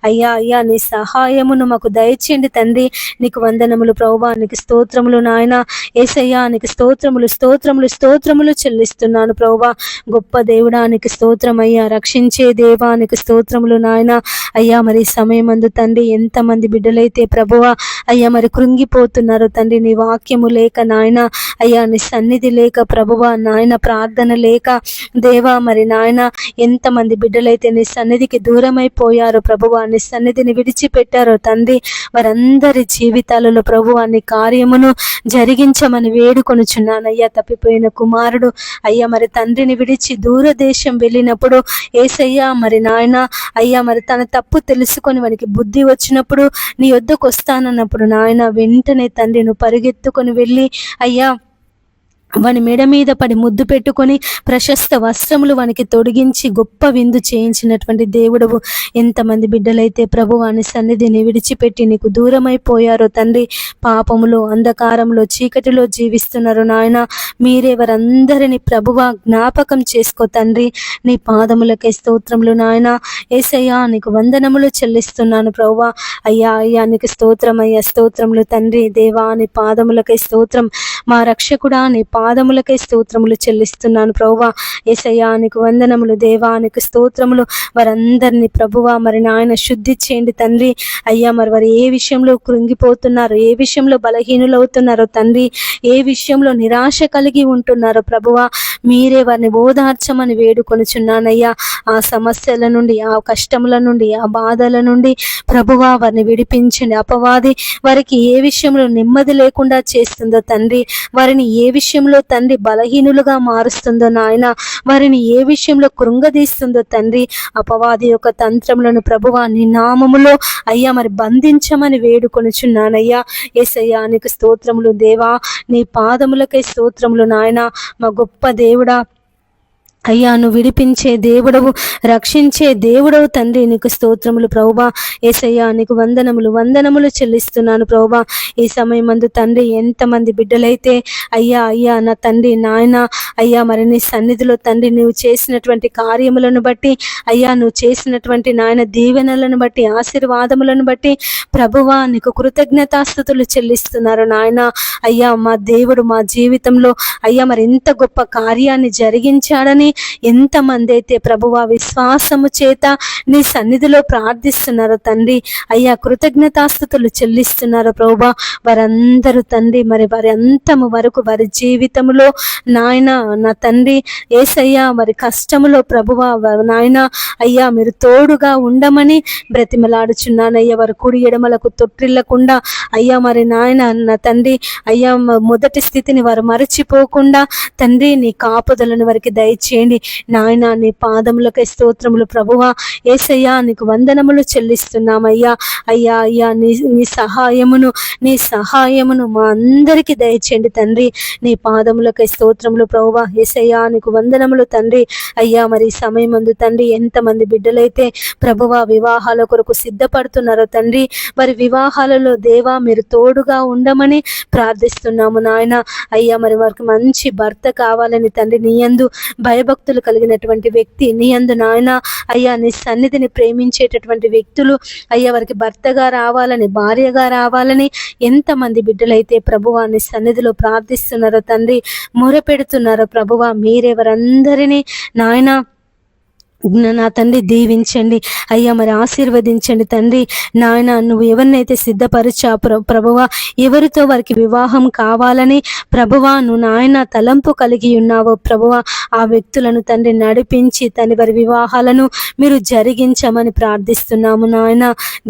అయ్యా నీ సహాయమును మాకు దయచేయండి తండ్రి. నీకు వందనములు ప్రభువా, నీకు స్తోత్రములు నాయన. యేసయ్యా నీకు స్తోత్రములు చెల్లిస్తున్నాను ప్రభువా. గొప్ప దేవుడా నీకు స్తోత్రం అయ్యా, రక్షించే దేవా నీకు స్తోత్రములు నాయన. అయ్యా మరి సమయమందు తండ్రి ఎంతమంది బిడ్డలైతే ప్రభువా అయ్యా మరి కృంగిపోతున్నారు తండ్రి, నీ వాక్యము లేక నాయన, అయ్యా నీ సన్నిధి లేక ప్రభువా నాయన, ప్రార్థన లేక దేవా మరి నాయన ఎంతమంది బిడ్డలైతే నీ సన్నిధికి దూరమైపోయారో ప్రభువా, నీ సన్నిధిని విడిచిపెట్టారో తండ్రి, వారందరి జీవితాలలో ప్రభువా నీ కార్యమును జరిగించమని వేడుకొనుచున్నానయ్యా. తప్పిపోయిన కుమారుడు అయ్యా మరి తండ్రిని విడిచి దూరదేశం వెళ్ళినప్పుడు యేసయ్యా మరి నాయన అయ్యా మరి తన తప్పు తెలుసుకొని వానికి బుద్ధి వచ్చినప్పుడు నీ వద్దకు వస్తానన్నప్పుడు నాయన వెంటనే తండ్రి నువ్వు పరిగెత్తుకొని వెళ్ళి అయ్యా వాని మెడ మీద పడి ముద్దు పెట్టుకొని ప్రశస్త వస్త్రములు వానికి తొడిగించి గొప్ప విందు చేయించినటువంటి దేవుడవు. ఎంతమంది బిడ్డలైతే ప్రభువాని సన్నిధిని విడిచిపెట్టి నీకు దూరమైపోయారో తండ్రి, పాపములో, అంధకారంలో, చీకటిలో జీవిస్తున్నారు నాయన. మీరే వారందరినీ ప్రభువా జ్ఞాపకం చేసుకో తండ్రి. నీ పాదములకే స్తోత్రములు నాయన. యేసయ్యా నీకు వందనములు చెల్లిస్తున్నాను ప్రభువా. అయ్యా నీకు స్తోత్రములు తండ్రి. దేవా నీ పాదములకే స్తోత్రం. మా రక్షకుడా నీ పాదములకై స్తోత్రములు చెల్లిస్తున్నాను ప్రభువా. యేసయ్యా నీకు వందనములు దేవా, నీకు స్తోత్రములు. వారందరినీ ప్రభువా మరి నాయన శుద్ధి చేయండి తండ్రి. అయ్యా మరి వారు ఏ విషయంలో కృంగిపోతున్నారో, ఏ విషయంలో బలహీనులవుతున్నారో తండ్రి, ఏ విషయంలో నిరాశ కలిగి ఉంటున్నారో ప్రభువా మీరే వారిని ఓదార్చమని వేడుకొనుచున్నానయ్యా. ఆ సమస్యల నుండి, ఆ కష్టముల నుండి, ఆ బాధల నుండి ప్రభువా వారిని విడిపించండి. అపవాది వారికి ఏ విషయంలో నెమ్మది లేకుండా చేస్తుందో తండ్రి, వారిని ఏ విషయంలో తండ్రి బలహీనులుగా మారుస్తుందో నాయన, వారిని ఏ విషయంలో కృంగదీస్తుందో తండ్రి, అపవాది యొక్క తంత్రములను ప్రభువా నీ నామములో అయ్యా మరి బంధించమని వేడుకొనుచున్నానయ్యా. యేసయ్యా నీకు స్తోత్రములు దేవా, నీ పాదములకై స్తోత్రములు నాయన. మా గొప్ప దేవుడా అయ్యా నువ్వు విడిపించే దేవుడవు, రక్షించే దేవుడవు తండ్రి, నీకు స్తోత్రములు ప్రభువా. యేసయ్యా నీకు వందనములు చెల్లిస్తున్నాను ప్రభువా. ఈ సమయమందు తండ్రి ఎంతమంది బిడ్డలైతే అయ్యా నా తండ్రి నాయన అయ్యా మరి నీ సన్నిధిలో తండ్రి నువ్వు చేసినటువంటి కార్యములను బట్టి అయ్యా నువ్వు చేసినటువంటి నాయన దీవెనలను బట్టి, ఆశీర్వాదములను బట్టి ప్రభువా నీకు కృతజ్ఞతాస్తుతులు చెల్లిస్తున్నారు నాయన. అయ్యా మా దేవుడు మా జీవితంలో అయ్యా మరి ఇంత గొప్ప కార్యాన్ని జరిగించాడని ఎంతమంది అయితే ప్రభువా విశ్వాసము చేత నీ సన్నిధిలో ప్రార్థిస్తున్నారో తండ్రి, అయ్యా కృతజ్ఞతాస్తుతులు చెల్లిస్తున్నారో ప్రభువా, వారందరూ తండ్రి మరి వారి అంతము వరకు వారి జీవితంలో నాయన నా తండ్రి యేసయ్యా మరి కష్టములో ప్రభువా నాయన అయ్యా మీరు తోడుగా ఉండమని బ్రతిమలాడుచున్నానయ్యా. వారి కుడి ఎడమలకు తొట్టిల్లకుండా అయ్యా మరి నాయన నా తండ్రి అయ్యా మొదటి స్థితిని వారు మరచిపోకుండా తండ్రి నీ కాపుదలను వారికి దయచేయండి నాయన. నీ పాదములకై స్తోత్రములు ప్రభువా. యేసయ్యా నీకు వందనములు చెల్లిస్తున్నామయ్యా. అయ్యా అయ్యా నీ సహాయమును మా అందరికీ దయచేయండి తండ్రి. నీ పాదములకై స్తోత్రములు ప్రభువా. యేసయ్యా నీకు వందనములు తండ్రి. అయ్యా మరి సమయం అందు తండ్రి ఎంతమంది బిడ్డలైతే ప్రభువా వివాహాల కొరకు సిద్ధపడుతున్నారో తండ్రి, వారి వివాహాలలో దేవా మీరు తోడుగా ఉండమని ప్రార్థిస్తున్నాము నాయన. అయ్యా మరి వారికి మంచి భర్త కావాలని తండ్రి, నీ యందు భయభక్తులు కలిగినటువంటి వ్యక్తి, నీ యందు నాయన అయ్యా నీ సన్నిధిని ప్రేమించేటటువంటి వ్యక్తులు అయ్యా వారికి భర్తగా రావాలని, భార్యగా రావాలని ఎంతమంది బిడ్డలైతే ప్రభువా నీ సన్నిధిలో ప్రార్థిస్తున్నారో తండ్రి, మొరపెడుతున్నారో ప్రభువా, మీరే వారందరినీ నాయన నా తండ్రి దీవించండి అయ్యా, మరి ఆశీర్వదించండి తండ్రి. నాయన నువ్వు ఎవరినైతే సిద్ధపరిచా ప్రభువా, ఎవరితో వారికి వివాహం కావాలని ప్రభువా నువ్వు నాయన తలంపు కలిగి ఉన్నావో ప్రభువా, ఆ వ్యక్తులను తండ్రి నడిపించి తండ్రి వారి వివాహాలను మీరు జరిగించమని ప్రార్థిస్తున్నాము నాయన.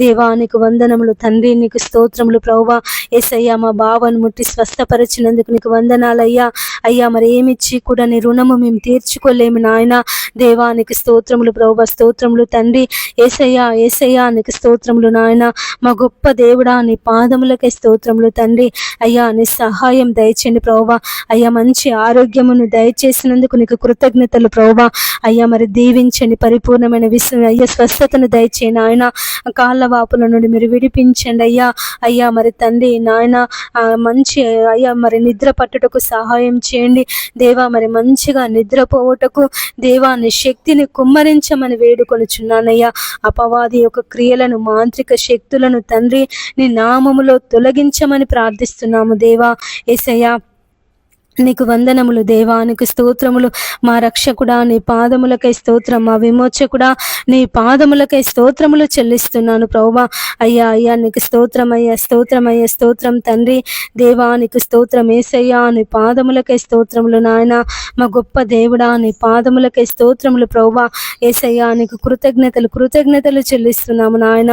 దేవానికి వందనములు తండ్రి, నీకు స్తోత్రములు ప్రభువా. యేసయ్యా మా బావను ముట్టి స్వస్థపరిచినందుకు నీకు వందనాలయ్యా. అయ్యా మరి ఏమిచ్చి కూడా నీ రుణము మేము తీర్చుకోలేము నాయన. దేవానికి స్తోత్రములు ప్రభువా, స్తోత్రములు తండ్రి. యేసయ్యా నీకు స్తోత్రములు నాయన. మా గొప్ప దేవుడా నీ పాదములకే స్తోత్రములు తండ్రి. అయ్యా నీ సహాయం దయచేయండి ప్రభువా. అయ్యా మంచి ఆరోగ్యమును దయచేసినందుకు నీకు కృతజ్ఞతలు ప్రభువా. అయ్యా మరి దీవించండి, పరిపూర్ణమైన అయ్యా స్వస్థతను దయచేయండి ఆయన. కాళ్ళ వాపుల నుండి మీరు విడిపించండి అయ్యా. అయ్యా మరి తండ్రి నాయన మంచి అయ్యా మరి నిద్ర పట్టుటకు సహాయం చేయండి దేవా. మరి మంచిగా నిద్రపోవటకు దేవా నీ శక్తిని కుమ్మరించమని వేడుకొనుచున్నానయ్యా. అపవాది యొక్క క్రియలను, మాంత్రిక శక్తులను తండ్రి నీ నామములో తొలగించమని ప్రార్థిస్తున్నాము దేవా. యేసయ్యా నీకు వందనములు దేవా, నీకు స్తోత్రములు. మా రక్షకుడా నీ పాదములకై స్తోత్రం, మా విమోచకుడా నీ పాదములకై స్తోత్రములు చెల్లిస్తున్నాను ప్రభువా. అయ్యా అయ్యా నీకు స్తోత్రం అయ్యా, స్తోత్రం అయ్యా, స్తోత్రం తండ్రి. దేవా నీకు స్తోత్రం. యేసయ్యా నీ పాదములకై స్తోత్రములు నాయన. మా గొప్ప దేవుడా నీ పాదములకై స్తోత్రములు ప్రభువా. యేసయ్యా నీకు కృతజ్ఞతలు చెల్లిస్తున్నాము నాయన.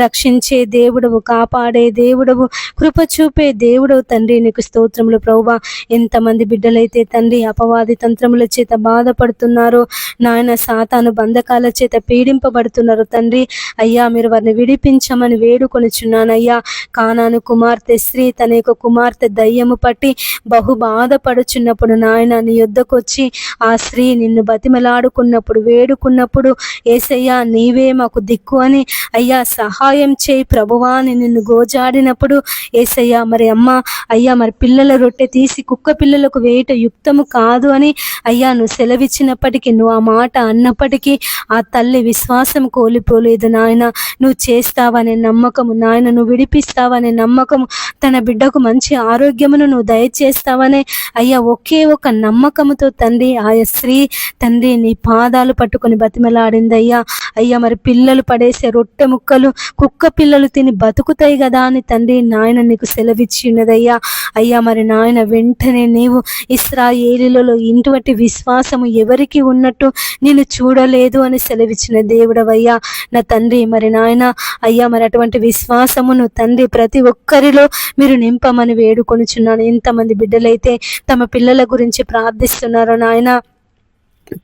రక్షించే దేవుడవు, కాపాడే దేవుడవు, కృప చూపే దేవుడవు తండ్రి, నీకు స్తోత్రములు ప్రభువా. ఎంతమంది బిడ్డలైతే తండ్రి అపవాది తంత్రముల చేత బాధపడుతున్నారో నాయన, సాతాను బంధకాల చేత పీడింపబడుతున్నారు తండ్రి. అయ్యా మీరు వారిని విడిపించమని వేడుకొనుచున్నానయ్యా. కానాను కుమార్తె స్త్రీ తన యొక్క కుమార్తె దయ్యము పట్టి బహు బాధపడుచున్నప్పుడు నాయన నీ యొద్దకు వచ్చి ఆ స్త్రీ నిన్ను బతిమలాడుకున్నప్పుడు, వేడుకున్నప్పుడు యేసయ్యా నీవే మాకు దిక్కు అని అయ్యా సహాయం చేయి ప్రభువా అని నిన్ను గోజాడినప్పుడు యేసయ్యా మరి అమ్మ అయ్యా మరి పిల్లల రొట్టె తీసి కుక్క పిల్లలకు వేయట యుక్తము కాదు అని అయ్యా నువ్వు సెలవిచ్చినప్పటికీ, నువ్వు ఆ మాట అన్నప్పటికీ ఆ తల్లి విశ్వాసం కోల్పోలేదు నాయన. నువ్వు చేస్తావనే నమ్మకము నాయన, నువ్వు విడిపిస్తావనే నమ్మకము, తన బిడ్డకు మంచి ఆరోగ్యమును నువ్వు దయచేస్తావనే అయ్యా ఒకే ఒక నమ్మకముతో తండ్రి ఆయా స్త్రీ తండ్రి నీ పాదాలు పట్టుకొని బతిమలాడింది అయ్యా. అయ్యా మరి పిల్లలు పడేసే రొట్టె ముక్కలు కుక్క పిల్లలు తిని బతుకుతాయి కదా అని తండ్రి నాయన నీకు సెలవిచ్చి ఉన్నదయ్యా. అయ్యా మరి నాయన వెంటనే నీవు ఇశ్రాయేలీలలో ఇటువంటి విశ్వాసము ఎవరికి ఉన్నట్టు నేను చూడలేదు అని సెలవిచ్చిన దేవుడవయ్యా నా తండ్రి. మరి నాయన అయ్యా మరి అటువంటి విశ్వాసమును తండ్రి ప్రతి ఒక్కరిలో మీరు నింపమని వేడుకొనుచున్నాను. ఎంతమంది బిడ్డలైతే తమ పిల్లల గురించి ప్రార్థిస్తున్నారో నాయన,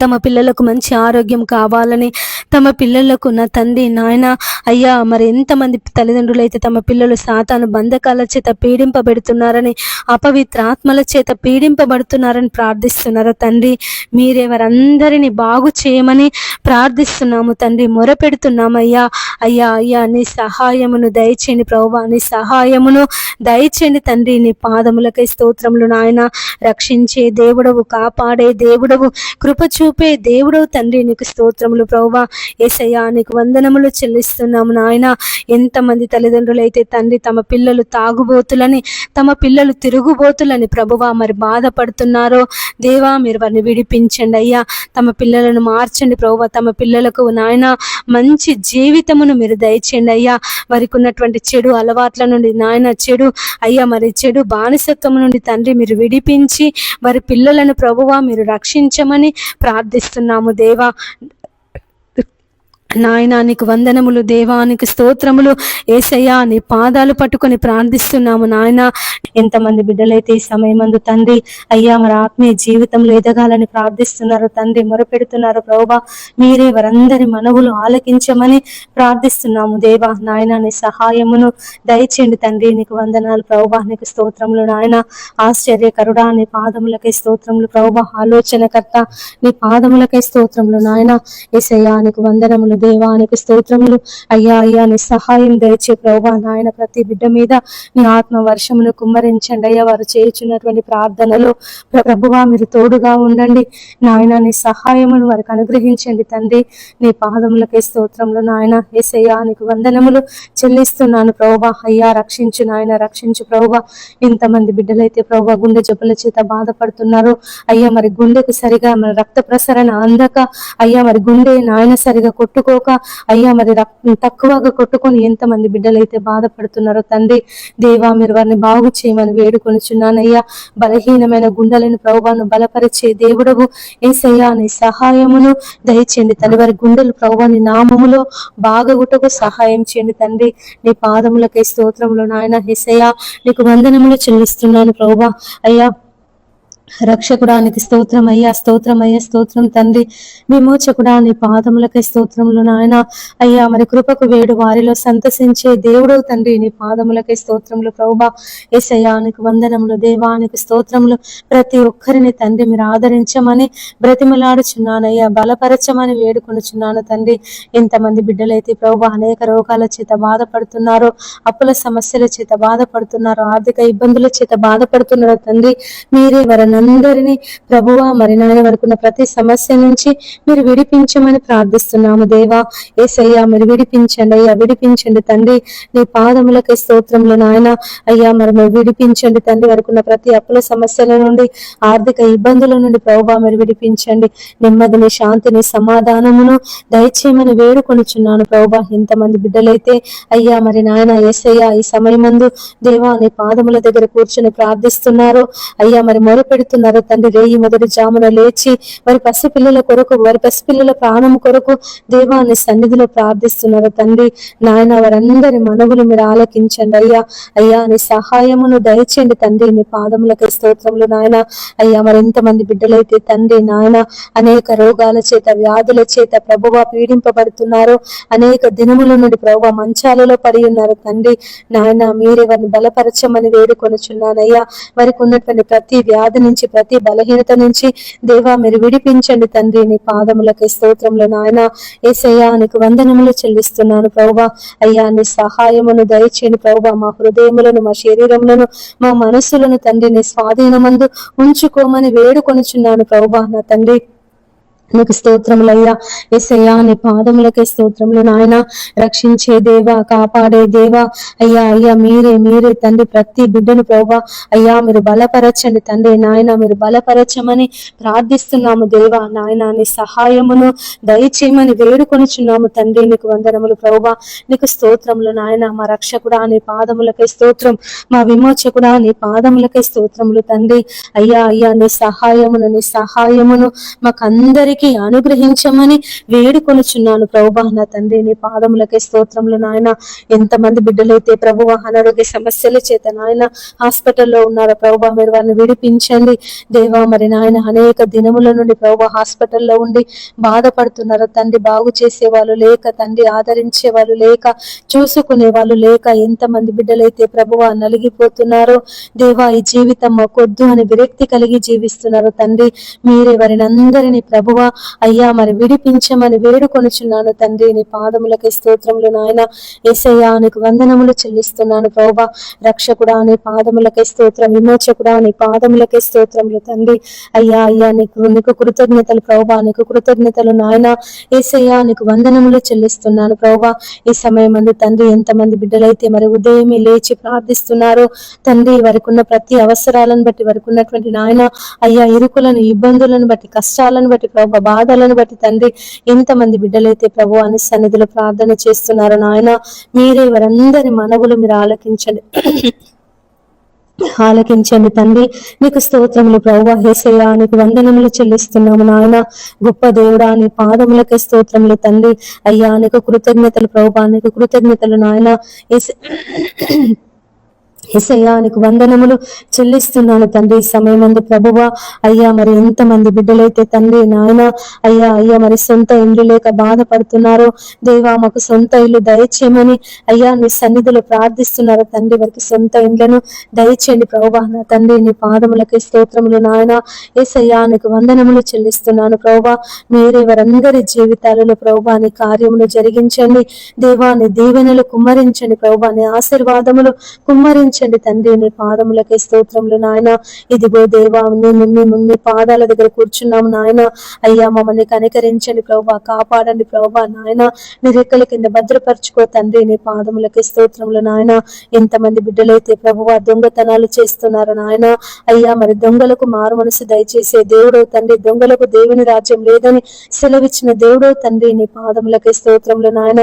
తమ పిల్లలకు మంచి ఆరోగ్యం కావాలని, తమ పిల్లలకు నా తండ్రి నాయన అయ్యా మరి ఎంతమంది తల్లిదండ్రులు అయితే తమ పిల్లలు సాతాను బంధకాల చేత పీడింపబెడుతున్నారని, అపవిత్ర ఆత్మల చేత పీడింపబడుతున్నారని ప్రార్థిస్తున్నారు తండ్రి. మీరే వారందరినీ బాగు చేయమని ప్రార్థిస్తున్నాము తండ్రి, మొరపెడుతున్నామయ్యా. అయ్యా అయ్యా నీ సహాయమును దయచేయండి ప్రభువా, నీ సహాయమును దయచేయండి తండ్రి. నీ పాదములకై స్తోత్రములు నాయన. రక్షించే దేవుడవు, కాపాడే దేవుడవు, కృప చూపే దేవుడవు తండ్రి, నీకు స్తోత్రములు ప్రభువా. యేసయ్యా నీకు వందనములు చెల్లిస్తున్నాము నాయన. ఎంతమంది తల్లిదండ్రులు అయితే తండ్రి తమ పిల్లలు తాగుబోతులని, తమ పిల్లలు తిరుగుబోతులని ప్రభువా మరి బాధపడుతున్నారో దేవా, మీరు వారిని విడిపించండి అయ్యా. తమ పిల్లలను మార్చండి ప్రభువా. తమ పిల్లలకు నాయన మంచి జీవితమును మీరు దయచేయండి అయ్యా. వారికి ఉన్నటువంటి చెడు అలవాట్ల నుండి నాయన, చెడు అయ్యా మరి చెడు బానిసత్వం నుండి తండ్రి మీరు విడిపించి వారి పిల్లలను ప్రభువా మీరు రక్షించమని ప్రార్థిస్తున్నాము దేవా. నాయనా నీకు వందనములు దేవా, నీకు స్తోత్రములు యేసయ్యా. నీ పాదాలు పట్టుకొని ప్రార్థిస్తున్నాము నాయన. ఎంతమంది బిడ్డలైతే ఈ సమయమందు తండ్రి అయ్యా మరి ఆత్మీయ జీవితంలో ఎదగాలని ప్రార్థిస్తున్నారు తండ్రి, మొరపెడుతున్నారు ప్రభువా. మీరే వారందరి మనవులు ఆలకించమని ప్రార్థిస్తున్నాము దేవా. నాయన నీ సహాయమును దయచేయండి తండ్రి. నీకు వందనాలు ప్రభువా, నీకు స్తోత్రములు నాయన. ఆశ్చర్యకరుడా నీ పాదములకై స్తోత్రములు ప్రభువా. ఆలోచనకర్త నీ పాదములకై స్తోత్రములు నాయన. యేసయ్యా నీకు వందనములు దేవానికి స్తోత్రములు అయ్యా. అయ్యా నీ సహాయం దయచే ప్రభువా. నాయన ప్రతి బిడ్డ మీద నీ ఆత్మ వర్షమును కుమ్మరించండి అయ్యా. వారు చేయుచున్నటువంటి ప్రార్థనలు ప్రభువా మీరు తోడుగా ఉండండి నాయన. నీ సహాయమును వారికి అనుగ్రహించండి తండ్రి. నీ పాదములకే స్తోత్రములు నాయన. యేసయ్యా నీకు వందనములు చెల్లిస్తున్నాను ప్రభువా. అయ్యా రక్షించు నాయన, రక్షించు ప్రభువా. ఇంతమంది బిడ్డలైతే ప్రభువా గుండె జబ్బుల చేత బాధపడుతున్నారు అయ్యా. మరి గుండెకు సరిగా మరి రక్త ప్రసరణ అందక అయ్యా, మరి గుండె నాయన సరిగా కొట్టుకోక అయ్యా మరి తక్కువగా కొట్టుకొని ఎంతమంది బిడ్డలైతే బాధపడుతున్నారో తండ్రి దేవా, మీరు వారిని బాగు చేయమని వేడుకొనుచున్నానయ్యా. బలహీనమైన గుండెలను ప్రభువాను బలపరిచే దేవుడవు యేసయ్యా. నీ సహాయమును దయచేయండి తండ్రి. వారి గుండెలు ప్రభువా నీ నామములో బాగగుటకు సహాయం చేయండి తండ్రి. నీ పాదములకై స్తోత్రములు నాయన. యేసయ్యా నీకు వందనములు చెల్లిస్తున్నాను ప్రభువా. అయ్యా రక్షకుడానికి స్తోత్రం అయ్యా, స్తోత్రం అయ్యా, స్తోత్రం తండ్రి. విమోచకుడా నీ పాదములకై స్తోత్రములు నాయన. అయ్యా మరి కృపకు వేడు వారిలో సంతసించే దేవుడవు తండ్రి. నీ పాదములకై స్తోత్రములు ప్రభువా. యేసయ్యా నీకు వందనములు దేవానికి స్తోత్రములు. ప్రతి ఒక్కరిని తండ్రి మీరు ఆదరించమని బ్రతిమలాడుచున్నానయ్యా. బలపరచమని వేడుకొనుచున్నాను తండ్రి. ఎంతమంది బిడ్డలైతే ప్రభువా అనేక రోగాల చేత బాధపడుతున్నారో, అప్పుల సమస్యల చేత బాధపడుతున్నారో, ఆర్థిక ఇబ్బందుల చేత బాధపడుతున్నారో తండ్రి మీరే వారందరినీ ప్రభువా మరి నాయన వరకున్న ప్రతి సమస్య నుంచి మీరు విడిపించమని ప్రార్థిస్తున్నాము దేవా. యేసయ్యా మీరు విడిపించండి అయ్యా, విడిపించండి తండ్రి. నీ పాదములకే స్తోత్రములు నాయన. అయ్యా మరి మీరు విడిపించండి తండ్రి. వరకున్న ప్రతి అప్పుల సమస్యల నుండి, ఆర్థిక ఇబ్బందుల నుండి ప్రభువా మీరు విడిపించండి. నెమ్మదిని, శాంతిని, సమాధానమును దయచేయమని వేడుకొనుచున్నాను ప్రభువా. ఎంతమంది బిడ్డలైతే అయ్యా మరి నాయన యేసయ్యా ఈ సమయమందు దేవా నీ పాదముల దగ్గర కూర్చొని ప్రార్థిస్తున్నారు అయ్యా, మరి మొరపెడుతున్నారు తండ్రి. రేయి మొదటి జామున లేచి వారి పసిపిల్లల కొరకు, వారి పసిపిల్లల ప్రాణం కొరకు దేవా నీ సన్నిధిలో ప్రార్థిస్తున్నారు తండ్రి. నాయన వారందరి మనవులు మీరు ఆలకించండి అయ్యా. అయ్యా నీ సహాయమును దయచేయండి తండ్రి. నీ పాదములకి స్తోత్రములు నాయన. అయ్యా మరి ఎంతమంది బిడ్డలైతే తండ్రి నాయన అనేక రోగాల చేత, వ్యాధుల చేత ప్రభువా పీడింపబడుతున్నారు, అనేక దినముల నుండి ప్రభువా మంచాలలో పడి ఉన్నారు తండ్రి. నాయన మీరే వారిని బలపరచమని వేడుకొనుచున్నానయ్యా. వారికి ఉన్నటువంటి ప్రతి వ్యాధి నుంచి, ప్రతి బలహీనత నుంచి దేవా మీరు విడిపించండి తండ్రి. నీ పాదములకి స్తోత్రములు నాయన. యేసయ్యా నీకు వందనములు చెల్లిస్తున్నాను ప్రభువా. అయ్యా నీ సహాయమును దయచేయండి ప్రభువా. మా హృదయములను, మా శరీరములను, మా మనస్సులను తండ్రి నీ స్వాధీనమందు ఉంచుకోమని వేడుకొనుచున్నాను ప్రభువా. నా తండ్రి నీకు స్తోత్రములయ్యా. యేసయ్యా నీ పాదములకే స్తోత్రములు నాయన. రక్షించే దేవా, కాపాడే దేవా అయ్యా. అయ్యా మీరే తండ్రి ప్రతి బిడ్డను ప్రభువా అయ్యా మీరు బలపరచండి తండ్రి. నాయన మీరు బలపరచమని ప్రార్థిస్తున్నాము దేవా. నాయన నీ సహాయమును దయచేయమని వేడుకొనుచున్నాము తండ్రి. నీకు వందనములు ప్రభువా. నీకు స్తోత్రములు నాయన. మా రక్షకుడా నీ పాదములకే స్తోత్రం. మా విమోచకుడా నీ పాదములకే స్తోత్రములు తండ్రి. అయ్యా నీ సహాయమును మాకందరికి అనుగ్రహించమని వేడుకొనుచున్నాను ప్రభువా. నా తండ్రి నీ పాదములకే స్తోత్రములు నాయన. ఎంతమంది బిడ్డలైతే ప్రభువా అనారోగ్య సమస్యల చేత నాయన హాస్పిటల్లో ఉన్నారో ప్రభువా మీరు వారిని విడిపించండి దేవా. మరి నాయన అనేక దినముల నుండి ప్రభువా హాస్పిటల్లో ఉండి బాధపడుతున్నారు తండ్రి. బాగు చేసే వాళ్ళు లేక తండ్రి, ఆదరించే వాళ్ళు లేక, చూసుకునే వాళ్ళు లేక ఎంతమంది బిడ్డలైతే ప్రభువా నలిగిపోతున్నారో దేవా. ఈ జీవితం మాకొద్దు అని విరక్తి కలిగి జీవిస్తున్నారు తండ్రి. మీరే వారిని అందరినీ ప్రభువా అయ్యా మరి విడిపించమని వేడుకొనుచున్నాను తండ్రి. నీ పాదములకి స్తోత్రములు నాయన. యేసయ్యా నీకు వందనములు చెల్లిస్తున్నాను ప్రభువా. రక్షకుడా నీ పాదములకి స్తోత్రం, విమోచకుడా నీ పాదములకి స్తోత్రములు తండ్రి. అయ్యా అయ్యా నీకు కృతజ్ఞతలు ప్రభువా, నీకు కృతజ్ఞతలు నాయన. యేసయ్యా నీకు వందనములు చెల్లిస్తున్నాను ప్రభువా. ఈ సమయం అందు తండ్రి ఎంతమంది బిడ్డలైతే మరి ఉదయమే లేచి ప్రార్థిస్తున్నారు తండ్రి, వారికి ఉన్న ప్రతి అవసరాలను బట్టి, వారికి ఉన్నటువంటి నాయన అయ్యా ఇరుకులను, ఇబ్బందులను బట్టి, కష్టాలను బట్టి ప్రభు, బాధలను బట్టి తండ్రి ఎంతమంది బిడ్డలైతే ప్రభు అని సన్నిధిలో ప్రార్థన చేస్తున్నారు నాయన. మీరే వారందరి మనవులు మీరు ఆలకించండి తండ్రి. నీకు స్తోత్రములు ప్రభువా. యేసయ్యా నీకు వందనములు చెల్లిస్తున్నాము నాయన. గొప్ప దేవుడా నీ పాదములకే స్తోత్రములు తండ్రి. అయ్యా నీకు కృతజ్ఞతలు ప్రభువా, నీకు కృతజ్ఞతలు నాయన. యేసయ్యా నీకు వందనములు చెల్లిస్తున్నాను తండ్రి. ఈ సమయమందు ప్రభువా అయ్యా మరి ఎంతమంది బిడ్డలైతే తండ్రి నాయన అయ్యా అయ్యా మరి సొంత ఇల్లు లేక బాధపడుతున్నారు దేవా, మాకు సొంత ఇల్లు దయచేయమని అయ్యా నీ సన్నిధిలో ప్రార్థిస్తున్నారు తండ్రి. వారికి సొంత ఇళ్లను దయచేయండి ప్రభువా. నా తండ్రి నీ పాదములకి స్తోత్రములు నాయన. యేసయ్యా నీకు వందనములు చెల్లిస్తున్నాను ప్రభువా. మీరే వారందరి జీవితాలలో ప్రభువా నీ కార్యములు జరిగించండి దేవా. నీ దీవెనలు కుమ్మరించండి ప్రభువా. నీ ఆశీర్వాదములు కుమ్మరించండి తండ్రి. నీ పాదములకే స్తోత్రములు నాయన. ఇదిగో దేవా మీ పాదాల దగ్గర కూర్చున్నాము నాయన. అయ్యా మమ్మల్ని కనికరించండి ప్రభువా, కాపాడండి ప్రభువా నాయన. నీ రెక్కల కింద భద్రపరచుకో తండ్రి. నీ పాదములకే స్తోత్రములు నాయన. ఎంతమంది బిడ్డలైతే ప్రభువా దొంగతనాలు చేస్తున్నారు నాయన. అయ్యా మరి దొంగలకు మారు మనసు దయచేసే దేవుడో తండ్రి, దొంగలకు దేవుని రాజ్యం లేదని సెలవిచ్చిన దేవుడో తండ్రి. నీ పాదములకే స్తోత్రములు నాయన.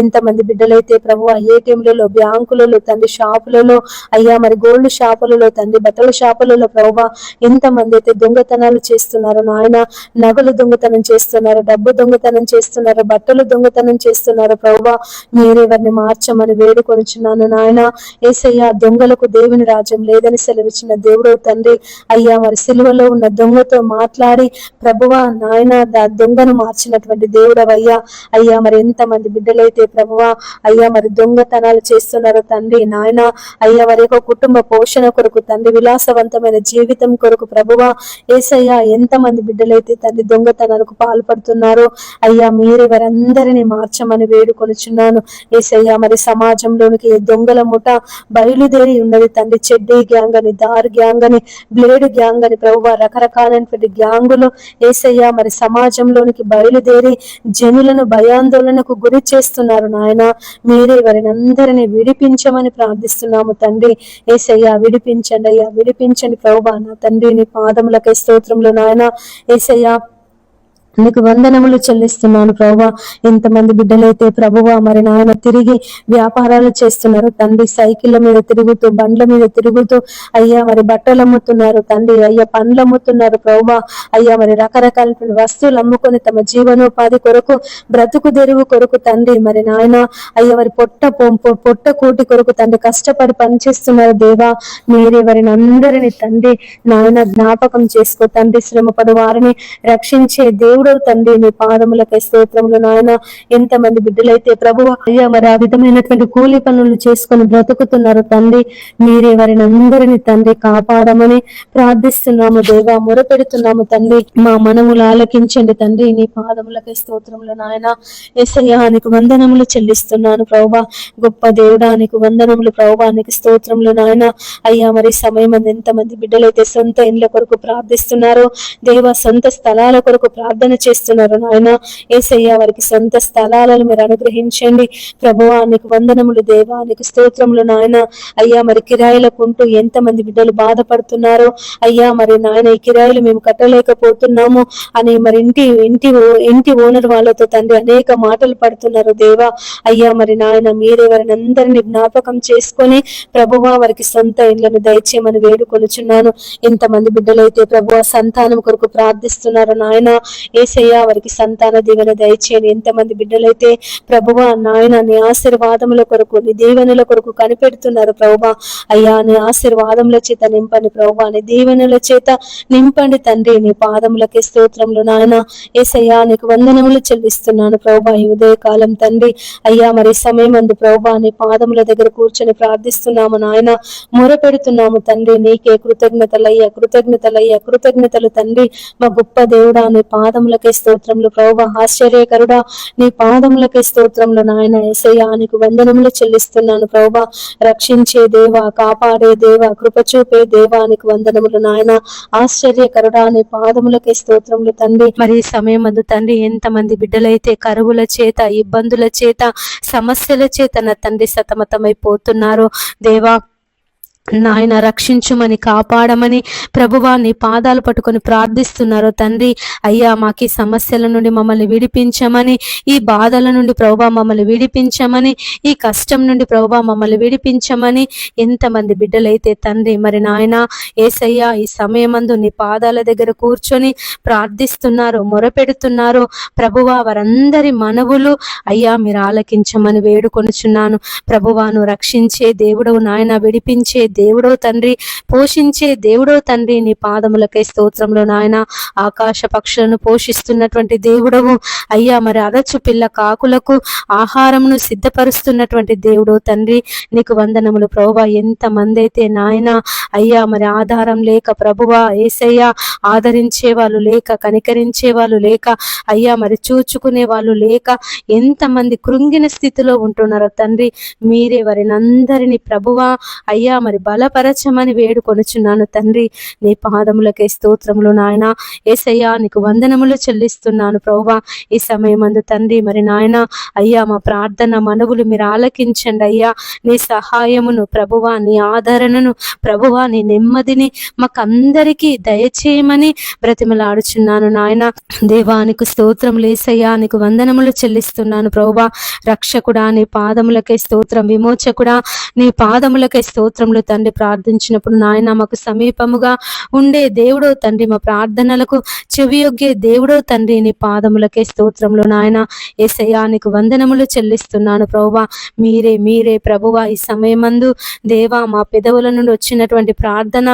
ఎంతమంది బిడ్డలైతే ప్రభువా ఏటీఎంలలో, బ్యాంకులలో తండ్రి, షాపులలో అయ్యా మరి గోల్డ్ షాపులలో తండ్రి, బట్టల షాపులలో ప్రభువా ఎంతమంది అయితే దొంగతనాలు చేస్తున్నారు నాయన. నగలు దొంగతనం చేస్తున్నారు, డబ్బు దొంగతనం చేస్తున్నారు, బట్టలు దొంగతనం చేస్తున్నారు ప్రభువా. మీరే వారిని మార్చమని వేడుకొనుచున్నాను నాయన. యేసయ్యా దొంగలకు దేవుని రాజ్యం లేదని సెలవిచ్చిన దేవుడు తండ్రి. అయ్యా మరి సిలువలో ఉన్న దొంగతో మాట్లాడి ప్రభువా నాయన దొంగను మార్చినటువంటి దేవుడవయ్యా. అయ్యా మరి ఎంతమంది బిడ్డలైతే ప్రభువా అయ్యా మరి దొంగతనాలు చేస్తున్నారు తండ్రి నాయన. అయ్యా వారి యొక్క కుటుంబ పోషణ కొరకు తండ్రి, విలాసవంతమైన జీవితం కొరకు ప్రభువా యేసయ్యా ఎంతమంది బిడ్డలైతే తండ్రి దొంగతనాలకు పాల్పడుతున్నారో అయ్యా మీరే వారందరినీ మార్చమని వేడుకొనుచున్నాను యేసయ్యా. మరి సమాజంలోనికి దొంగల ముఠ బయలుదేరి ఉన్నది తండ్రి. చెడ్డీ గ్యాంగ్ అని, దార్ గ్యాంగ్ అని, బ్లేడ్ గ్యాంగ్ అని ప్రభువా రకరకాలైనటువంటి గ్యాంగులు యేసయ్యా మరి సమాజంలోనికి బయలుదేరి జనులను భయాందోళనకు గురి చేస్తున్నారు నాయన. మీరే వారిని అందరినీ విడిపించమని ప్రార్థిస్తున్నాము తండ్రి. యేసయ్యా విడిపించండి అయ్యా, విడిపించండి ప్రభువా. నా తండ్రి నీ పాదములకే స్తోత్రములు నాయన. యేసయ్యా నీకు వందనములు చెల్లిస్తున్నాను ప్రభువా. ఎంతమంది బిడ్డలైతే ప్రభువా మరి నాయన తిరిగి వ్యాపారాలు చేస్తున్నారు తండ్రి. సైకిళ్ళ మీద తిరుగుతూ, బండ్ల మీద తిరుగుతూ అయ్యా మరి బట్టలు అమ్ముతున్నారు తండ్రి, అయ్యా పండ్లు అమ్ముతున్నారు ప్రభువా. అయ్యా మరి రకరకాల వస్తువులు అమ్ముకొని తమ జీవనోపాధి కొరకు, బ్రతుకు తెరువు కొరకు తండ్రి మరి నాయన అయ్యా మరి పొట్ట కూటి కొరకు తండ్రి కష్టపడి పనిచేస్తున్నారు దేవా. మీరే వారిని అందరినీ తండ్రి నాయన జ్ఞాపకం చేసుకో తండ్రి. శ్రమపడు వారిని రక్షించే దేవుడు తండ్రి. నీ పాదములకై స్తోత్రములు నాయన. ఎంతమంది బిడ్డలైతే ప్రభువా అయ్యా మరి ఆ విధమైనటువంటి కూలి పనులు చేసుకొని బ్రతుకుతున్నారు తండ్రి. మీరే వారిని అందరినీ తండ్రి కాపాడమని ప్రార్థిస్తున్నాము దేవా, మొరపెడుతున్నాము తండ్రి. మా మనములు ఆలకించండి తండ్రి. నీ పాదములకై స్తోత్రములు నాయన. యేసయ్యా నీకు వందనములు చెల్లిస్తున్నాను ప్రభువా. గొప్ప దేవుడా నీకు వందనములు ప్రభువా, నీకు స్తోత్రములు నాయన. అయ్యా మరి సమయం ఎంతమంది బిడ్డలైతే సొంత ఇండ్ల కొరకు ప్రార్థిస్తున్నారో దేవా, సొంత స్థలాల కొరకు ప్రార్థన చేస్తున్నారు నాయన. యేసయ్యా వారికి సొంత స్థలాలను మీరు అనుగ్రహించండి ప్రభువా. నీకు వందనములు దేవా, నీకు స్తోత్రములు నాయన. అయ్యా మరి కిరాయిలకు ఉంటూ ఎంతమంది బిడ్డలు బాధపడుతున్నారో అయ్యా మరి నాయన ఈ కిరాయిలు మేము కట్టలేకపోతున్నాము అని మరి ఇంటి ఓనర్ వాళ్ళతో తండ్రి అనేక మాటలు పడుతున్నారు దేవా. అయ్యా మరి నాయన మీరే వారిని అందరినీ జ్ఞాపకం చేసుకొని ప్రభువా వారికి సొంత ఇళ్లను దయచేయమని వేడుకొనుచున్నాను. ఎంతమంది బిడ్డలైతే ప్రభువా సంతానం కొరకు ప్రార్థిస్తున్నారు నాయన. యేసయ్యా వారికి సంతాన దీవెన దయచేయండి. ఎంతమంది బిడ్డలైతే ప్రభువా నాయన నీ ఆశీర్వాదముల కొరకు, నీ దీవెనల కొరకు కనిపెడుతున్నారు ప్రభువా. అయ్యా నీ ఆశీర్వాదముల చేత నింపండి ప్రభువా, నీ దీవెనల చేత నింపండి తండ్రి. నీ పాదములకే స్తోత్రములు నాయన. యేసయ్యా నీకు వందనములు చెల్లిస్తున్నాను ప్రభువా. ఈ ఉదయకాలం తండ్రి అయ్యా మరి సమయం అందు ప్రభువా నీ పాదముల దగ్గర కూర్చొని ప్రార్థిస్తున్నాము నాయన, మొరపెడుతున్నాము తండ్రి. నీకే కృతజ్ఞతలయ్యా, కృతజ్ఞతలు తండ్రి. మా గొప్ప దేవుడా నీ పాదముల పాదములకే స్తోత్రములు ప్రభువా. ఆశ్చర్యకరుడా నీ పాదములకే స్తోత్రములు నాయన. యేసయ్యా నీకు వందనములు చెల్లిస్తున్నాను ప్రభువా. రక్షించే దేవా, కాపాడే దేవా, కృప చూపే దేవా నీకు వందనములు నాయన. ఆశ్చర్యకరుడా నీ పాదములకే స్తోత్రములు తండ్రి. మరి ఈ సమయం అందు తండ్రి ఎంతమంది బిడ్డలైతే కరువుల చేత, ఇబ్బందుల చేత, సమస్యల చేత నా తండ్రి సతమతమైపోతున్నారు దేవా, నాయన రక్షించుమని, కాపాడమని ప్రభువా నీ పాదాలు పట్టుకొని ప్రార్థిస్తున్నారు తండ్రి. అయ్యా మాకు ఈ సమస్యల నుండి మమ్మల్ని విడిపించమని, ఈ బాధల నుండి ప్రభువా మమ్మల్ని విడిపించమని, ఈ కష్టం నుండి ప్రభువా మమ్మల్ని విడిపించమని ఎంతమంది బిడ్డలైతే తండ్రి మరి నాయన యేసయ్యా ఈ సమయమందు నీ పాదాల దగ్గర కూర్చొని ప్రార్థిస్తున్నారు, మొరపెడుతున్నారు ప్రభువా, వారందరి మనవులు అయ్యా మీరు ఆలకించమని వేడుకొనుచున్నాను ప్రభువాను. రక్షించే దేవుడవు నాయన, విడిపించే దేవుడో తండ్రి, పోషించే దేవుడో తండ్రి, నీ పాదములకై స్తోత్రంలో నాయన. ఆకాశ పక్షులను పోషిస్తున్నటువంటి దేవుడవు అయ్యా, మరి అరచు పిల్ల కాకులకు ఆహారమును సిద్ధపరుస్తున్నటువంటి దేవుడో తండ్రి, నీకు వందనములు ప్రభువా. ఎంతమంది అయితే నాయన అయ్యా మరి ఆధారం లేక ప్రభువా యేసయ్యా ఆదరించే వాళ్ళు లేక, కనికరించే వాళ్ళు లేక, అయ్యా మరి చూచుకునే వాళ్ళు లేక ఎంతమంది కృంగిన స్థితిలో ఉంటున్నారో తండ్రి, మీరే వారిని అందరినీ ప్రభువా అయ్యా మరి బలపరచమని వేడుకొనుచున్నాను తండ్రి. నీ పాదములకే స్తోత్రములు నాయన. యేసయ్యా నీకు వందనములు చెల్లిస్తున్నాను ప్రభువా. ఈ సమయమందు తండ్రి మరి నాయన అయ్యా మా ప్రార్థన మనవులు మీరు ఆలకించండి అయ్యా. నీ సహాయమును ప్రభువా, నీ ఆదరణను ప్రభువా, నీ నెమ్మదిని మాకందరికీ దయచేయమని బ్రతిమలాడుచున్నాను నాయన. దేవానికి స్తోత్రములు యేసయ్యా, నీకు వందనములు చెల్లిస్తున్నాను ప్రభువా. రక్షకుడా నీ పాదములకే స్తోత్రం, విమోచకుడా నీ పాదములకే స్తోత్రములు తండ్రి. ప్రార్థించినప్పుడు నాయన మాకు సమీపముగా ఉండే దేవుడో తండ్రి, మా ప్రార్థనలకు చెవియొగ్గే దేవుడో తండ్రి, నీ పాదములకే స్తోత్రములు నాయన. యేసయ్యా నీకు వందనములు చెల్లిస్తున్నాను ప్రభువా. మీరే మీరే ప్రభువా ఈ సమయమందు దేవా మా పెదవుల నుండి వచ్చినటువంటి ప్రార్థన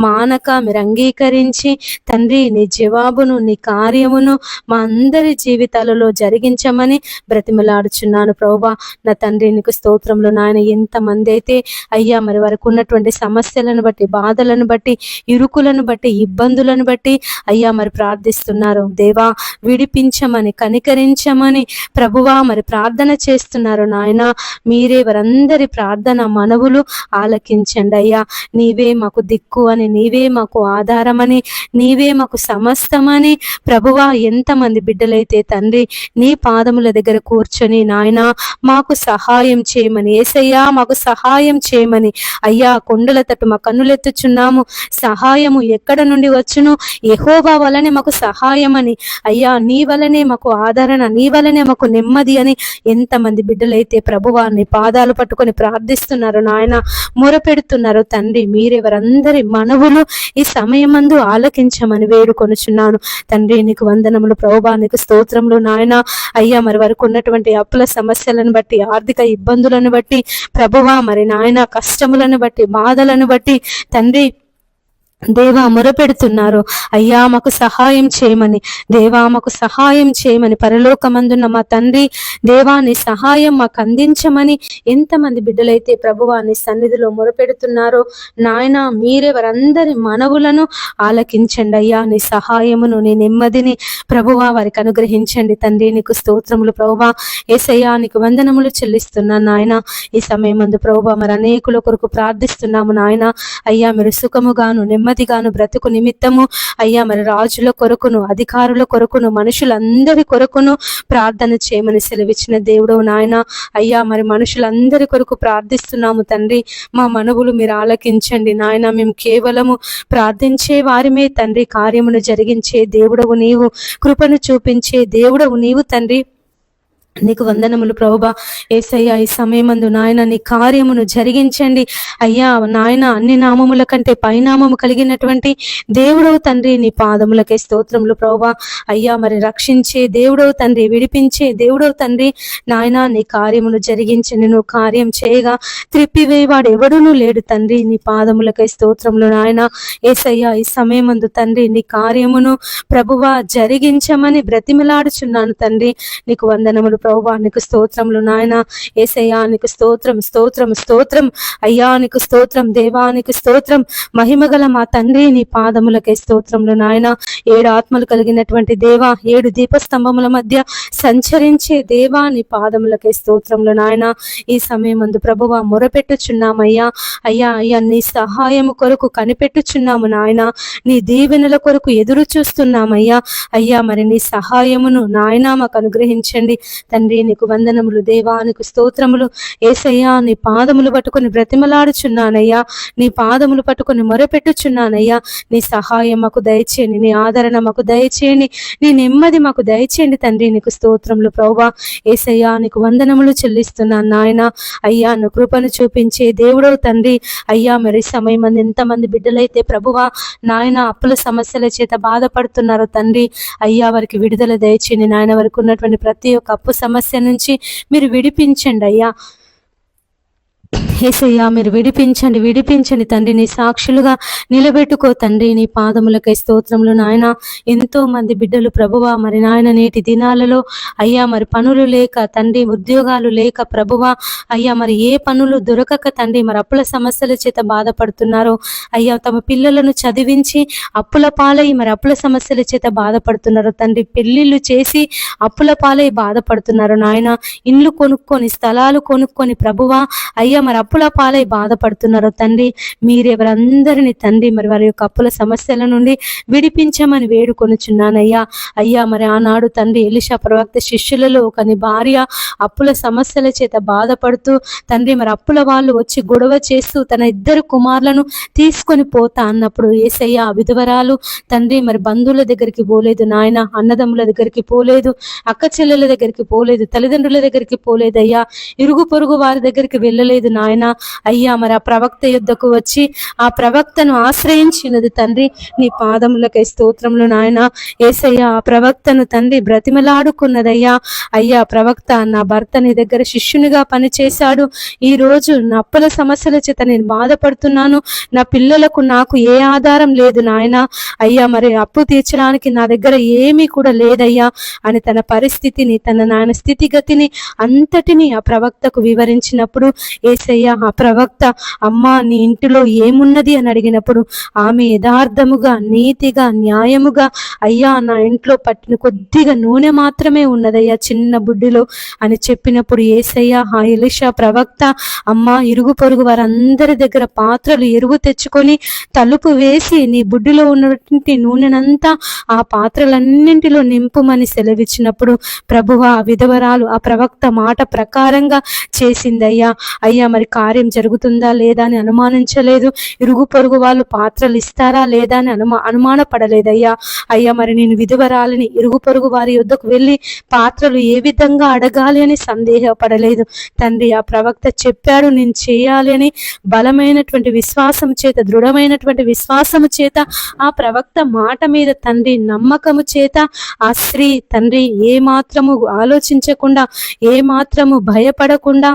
మానక మీరు అంగీకరించి తండ్రి నీ జవాబును, నీ కార్యమును మా అందరి జీవితాలలో జరిగించమని బ్రతిమలాడుచున్నాను ప్రభువా. నా తండ్రి నీకు స్తోత్రములు నాయన. ఎంతమంది అయితే అయ్యా మరి వరకు ఉన్నటువంటి సమస్యలను బట్టి, బాధలను బట్టి, ఇరుకులను బట్టి, ఇబ్బందులను బట్టి అయ్యా మరి ప్రార్థిస్తున్నారు దేవా, విడిపించమని, కనికరించమని ప్రభువా మరి ప్రార్థన చేస్తున్నారు నాయన. మీరే వారందరి ప్రార్థన మనవులు ఆలకించండి అయ్యా. నీవే మాకు దిక్కు అని, నీవే మాకు ఆధారమని, నీవే మాకు సమస్తమని ప్రభువా ఎంతమంది బిడ్డలైతే తండ్రి నీ పాదముల దగ్గర కూర్చొని నాయన మాకు సహాయం చేయమని, యేసయ్యా మాకు సహాయం చేయమని అయ్యా కొండల తట్టు మా కన్నులెత్తుచున్నాము. సహాయము ఎక్కడ నుండి వచ్చును? యెహోవా వలనే మాకు సహాయమని అయ్యా, నీ వలనే మాకు ఆదరణ, నీ వలనే మాకు నెమ్మది అని ఎంతమంది బిడ్డలైతే ప్రభువా నీ పాదాలు పట్టుకొని ప్రార్థిస్తున్నారు నాయన, మొరపెడుతున్నారు తండ్రి. మీరే వారందరి మనవులు ఈ సమయమందు ఆలకించమని వేడుకొనుచున్నాను తండ్రి. నీకు వందనములు ప్రభువా, నీకు స్తోత్రములు నాయన. అయ్యా మరి వరకు ఉన్నటువంటి అప్పుల సమస్యలను బట్టి, ఆర్థిక ఇబ్బందులను బట్టి ప్రభువా మరి నాయన కష్టములను బట్టి, బాధలను బట్టి తండ్రి దేవా మొరపెడుతున్నారు అయ్యా మాకు సహాయం చేయమని, దేవా మాకు సహాయం చేయమని. పరలోకమందున్న మా తండ్రి దేవా నీ సహాయం మాకు అందించమని ఎంతమంది బిడ్డలైతే ప్రభువా నీ సన్నిధిలో మొరపెడుతున్నారో నాయన, మీరే వారందరి మనవులను ఆలకించండి అయ్యా. నీ సహాయమును, నీ నెమ్మదిని ప్రభువా వారికి అనుగ్రహించండి తండ్రి. నీకు స్తోత్రములు ప్రభువా. యేసయ్యా నీకు వందనములు చెల్లిస్తున్నాను నాయన. ఈ సమయమందు ప్రభువా మరి అనేకుల కొరకు ప్రార్థిస్తున్నాము నాయన. అయ్యా మీరు సుఖముగాను, నెమ్మదిగాను బ్రతుకు నిమిత్తము అయ్యా మరి రాజుల కొరకును, అధికారుల కొరకును, మనుషులందరి కొరకును ప్రార్థన చేయమని సెలవిచ్చిన దేవుడవు నాయన. అయ్యా మరి మనుషులందరి కొరకు ప్రార్థిస్తున్నాము తండ్రి. మా మనవులు మీరు ఆలకించండి నాయన. మేము కేవలము ప్రార్థించే వారిమే తండ్రి. కార్యమును జరిగించే దేవుడవు నీవు, కృపను చూపించే దేవుడవు నీవు తండ్రి. నీకు వందనములు ప్రభువా. యేసయ్యా ఈ సమయమందు నాయన నీ కార్యమును జరిగించండి అయ్యా. నాయన అన్ని నామముల కంటే పైనామము కలిగినటువంటి దేవుడవు తండ్రి, నీ పాదములకే స్తోత్రములు ప్రభువా. అయ్యా మరి రక్షించే దేవుడవు తండ్రి, విడిపించే దేవుడవు తండ్రి. నాయన నీ కార్యమును జరిగించండి. నువ్వు కార్యం చేయగా త్రిప్పివేవాడు ఎవడునూ లేడు తండ్రి. నీ పాదములకే స్తోత్రములు నాయన. యేసయ్యా ఈ సమయమందు తండ్రి నీ కార్యమును ప్రభువా జరిగించమని బ్రతిమలాడుచున్నాను తండ్రి. నీకు వందనములు ప్రభువా, నీకు స్తోత్రములు నాయన. యేసయ్యా నీకు స్తోత్రం, స్తోత్రం, స్తోత్రం. అయ్యా నీకు స్తోత్రం, దేవానికి స్తోత్రం. మహిమగల మా తండ్రి, నీ పాదములకే స్తోత్రములు నాయన. 7 ఆత్మలు కలిగినటువంటి దేవా, 7 దీపస్తంభముల మధ్య సంచరించే దేవా, నీ పాదములకే స్తోత్రములు నాయన. ఈ సమయమందు ప్రభువా మొరపెట్టుచున్నామయ్యా. అయ్యా అయ్యా నీ సహాయము కొరకు కనిపెట్టుచున్నాము నాయన. నీ దీవెనల కొరకు ఎదురు చూస్తున్నామయ్యా. అయ్యా మరి నీ సహాయమును నాయన మాకు అనుగ్రహించండి తండ్రి. నీకు వందనములు దేవా, నీకు స్తోత్రములు. యేసయ్యా నీ పాదములు పట్టుకొని బ్రతిమలాడుచున్నానయ్యా. నీ పాదములు పట్టుకొని మొరపెట్టుచున్నానయ్యా. నీ సహాయం మాకు దయచేయండి, నీ ఆదరణ మాకు దయచేయండి, నీ నెమ్మది మాకు దయచేయండి తండ్రి. నీకు స్తోత్రములు ప్రభువా. యేసయ్యా నీకు వందనములు చెల్లిస్తున్నాను నాయన. అయ్యా నువ్వు కృపను చూపించే దేవుడవు తండ్రి. అయ్యా మరి సమయం మంది ఎంతమంది బిడ్డలైతే ప్రభువా నాయన అప్పుల సమస్యల చేత బాధపడుతున్నారు తండ్రి. అయ్యా వారికి విడుదల దయచేయండి నాయన. వారికి ఉన్నటువంటి ప్రతి ఒక్క అప్పు సమస్య నుంచి మీరు విడిపించండి అయ్యా. యేసయ్యా మీరు విడిపించండి, విడిపించండి తండ్రి. నీ సాక్షులుగా నిలబెట్టుకో తండ్రి. నీ పాదములకై స్తోత్రములు నాయన. ఎంతో మంది బిడ్డలు ప్రభువా మరి నాయన నేటి దినాలలో అయ్యా మరి పనులు లేక తండ్రి, ఉద్యోగాలు లేక ప్రభువా అయ్యా మరి ఏ పనులు దొరకక తండ్రి మరి అప్పుల సమస్యల చేత బాధపడుతున్నారు అయ్యా. తమ పిల్లలను చదివించి అప్పుల పాలై మరి అప్పుల సమస్యల చేత బాధపడుతున్నారు తండ్రి. పెళ్లిళ్ళు చేసి అప్పుల పాలై బాధపడుతున్నారు నాయన. ఇండ్లు కొనుక్కొని, స్థలాలు కొనుక్కొని ప్రభువా అయ్యా మరి అప్పుల పాలై బాధపడుతున్నారు తండ్రి. మీరెవరందరినీ తండ్రి మరి వారి యొక్క అప్పుల సమస్యల నుండి విడిపించమని వేడుకొనుచున్నానయ్యా. అయ్యా మరి ఆనాడు తండ్రి ఎలీషా ప్రవక్త శిష్యులలో ఒకని భార్య అప్పుల సమస్యల చేత బాధపడుతూ తండ్రి మరి అప్పుల వాళ్ళు వచ్చి గొడవ చేస్తూ తన 2 కుమారులను తీసుకొని పోతా అన్నప్పుడు యేసయ్య ఆ విధవరాలు తండ్రి మరి బంధువుల దగ్గరికి పోలేదు నాయన, అన్నదమ్ముల దగ్గరికి పోలేదు, అక్క చెల్లెల దగ్గరికి పోలేదు, తల్లిదండ్రుల దగ్గరికి పోలేదు అయ్యా, ఇరుగు పొరుగు వారి దగ్గరికి వెళ్ళలేదు నాయన. అయ్యా మరి ఆ ప్రవక్త యుద్ధకు వచ్చి ఆ ప్రవక్తను ఆశ్రయించినది తండ్రి. నీ పాదములకై స్తోత్రములు నాయన. యేసయ్య ఆ ప్రవక్తను తండ్రి బ్రతిమలాడుకున్నదయ్యా. అయ్యా ప్రవక్త నా భర్త నీ దగ్గర శిష్యునిగా పనిచేశాడు, ఈ రోజు నా అప్పుల సమస్యల చేత నేను బాధపడుతున్నాను, నా పిల్లలకు నాకు ఏ ఆధారం లేదు నాయన. అయ్యా మరి అప్పు తీర్చడానికి నా దగ్గర ఏమీ కూడా లేదయ్యా అని తన పరిస్థితిని, తన నాయన స్థితిగతిని అంతటిని ఆ ప్రవక్తకు వివరించినప్పుడు యేసయ్య ఆ ప్రవక్త అమ్మా నీ ఇంటిలో ఏమున్నది అని అడిగినప్పుడు ఆమె యథార్థముగా, నీతిగా, న్యాయముగా అయ్యా నా ఇంట్లో పట్టిన కొద్దిగా నూనె మాత్రమే ఉన్నదయ్యా చిన్న బుడ్డిలో అని చెప్పినప్పుడు యేసయ్య ఆ ఎలీషా ప్రవక్త అమ్మా ఇరుగు పొరుగు వారందరి దగ్గర పాత్రలు ఎరువు తెచ్చుకొని తలుపు వేసి నీ బుడ్డిలో ఉన్నటువంటి నూనెనంతా ఆ పాత్రలన్నింటిలో నింపుమని సెలవిచ్చినప్పుడు ప్రభువా ఆ విధవరాలు ఆ ప్రవక్త మాట ప్రకారంగా చేసిందయ్యా. అయ్యా మరి కార్యం జరుగుతుందా లేదా అని అనుమానించలేదు, ఇరుగు పొరుగు వాళ్ళు పాత్రలు ఇస్తారా లేదా అని అనుమానపడలేదయ్యా. అయ్యా మరి నేను విధవరాలిని ఇరుగు పొరుగు వారి యొద్దకు వెళ్ళి పాత్రలు ఏ విధంగా అడగాలి అని సందేహపడలేదు తండ్రి. ఆ ప్రవక్త చెప్పాడు నేను చేయాలి అని బలమైనటువంటి విశ్వాసము చేత, దృఢమైనటువంటి విశ్వాసము చేత ఆ ప్రవక్త మాట మీద తండ్రి నమ్మకము చేత ఆ స్త్రీ తండ్రి ఏ మాత్రము ఆలోచించకుండా, ఏ మాత్రము భయపడకుండా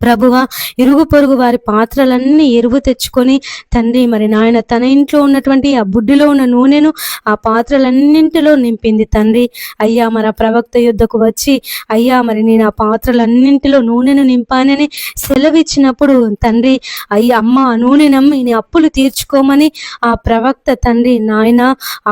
ప్రభువా ఇరుగు పొరుగు వారి పాత్రలన్నీ ఎరువు తెచ్చుకొని తండ్రి మరి నాయన తన ఇంట్లో ఉన్నటువంటి ఆ బుడ్డిలో ఉన్న నూనెను ఆ పాత్రలన్నింటిలో నింపింది తండ్రి. అయ్యా మరి ఆ ప్రవక్త యుద్ధకు వచ్చి అయ్యా మరి నేను ఆ పాత్రలన్నింటిలో నూనెను నింపానని సెలవిచ్చినప్పుడు తండ్రి అయ్యా అమ్మ ఆ నూనె నమ్మి నీ అప్పులు తీర్చుకోమని ఆ ప్రవక్త తండ్రి నాయన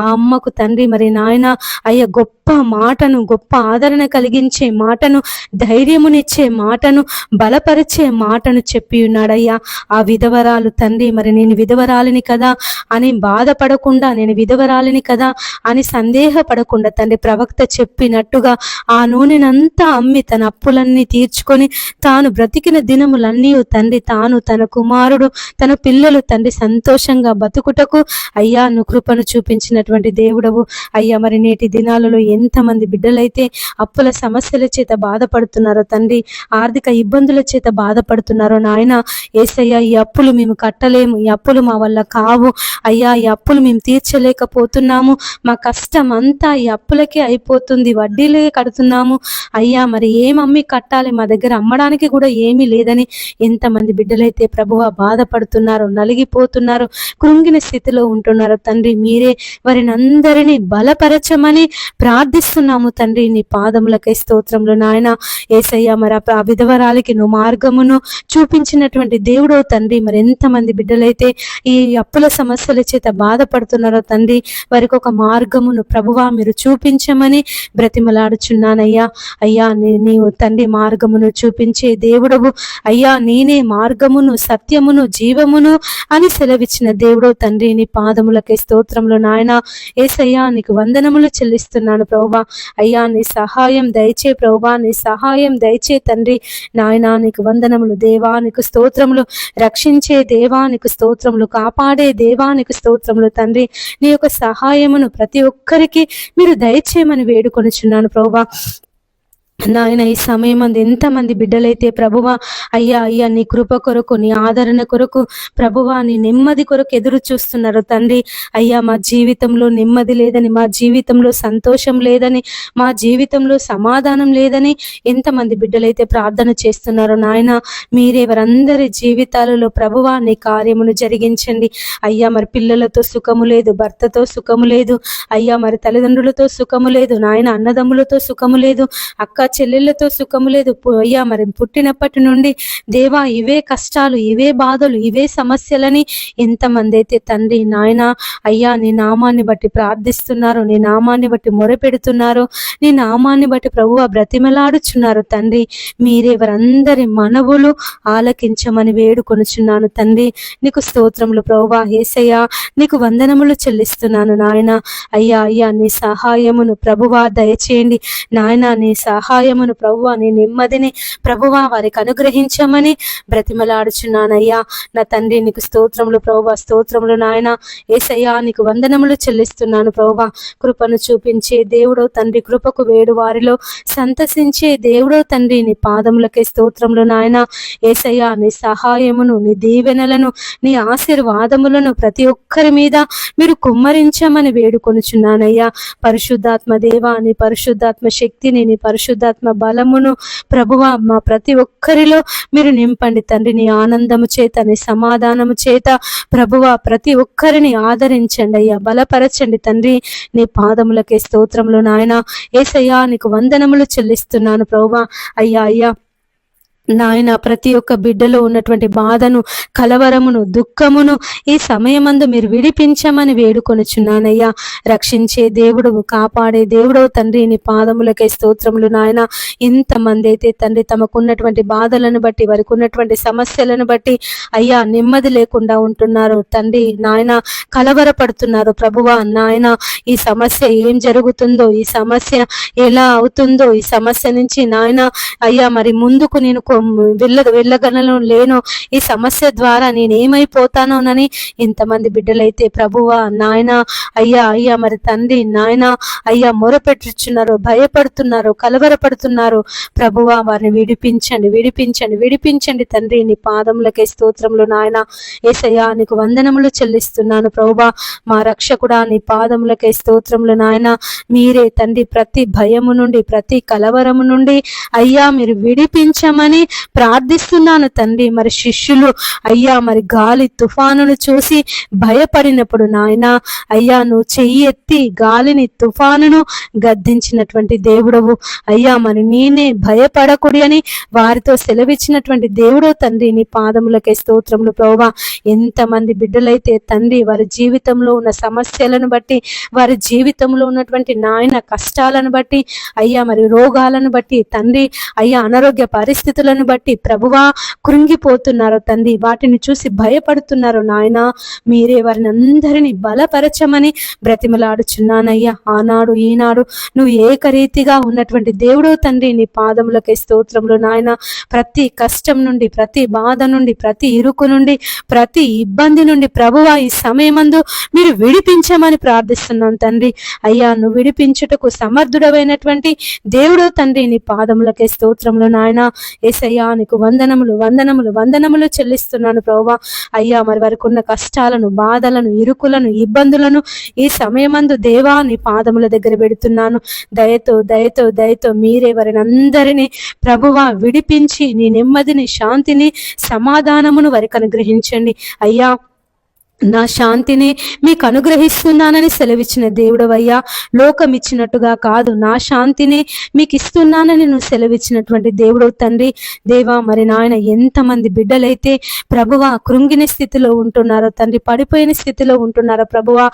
ఆ అమ్మకు తండ్రి మరి నాయన అయ్యా గొప్ప మాటను, గొప్ప ఆదరణ కలిగించే మాటను, ధైర్యమునిచ్చే మాటను, బలపరిచే మాటను చెప్పి ఉన్నాడయ్యా. ఆ విధవరాలు తండ్రి మరి నేను విధవరాలిని కదా అని బాధపడకుండా, నేను విధవరాలిని కదా అని సందేహపడకుండా తండ్రి ప్రవక్త చెప్పినట్టుగా ఆ నూనెనంతా అమ్మి తన అప్పులన్నీ తీర్చుకొని తాను బ్రతికిన దినములన్నీ తండ్రి తాను, తన కుమారుడు, తన పిల్లలు తండ్రి సంతోషంగా బతుకుటకు అయ్యా నువ్వు కృపను చూపించినటువంటి దేవుడవు. అయ్యా మరి నేటి దినాలలో ఎంతమంది బిడ్డలైతే అప్పుల సమస్యల చేత బాధపడుతున్నారో తండ్రి, ఆర్థిక ఇబ్బందుల చేత చేత బాధపడుతున్నారో నాయన యేసయ్య, ఈ అప్పులు మేము కట్టలేము, ఈ అప్పులు మా వల్ల కావు అయ్యా, ఈ అప్పులు మేము తీర్చలేకపోతున్నాము, మా కష్టం అంతా ఈ అప్పులకే అయిపోతుంది, వడ్డీలే కడుతున్నాము అయ్యా, మరి ఏం అమ్మి కట్టాలి, మా దగ్గర అమ్మడానికి కూడా ఏమీ లేదని ఎంతమంది బిడ్డలైతే ప్రభువా బాధపడుతున్నారు, నలిగిపోతున్నారు, కృంగిన స్థితిలో ఉంటున్నారు తండ్రి. మీరే వారిని అందరినీ బలపరచమని ప్రార్థిస్తున్నాము తండ్రి. నీ పాదములకై స్తోత్రములు నాయన యేసయ్య. మరి ఆ విధవరాలికి నువ్వు మార్గమును చూపించినటువంటి దేవుడో తండ్రి. మరి ఎంతమంది బిడ్డలైతే ఈ అప్పుల సమస్యల చేత బాధపడుతున్నారో తండ్రి, వారికి ఒక మార్గమును ప్రభువా మీరు చూపించమని బ్రతిమలాడుచున్నానయ్యా. అయ్యా, నీవు తండ్రి మార్గమును చూపించే దేవుడవు అయ్యా. నేనే మార్గమును సత్యమును జీవమును అని సెలవిచ్చిన దేవుడో తండ్రి. నీ పాదములకే స్తోత్రములు నాయన యేసయ్యా. నీకు వందనములు చెల్లిస్తున్నాను ప్రభువా. అయ్యా, నీ సహాయం దయచే ప్రభువా, నీ సహాయం దయచే తండ్రి నాయన. నీకు వందనములు దేవా, నీకు స్తోత్రములు. రక్షించే దేవా నీకు స్తోత్రములు, కాపాడే దేవా నీకు స్తోత్రములు తండ్రి. నీ యొక్క సహాయమును ప్రతి ఒక్కరికి మీరు దయచేయమని వేడుకొనుచున్నాను ప్రభువా. నాయన ఈ సమయం అందు ఎంతమంది బిడ్డలైతే ప్రభువా అయ్యా అయ్యా నీ కృప కొరకు, నీ ఆదరణ కొరకు ప్రభువా, నీ నెమ్మది కొరకు ఎదురు చూస్తున్నారు తండ్రి. అయ్యా, మా జీవితంలో నెమ్మది లేదని, మా జీవితంలో సంతోషం లేదని, మా జీవితంలో సమాధానం లేదని ఎంతమంది బిడ్డలైతే ప్రార్థన చేస్తున్నారు నాయన. మీరే వారందరి జీవితాలలో ప్రభువా నీ కార్యమును జరిగించండి అయ్యా. మరి పిల్లలతో సుఖము లేదు, భర్తతో సుఖము లేదు అయ్యా, మరి తల్లిదండ్రులతో సుఖము లేదు నాయన, అన్నదమ్ములతో సుఖము లేదు, అక్క చెల్లెళ్ళతో సుఖము లేదు అయ్యా. మరి పుట్టినప్పటి నుండి దేవా ఇవే కష్టాలు, ఇవే బాధలు, ఇవే సమస్యలని ఎంతమంది అయితే తండ్రి నాయన అయ్యా నీ నామాన్ని బట్టి ప్రార్థిస్తున్నారు, నీ నామాన్ని బట్టి మొరపెడుతున్నారు, నీ నామాన్ని బట్టి ప్రభువా బ్రతిమలాడుచున్నారు తండ్రి. మీరే వారందరి మనవులు ఆలకించమని వేడుకొనుచున్నాను తండ్రి. నీకు స్తోత్రములు ప్రభువా. యేసయ్యా, నీకు వందనములు చెల్లిస్తున్నాను నాయన. అయ్యా అయ్యా నీ సహాయమును ప్రభువా దయచేయండి నాయన. నీ సహాయమును ప్రభువా, నీ నెమ్మదిని ప్రభువా వారికి అనుగ్రహించమని బ్రతిమలాడుచున్నానయ్యా. నా తండ్రి నీకు స్తోత్రములు ప్రభువా, స్తోత్రములు నాయన. యేసయ్యా, నీకు వందనములు చెల్లిస్తున్నాను ప్రభువా. కృపను చూపించే దేవుడో తండ్రి, కృపకు వేడు వారిలో సంతసించే దేవుడో తండ్రి. నీ పాదములకే స్తోత్రములు నాయన. యేసయ్యా, నీ సహాయమును, నీ దీవెనలను, నీ ఆశీర్వాదములను ప్రతి ఒక్కరి మీద మీరు కుమ్మరించమని వేడుకొనుచున్నానయ్యా. పరిశుద్ధాత్మ దేవా, నీ పరిశుద్ధాత్మ శక్తిని, నీ పరిశుద్ధాత్మ బలమును ప్రభువా మా ప్రతి ఒక్కరిలో మీరు నింపండి తండ్రి. నీ ఆనందము చేత, నీ సమాధానము చేత ప్రభువా ప్రతి ఒక్కరిని ఆదరించండి అయ్యా, బలపరచండి తండ్రి. నీ పాదములకే స్తోత్రములు నాయన. యేసయ్యా, నీకు వందనములు చెల్లిస్తున్నాను ప్రభువా. అయ్యా అయ్యా నాయన, ప్రతి ఒక్క బిడ్డలో ఉన్నటువంటి బాధను, కలవరమును, దుఃఖమును ఈ సమయమందు మీరు విడిపించమని వేడుకొనుచున్నానయ్యా. రక్షించే దేవుడు, కాపాడే దేవుడు తండ్రి. నీ పాదములకై స్తోత్రములు నాయన. ఎంతమంది అయితే తండ్రి తమకున్నటువంటి బాధలను బట్టి, వారికి ఉన్నటువంటి సమస్యలను బట్టి అయ్యా నెమ్మది లేకుండా ఉంటున్నారు తండ్రి నాయన, కలవరపడుతున్నారు ప్రభువా నాయన. ఈ సమస్య ఏం జరుగుతుందో, ఈ సమస్య ఎలా అవుతుందో, ఈ సమస్య నుంచి నాయన అయ్యా మరి ముందుకు నేను వెళ్ళగలను లేను, ఈ సమస్య ద్వారా నేనేమైపోతానోనని ఎంతమంది బిడ్డలైతే ప్రభువా నాయన అయ్యా అయ్యా మరి తండ్రి నాయన అయ్యా మొరపెట్టుచున్నారు, భయపడుతున్నారు, కలవరపడుతున్నారు ప్రభువా. వారిని విడిపించండి, విడిపించండి, విడిపించండి తండ్రి. నీ పాదములకే స్తోత్రములు నాయన. యేసయ్యా, నీకు వందనములు చెల్లిస్తున్నాను ప్రభువా. మా రక్షకుడా, నీ పాదములకే స్తోత్రములు నాయన. మీరే తండ్రి ప్రతి భయము నుండి, ప్రతి కలవరము నుండి అయ్యా మీరు విడిపించమని ప్రార్థిస్తున్నాను తండ్రి. మరి శిష్యులు అయ్యా మరి గాలి తుఫానును చూసి భయపడినప్పుడు నాయన అయ్యా నువ్వు చెయ్యి ఎత్తి గాలిని తుఫానును గద్దించినటువంటి దేవుడవు అయ్యా. మరి నేనే భయపడకూడి అని వారితో సెలవిచ్చినటువంటి దేవుడో తండ్రి. నీ పాదములకే స్తోత్రములు ప్రభువా. ఎంతమంది బిడ్డలైతే తండ్రి వారి జీవితంలో ఉన్న సమస్యలను బట్టి, వారి జీవితంలో ఉన్నటువంటి నాయన కష్టాలను బట్టి అయ్యా మరి రోగాలను బట్టి తండ్రి అయ్యా అనారోగ్య పరిస్థితులను బట్టి ప్రభువా కృంగిపోతున్నారు తండ్రి. వాటిని చూసి భయపడుతున్నారు నాయన. మీరే వారిని అందరినీ బలపరచమని బ్రతిమలాడుచున్నానయ్యా. ఆనాడు ఈనాడు నువ్వు ఏకరీతిగా ఉన్నటువంటి దేవుడు తండ్రి. నీ పాదములకే స్తోత్రములు నాయన. ప్రతి కష్టం నుండి, ప్రతి బాధ నుండి, ప్రతి ఇరుకు నుండి, ప్రతి ఇబ్బంది నుండి ప్రభువా ఈ సమయమందు మీరు విడిపించమని ప్రార్థిస్తున్నాను తండ్రి. అయ్యా నువ్వు విడిపించుటకు సమర్థుడమైనటువంటి దేవుడు తండ్రి. నీ పాదములకే స్తోత్రములు నాయన. యేసయ్యా, యేసయ్యా నీకు వందనములు వందనములు వందనములు చెల్లిస్తున్నాను ప్రభువా. అయ్యా మరి వారికి ఉన్న కష్టాలను, బాధలను, ఇరుకులను, ఇబ్బందులను ఈ సమయమందు దేవా నీ పాదముల దగ్గర పెడుతున్నాను. దయతో దయతో దయతో మీరే వారిని అందరినీ ప్రభువా విడిపించి నీ నెమ్మదిని, శాంతిని, సమాధానమును వారికి అనుగ్రహించండి. అయ్యా నా శాంతిని మీకు అనుగ్రహిస్తున్నానని సెలవిచ్చిన దేవుడవయ్యా. లోకం ఇచ్చినట్టుగా కాదు, నా శాంతిని మీకు ఇస్తున్నానని నువ్వు సెలవిచ్చినటువంటి దేవుడవు తండ్రి. దేవా మరి నాయన ఎంతమంది బిడ్డలైతే ప్రభువా కృంగిన స్థితిలో ఉంటున్నారో తండ్రి, పడిపోయిన స్థితిలో ఉంటున్నారో ప్రభువా.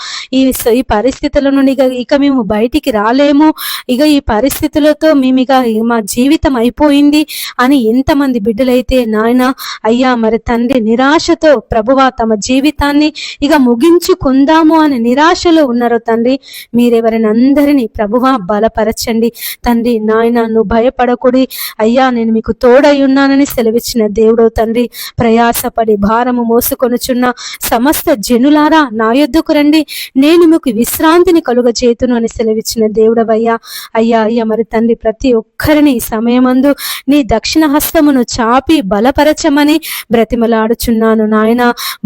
ఈ పరిస్థితుల నుండి ఇక మేము బయటికి రాలేము, ఇక ఈ పరిస్థితులతో మేము ఇక మా జీవితం అయిపోయింది అని ఎంతమంది బిడ్డలైతే నాయన అయ్యా మరి తండ్రి నిరాశతో ప్రభువా తమ జీవితాన్ని ఇక ముగించుకుందాము అనే నిరాశలో ఉన్నారో తండ్రి, మీరెవరిని అందరినీ ప్రభువా బలపరచండి తండ్రి. నాయన నువ్వు భయపడకుడి అయ్యా, నేను మీకు తోడై ఉన్నానని సెలవిచ్చిన దేవుడో తండ్రి. ప్రయాసపడి భారము మోసుకొనుచున్న సమస్త జనులారా నా యొద్దకు రండి, నేను మీకు విశ్రాంతిని కలుగజేతును అని సెలవిచ్చిన దేవుడవయ్యా. అయ్యా అయ్యా మరి తండ్రి ప్రతి ఒక్కరిని సమయమందు నీ దక్షిణ హస్తమును చాపి బలపరచమని బ్రతిమలాడుచున్నాను నాయన.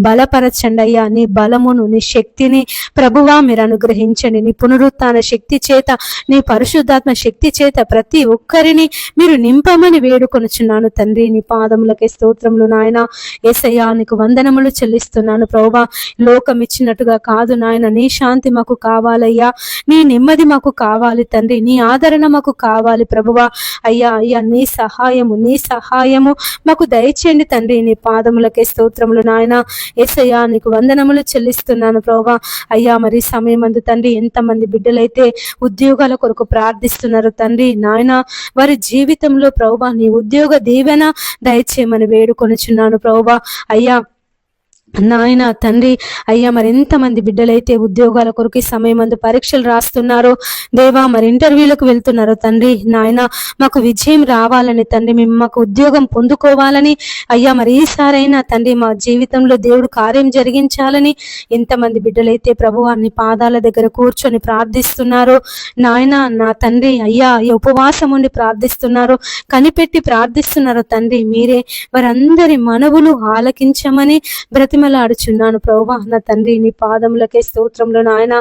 బలపరచండి అయ్యా, నీ బలమును, నీ శక్తిని ప్రభువా మీరు అనుగ్రహించండి. నీ పునరుత్థాన శక్తి చేత, నీ పరిశుద్ధాత్మ శక్తి చేత ప్రతి ఒక్కరిని మీరు నింపమని వేడుకొనుచున్నాను తండ్రి. నీ పాదములకే స్తోత్రములు నాయన. యేసయ్యా నీకు వందనములు చెల్లిస్తున్నాను ప్రభువా. లోకం ఇచ్చినట్టుగా కాదు నాయన, నీ శాంతి మాకు కావాలయ్యా, నీ నెమ్మది మాకు కావాలి తండ్రి, నీ ఆదరణ మాకు కావాలి ప్రభువా. అయ్యా అయ్యా నీ సహాయము మాకు దయచేయండి తండ్రి. నీ పాదములకే స్తోత్రములు నాయన. యేసయ్యా నీకు వందనములు చెల్లిస్తున్నాను ప్రభువా. అయ్యా మరి సమయమందు తండ్రి ఎంతమంది బిడ్డలైతే ఉద్యోగాల కొరకు ప్రార్థిస్తున్నారు తండ్రి నాయన, వారి జీవితంలో ప్రభువా నీ ఉద్యోగ దీవెన దయచేయమని వేడుకొనుచున్నాను ప్రభువా. అయ్యా నాయన తండ్రి అయ్యా మరి ఎంతమంది బిడ్డలైతే ఉద్యోగాల కొరకు సమయమందు పరీక్షలు రాస్తున్నారో దేవా, మరి ఇంటర్వ్యూలకు వెళ్తున్నారో తండ్రి నాయన, మాకు విజయం రావాలని తండ్రి, మేము మాకు ఉద్యోగం పొందుకోవాలని అయ్యా మరి ఈసారైనా తండ్రి మా జీవితంలో దేవుడు కార్యం జరిగించాలని ఎంతమంది బిడ్డలైతే ప్రభువా నీ పాదాల దగ్గర కూర్చొని ప్రార్థిస్తున్నారో నాయన నా తండ్రి, అయ్యా ఉపవాసం ఉండి ప్రార్థిస్తున్నారో, కనిపెట్టి ప్రార్థిస్తున్నారో తండ్రి, మీరే వారందరి మనవులు ఆలకించమని బ్రతిమలాడుచున్నాను ప్రభువా. నా తండ్రి నీ పాదములకే స్తోత్రములు నాయన.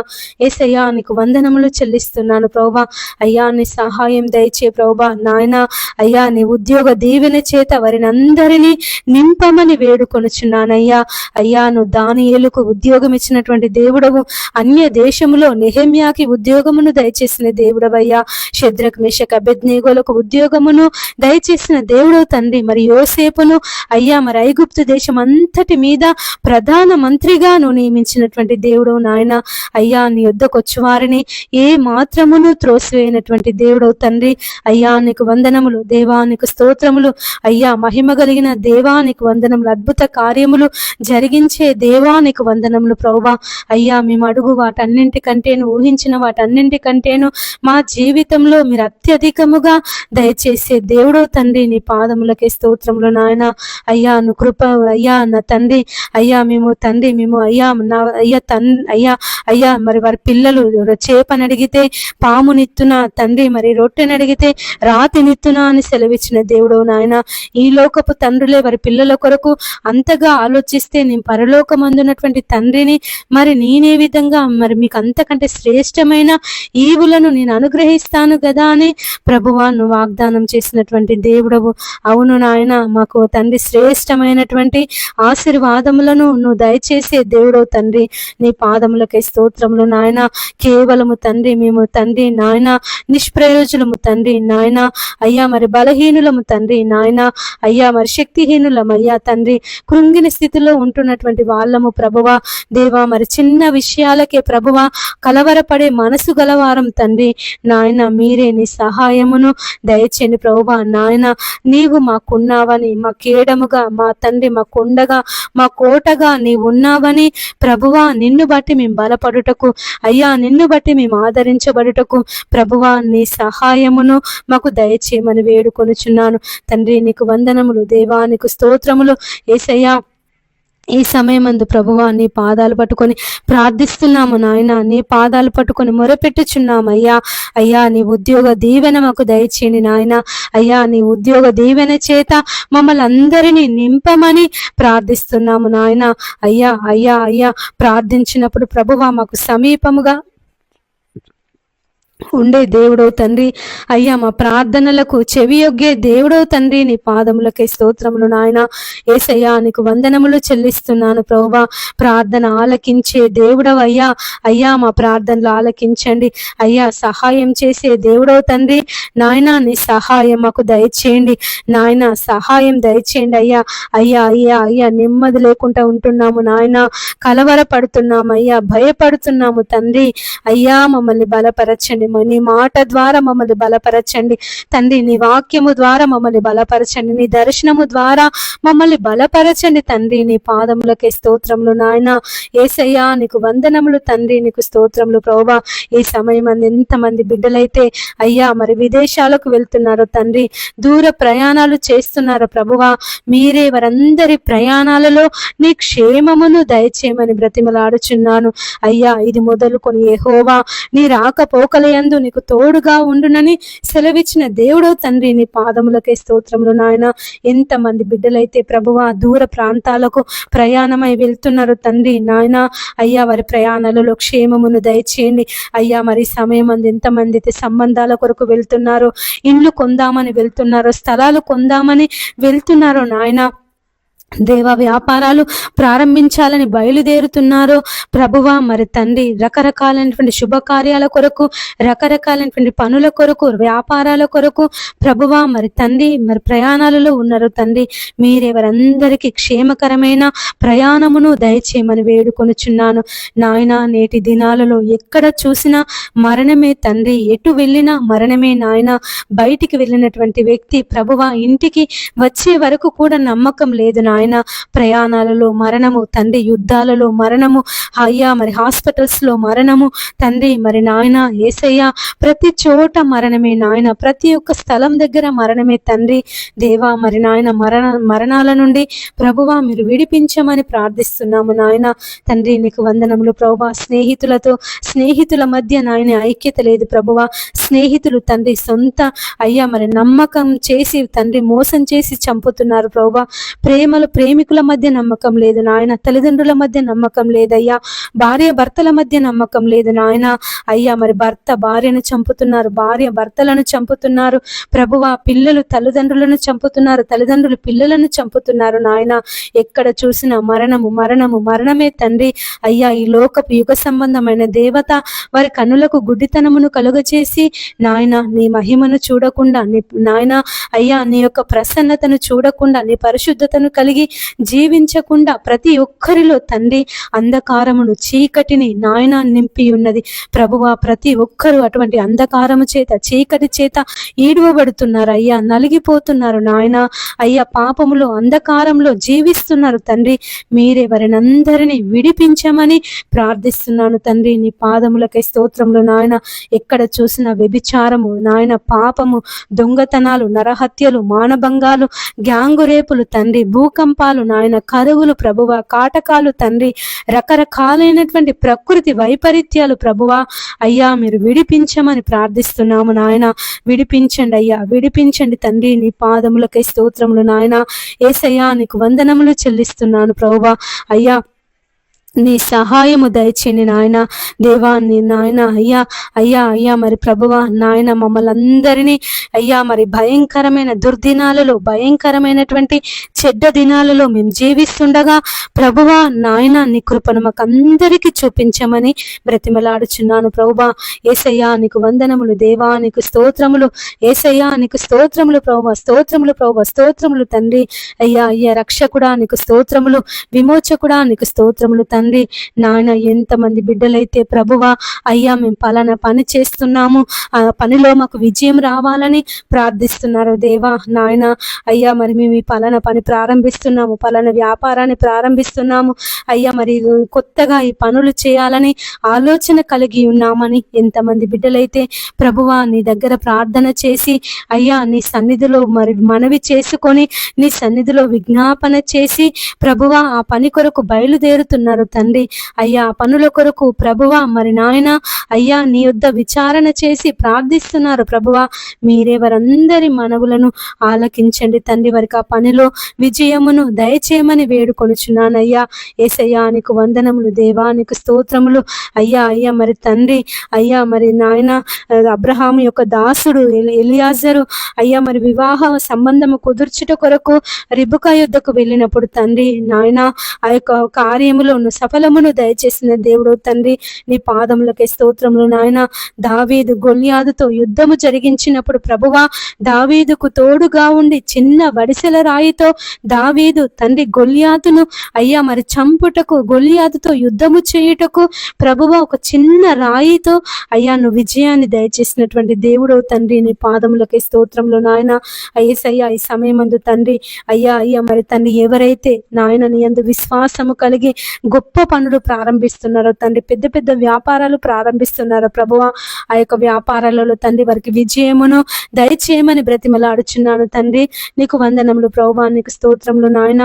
యేసయ్యా నీకు వందనములు చెల్లిస్తున్నాను ప్రభువా. అయ్యా నీ సహాయం దయచే ప్రభువా నాయన. అయ్యా నీ ఉద్యోగ దీవెన చేత వారిని అందరినీ నింపమని వేడుకొనుచున్నానయ్యా. అయ్యా నువ్వు దానియేలుకు ఉద్యోగం ఇచ్చినటువంటి దేవుడవు, అన్య దేశములో నెహెమ్యాకి ఉద్యోగమును దయచేసిన దేవుడవయ్యా. షద్రక్ మేషక్ అబేద్నెగోలకు ఉద్యోగమును దయచేసిన దేవుడవు తండ్రి. మరి యోసేపును అయ్యా మరి ఐగుప్తు దేశం అంతటి మీద ప్రధాన మంత్రిగా నువ్వు నియమించినటువంటి దేవుడవు నాయన. అయ్యా నీ యొద్దకు వచ్చి వారిని ఏ మాత్రమును త్రోసివేయనటువంటి దేవుడవు తండ్రి. అయ్యా నీకు వందనములు దేవా, నీకు స్తోత్రములు అయ్యా. మహిమ కలిగిన దేవా నీకు వందనములు, అద్భుత కార్యములు జరిగించే దేవా నీకు వందనములు ప్రభువా. అయ్యా మేము అడుగు వాటన్నింటికంటేను, ఊహించిన వాటన్నింటికంటేను మా జీవితంలో మీరు అత్యధికముగా దయచేసే దేవుడవు తండ్రి. నీ పాదములకే స్తోత్రములు నాయన. అయ్యా నువ్వు కృప అయ్యా నా తండ్రి. అయ్యా మేము తండ్రి మేము అయ్యా నా అయ్యా మరి వారి పిల్లలు చేపని అడిగితే పామునిత్తున తండ్రి, మరి రొట్టెని అడిగితే రాతినిత్తున అని సెలవిచ్చిన దేవుడు నాయన. ఈ లోకపు తండ్రులే వారి పిల్లల కొరకు అంతగా ఆలోచిస్తే నేను పరలోకమందున్నటువంటి తండ్రిని మరి నేనే విధంగా మరి మీకు అంతకంటే శ్రేష్టమైన ఈవులను నేను అనుగ్రహిస్తాను కదా అని ప్రభువా నువ్వు వాగ్దానం చేసినటువంటి దేవుడవు. అవును నాయన, మాకు తండ్రి శ్రేష్టమైనటువంటి ఆశీర్వాదములను నువ్వు దయచేసే దేవుడవు తండ్రి. నీ పాదములకై స్తోత్రములు నాయన. కేవలము తండ్రి మేము తండ్రి నాయన నిష్ప్రయోజనము తండ్రి నాయన. అయ్యా మరి బలహీనులము తండ్రి నాయన. అయ్యా మరి శక్తిహీనులము అయ్యా తండ్రి. కృంగిన స్థితిలో ఉంటున్నటువంటి వాళ్ళము ప్రభువా. దేవా మరి చిన్న విషయాలకే ప్రభువా కలవరపడే మనసు గలవారం తండ్రి నాయన. మీరే నీ సహాయమును దయచేయండి ప్రభువా నాయన. నీవు మాకున్నావని, మా కేడముగా మా తండ్రి, మా కొండగా మా కోటగా నీవు ఉన్నావని ప్రభువా, నిన్ను బట్టి మేము బలపడుటకు అయ్యా, నిన్ను బట్టి మేము ఆదరించబడుటకు ప్రభువా నీ సహాయమును మాకు దయచేయమని వేడుకొనుచున్నాను తండ్రి. నీకు వందనములు దేవా, నీకు స్తోత్రములు యేసయ్యా. ఈ సమయమందు ప్రభువా నీ పాదాలు పట్టుకొని ప్రార్థిస్తున్నాము నాయన, నీ పాదాలు పట్టుకొని మొరపెట్టుచున్నాము అయ్యా. అయ్యా నీ ఉద్యోగ దీవెన మాకు దయచేయండి నాయన. అయ్యా నీ ఉద్యోగ దీవెన చేత మమ్మల్ని అందరినీ నింపమని ప్రార్థిస్తున్నాము నాయన. అయ్యా అయ్యా అయ్యా ప్రార్థించినప్పుడు ప్రభువా మాకు సమీపముగా ఉండే దేవుడవు తండ్రి. అయ్యా మా ప్రార్థనలకు చెవియొగ్గే దేవుడవు తండ్రి. నీ పాదములకే స్తోత్రములు నాయన. యేసయ్యా నీకు వందనములు చెల్లిస్తున్నాను ప్రభువా. ప్రార్థన ఆలకించే దేవుడవు అయ్యా. అయ్యా మా ప్రార్థనలు ఆలకించండి అయ్యా. సహాయం చేసే దేవుడవు తండ్రి నాయన. నీ సహాయం మాకు దయచేయండి నాయన, సహాయం దయచేయండి అయ్యా. అయ్యా అయ్యా అయ్యా నెమ్మది లేకుండా ఉంటున్నాము నాయన, కలవరపడుతున్నాము అయ్యా, భయపడుతున్నాము తండ్రి. అయ్యా మమ్మల్ని బలపరచండి, నీ మాట ద్వారా మమ్మల్ని బలపరచండి తండ్రి. నీ వాక్యము ద్వారా మమ్మల్ని బలపరచండి, నీ దర్శనము ద్వారా మమ్మల్ని బలపరచండి తండ్రి. నీ పాదములకే స్తోత్రములు నాయన. యేసయ్యా నీకు వందనములు తండ్రి, నీకు స్తోత్రములు ప్రభువా. ఈ సమయం ఎంతమంది బిడ్డలైతే అయ్యా మరి విదేశాలకు వెళ్తున్నారో తండ్రి, దూర ప్రయాణాలు చేస్తున్నారో ప్రభువా, మీరే వారందరి ప్రయాణాలలో నీ క్షేమమును దయచేయమని బ్రతిమలాడుచున్నాను అయ్యా. ఇది మొదలుకొని యెహోవా నీ రాకపోకలయందు నీకు తోడుగా ఉండునని సెలవిచ్చిన దేవుడో తండ్రి. నీ పాదములకే స్తోత్రములు నాయన. ఎంతమంది బిడ్డలైతే ప్రభువా దూర ప్రాంతాలకు ప్రయాణమై వెళ్తున్నారు తండ్రి నాయన. అయ్యా వారి ప్రయాణాలలో క్షేమమును దయచేయండి అయ్యా. మరి సమయం ఎంతమంది అయితే సంబంధాల కొరకు వెళ్తున్నారో, ఇండ్లు కొందామని వెళ్తున్నారో, స్థలాలు కొందామని వెళ్తున్నారో నాయన, దేవ వ్యాపారాలు ప్రారంభించాలని బయలుదేరుతున్నారో ప్రభువా మరి తండ్రి, రకరకాలైనటువంటి శుభకార్యాల కొరకు, రకరకాలైనటువంటి పనుల కొరకు, వ్యాపారాల కొరకు ప్రభువా మరి తండ్రి మరి ప్రయాణాలలో ఉన్నారు తండ్రి. మీరే వారందరికీ క్షేమకరమైన ప్రయాణమును దయచేయమని వేడుకొనుచున్నాను నాయన. నేటి దినాలలో ఎక్కడ చూసినా మరణమే తండ్రి, ఎటు వెళ్ళినా మరణమే నాయన. బయటికి వెళ్ళినటువంటి వ్యక్తి ప్రభువా ఇంటికి వచ్చే వరకు కూడా నమ్మకం లేదు నాయన. ప్రయాణాలలో మరణము తండ్రి, యుద్ధాలలో మరణము అయ్యా, మరి హాస్పిటల్స్ లో మరణము తండ్రి. మరి నాయన యేసయ్యా ప్రతి చోట మరణమే నాయన, ప్రతి ఒక్క స్థలం దగ్గర మరణమే తండ్రి. దేవా మరి నాయన మరణాల నుండి ప్రభువా మీరు విడిపించమని ప్రార్థిస్తున్నాము నాయన. తండ్రి నీకు వందనములు ప్రభువా. స్నేహితుల మధ్య నాయన ఐక్యత లేదు ప్రభువా. స్నేహితులు తండ్రి సొంత అయ్యా మరి నమ్మకం చేసి తండ్రి మోసం చేసి చంపుతున్నారు ప్రభువా. ప్రేమికుల మధ్య నమ్మకం లేదు నాయన, తల్లిదండ్రుల మధ్య నమ్మకం లేదయ్యా, భార్య భర్తల మధ్య నమ్మకం లేదు నాయన. అయ్యా మరి భర్త భార్యను చంపుతున్నారు, భార్య భర్తలను చంపుతున్నారు ప్రభువా. పిల్లలు తల్లిదండ్రులను చంపుతున్నారు, తల్లిదండ్రులు పిల్లలను చంపుతున్నారు నాయన. ఎక్కడ చూసినా మరణము మరణము మరణమే తండ్రి. అయ్యా ఈ లోకపు యుగ సంబంధమైన దేవత వారి కన్నులకు గుడ్డితనమును కలుగచేసి నాయన నీ మహిమను చూడకుండా, నీ నాయన అయ్యా నీ యొక్క ప్రసన్నతను చూడకుండా, నీ పరిశుద్ధతను కలిగి జీవించకుండా ప్రతి ఒక్కరిలో తండ్రి అంధకారమును చీకటిని నాయన నింపి ఉన్నది ప్రభువా. ప్రతి ఒక్కరూ అటువంటి అంధకారము చేత చీకటి చేత ఈడవబడుతున్నారు అయ్యా, నలిగిపోతున్నారు నాయన. అయ్యా పాపములో అంధకారంలో జీవిస్తున్నారు తండ్రి. మీరే వారిని అందరినీ విడిపించమని ప్రార్థిస్తున్నాను తండ్రి. నీ పాదములకై స్తోత్రములు నాయన. ఎక్కడ చూసిన వ్యభిచారము నాయన, పాపము, దొంగతనాలు, నరహత్యలు, మానభంగాలు, గ్యాంగు రేపులు తండ్రి, భూకంపాలు నాయన, కరువులు ప్రభువా, కాటకాలు తండ్రి, రకరకాలైనటువంటి ప్రకృతి వైపరీత్యాలు ప్రభువా. అయ్యా మీరు విడిపించమని ప్రార్థిస్తున్నాము నాయన. విడిపించండి అయ్యా, విడిపించండి తండ్రి. నీ పాదములకై స్తోత్రములు నాయన. యేసయ్యా నీకు వందనములు చెల్లిస్తున్నాను ప్రభువా. అయ్యా నీ సహాయము దయచేయండి నాయన. దేవా నీ నాయన అయ్యా అయ్యా అయ్యా మరి ప్రభువా నాయన మమ్మల్ని అందరినీ అయ్యా మరి భయంకరమైన దుర్దినాలలో, భయంకరమైనటువంటి చెడ్డ దినాలలో మేము జీవిస్తుండగా ప్రభువా నాయన నీ కృపను మాకు అందరికీ చూపించమని బ్రతిమలాడుచున్నాను ప్రభువా. యేసయ్యా నీకు వందనములు దేవా, నీకు స్తోత్రములు యేసయ్యా, నీకు స్తోత్రములు ప్రభువా, స్తోత్రములు ప్రభువా, స్తోత్రములు తండ్రి. అయ్యా అయ్యా రక్షకుడా నీకు స్తోత్రములు, విమోచకుడా నీకు స్తోత్రములు తండ్రి. నాయన ఎంతమంది బిడ్డలైతే ప్రభువా అయ్యా మేము పలానా పని చేస్తున్నాము, ఆ పనిలో మాకు విజయం రావాలని ప్రార్థిస్తున్నారు దేవా నాయన. అయ్యా మరి మేము ఈ పలానా పని ప్రారంభిస్తున్నాము, పలానా వ్యాపారాన్ని ప్రారంభిస్తున్నాము అయ్యా, మరి కొత్తగా ఈ పనులు చేయాలని ఆలోచన కలిగి ఉన్నామని ఎంతమంది బిడ్డలైతే ప్రభువా నీ దగ్గర ప్రార్థన చేసి అయ్యా నీ సన్నిధిలో మరి మనవి చేసుకొని నీ సన్నిధిలో విజ్ఞాపన చేసి ప్రభువా ఆ పని కొరకు బయలుదేరుతున్నారు తండ్రి. అయ్యా ఆ పనుల కొరకు ప్రభువా మరి నాయన అయ్యా నీ యొద్ద విచారణ చేసి ప్రార్థిస్తున్నారు ప్రభువా. మీరే వారందరి మనవులను ఆలకించండి తండ్రి. వారికి ఆ పనిలో విజయమును దయచేయమని వేడుకొనుచున్నానయ్యా. యేసయ్యా నీకు వందనములు దేవా, నీకు స్తోత్రములు అయ్యా. అయ్యా మరి తండ్రి అయ్యా మరి నాయన అబ్రహాము యొక్క దాసుడు ఎలియాజరు అయ్యా మరి వివాహ సంబంధము కుదుర్చుట కొరకు రిబుకా యుద్ధకు వెళ్ళినప్పుడు తండ్రి నాయన ఆ యొక్క కార్యములో సఫలమును దయచేసిన దేవుడు తండ్రి, నీ పాదములకే స్తోత్రములు నాయన. దావీదు గొల్యాదుతో యుద్ధము జరిగించినప్పుడు ప్రభువా దావీదుకు తోడుగా ఉండి చిన్న వడిసెల రాయితో దావీదు తండ్రి గొల్యాదును అయ్యా మరి చంపుటకు, గొల్యాదుతో యుద్ధము చేయుటకు ప్రభువా ఒక చిన్న రాయితో అయ్యా నువ్వు విజయాన్ని దయచేసినటువంటి దేవుడు తండ్రి, నీ పాదములకే స్తోత్రములు నాయన. అయ్యేసయ్యా ఈ సమయమందు తండ్రి అయ్యా అయ్యా మరి తండ్రి ఎవరైతే నాయన నీ యందు విశ్వాసము కలిగి గొప్ప పనులు ప్రారంభిస్తున్నారో తండ్రి, పెద్ద పెద్ద వ్యాపారాలు ప్రారంభిస్తున్నారో ప్రభువా ఆ యొక్క వ్యాపారాలలో తండ్రి వారికి విజయమును దయచేయమని బ్రతిమలాడుచున్నాను తండ్రి. నీకు వందనములు ప్రభువా, నీకు స్తోత్రములు నాయన.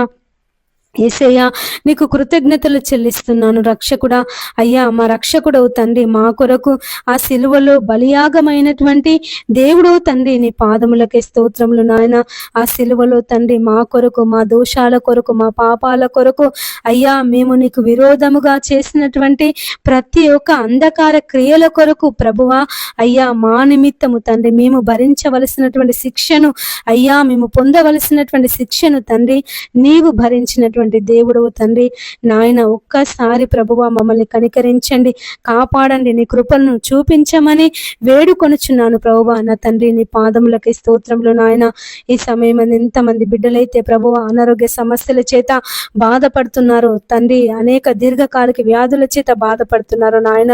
యేసయ్యా నీకు కృతజ్ఞతలు చెల్లిస్తున్నాను రక్షకుడా. అయ్యా మా రక్షకుడవు తండ్రి, మా కొరకు ఆ సిలువలో బలియాగమైనటువంటి దేవుడవు తండ్రి, నీ పాదములకే స్తోత్రములు నాయన. ఆ సిలువలో తండ్రి మా కొరకు, మా దోషాల కొరకు, మా పాపాల కొరకు అయ్యా మేము నీకు విరోధముగా చేసినటువంటి ప్రతి ఒక్క అంధకార క్రియల కొరకు ప్రభువా అయ్యా మా నిమిత్తము తండ్రి మేము భరించవలసినటువంటి శిక్షను అయ్యా మేము పొందవలసినటువంటి శిక్షను తండ్రి నీవు భరించినటువంటి దేవుడు తండ్రి నాయన. ఒక్కసారి ప్రభువా మమ్మల్ని కనికరించండి, కాపాడండి, నీ కృపలను చూపించమని వేడుకొనుచున్నాను ప్రభువా నా తండ్రి. నీ పాదములకి స్తోత్రములు నాయన. ఈ సమయం ఎంతమంది బిడ్డలైతే ప్రభువా అనారోగ్య సమస్యల చేత బాధపడుతున్నారు తండ్రి, అనేక దీర్ఘకాలిక వ్యాధుల చేత బాధపడుతున్నారు నాయన.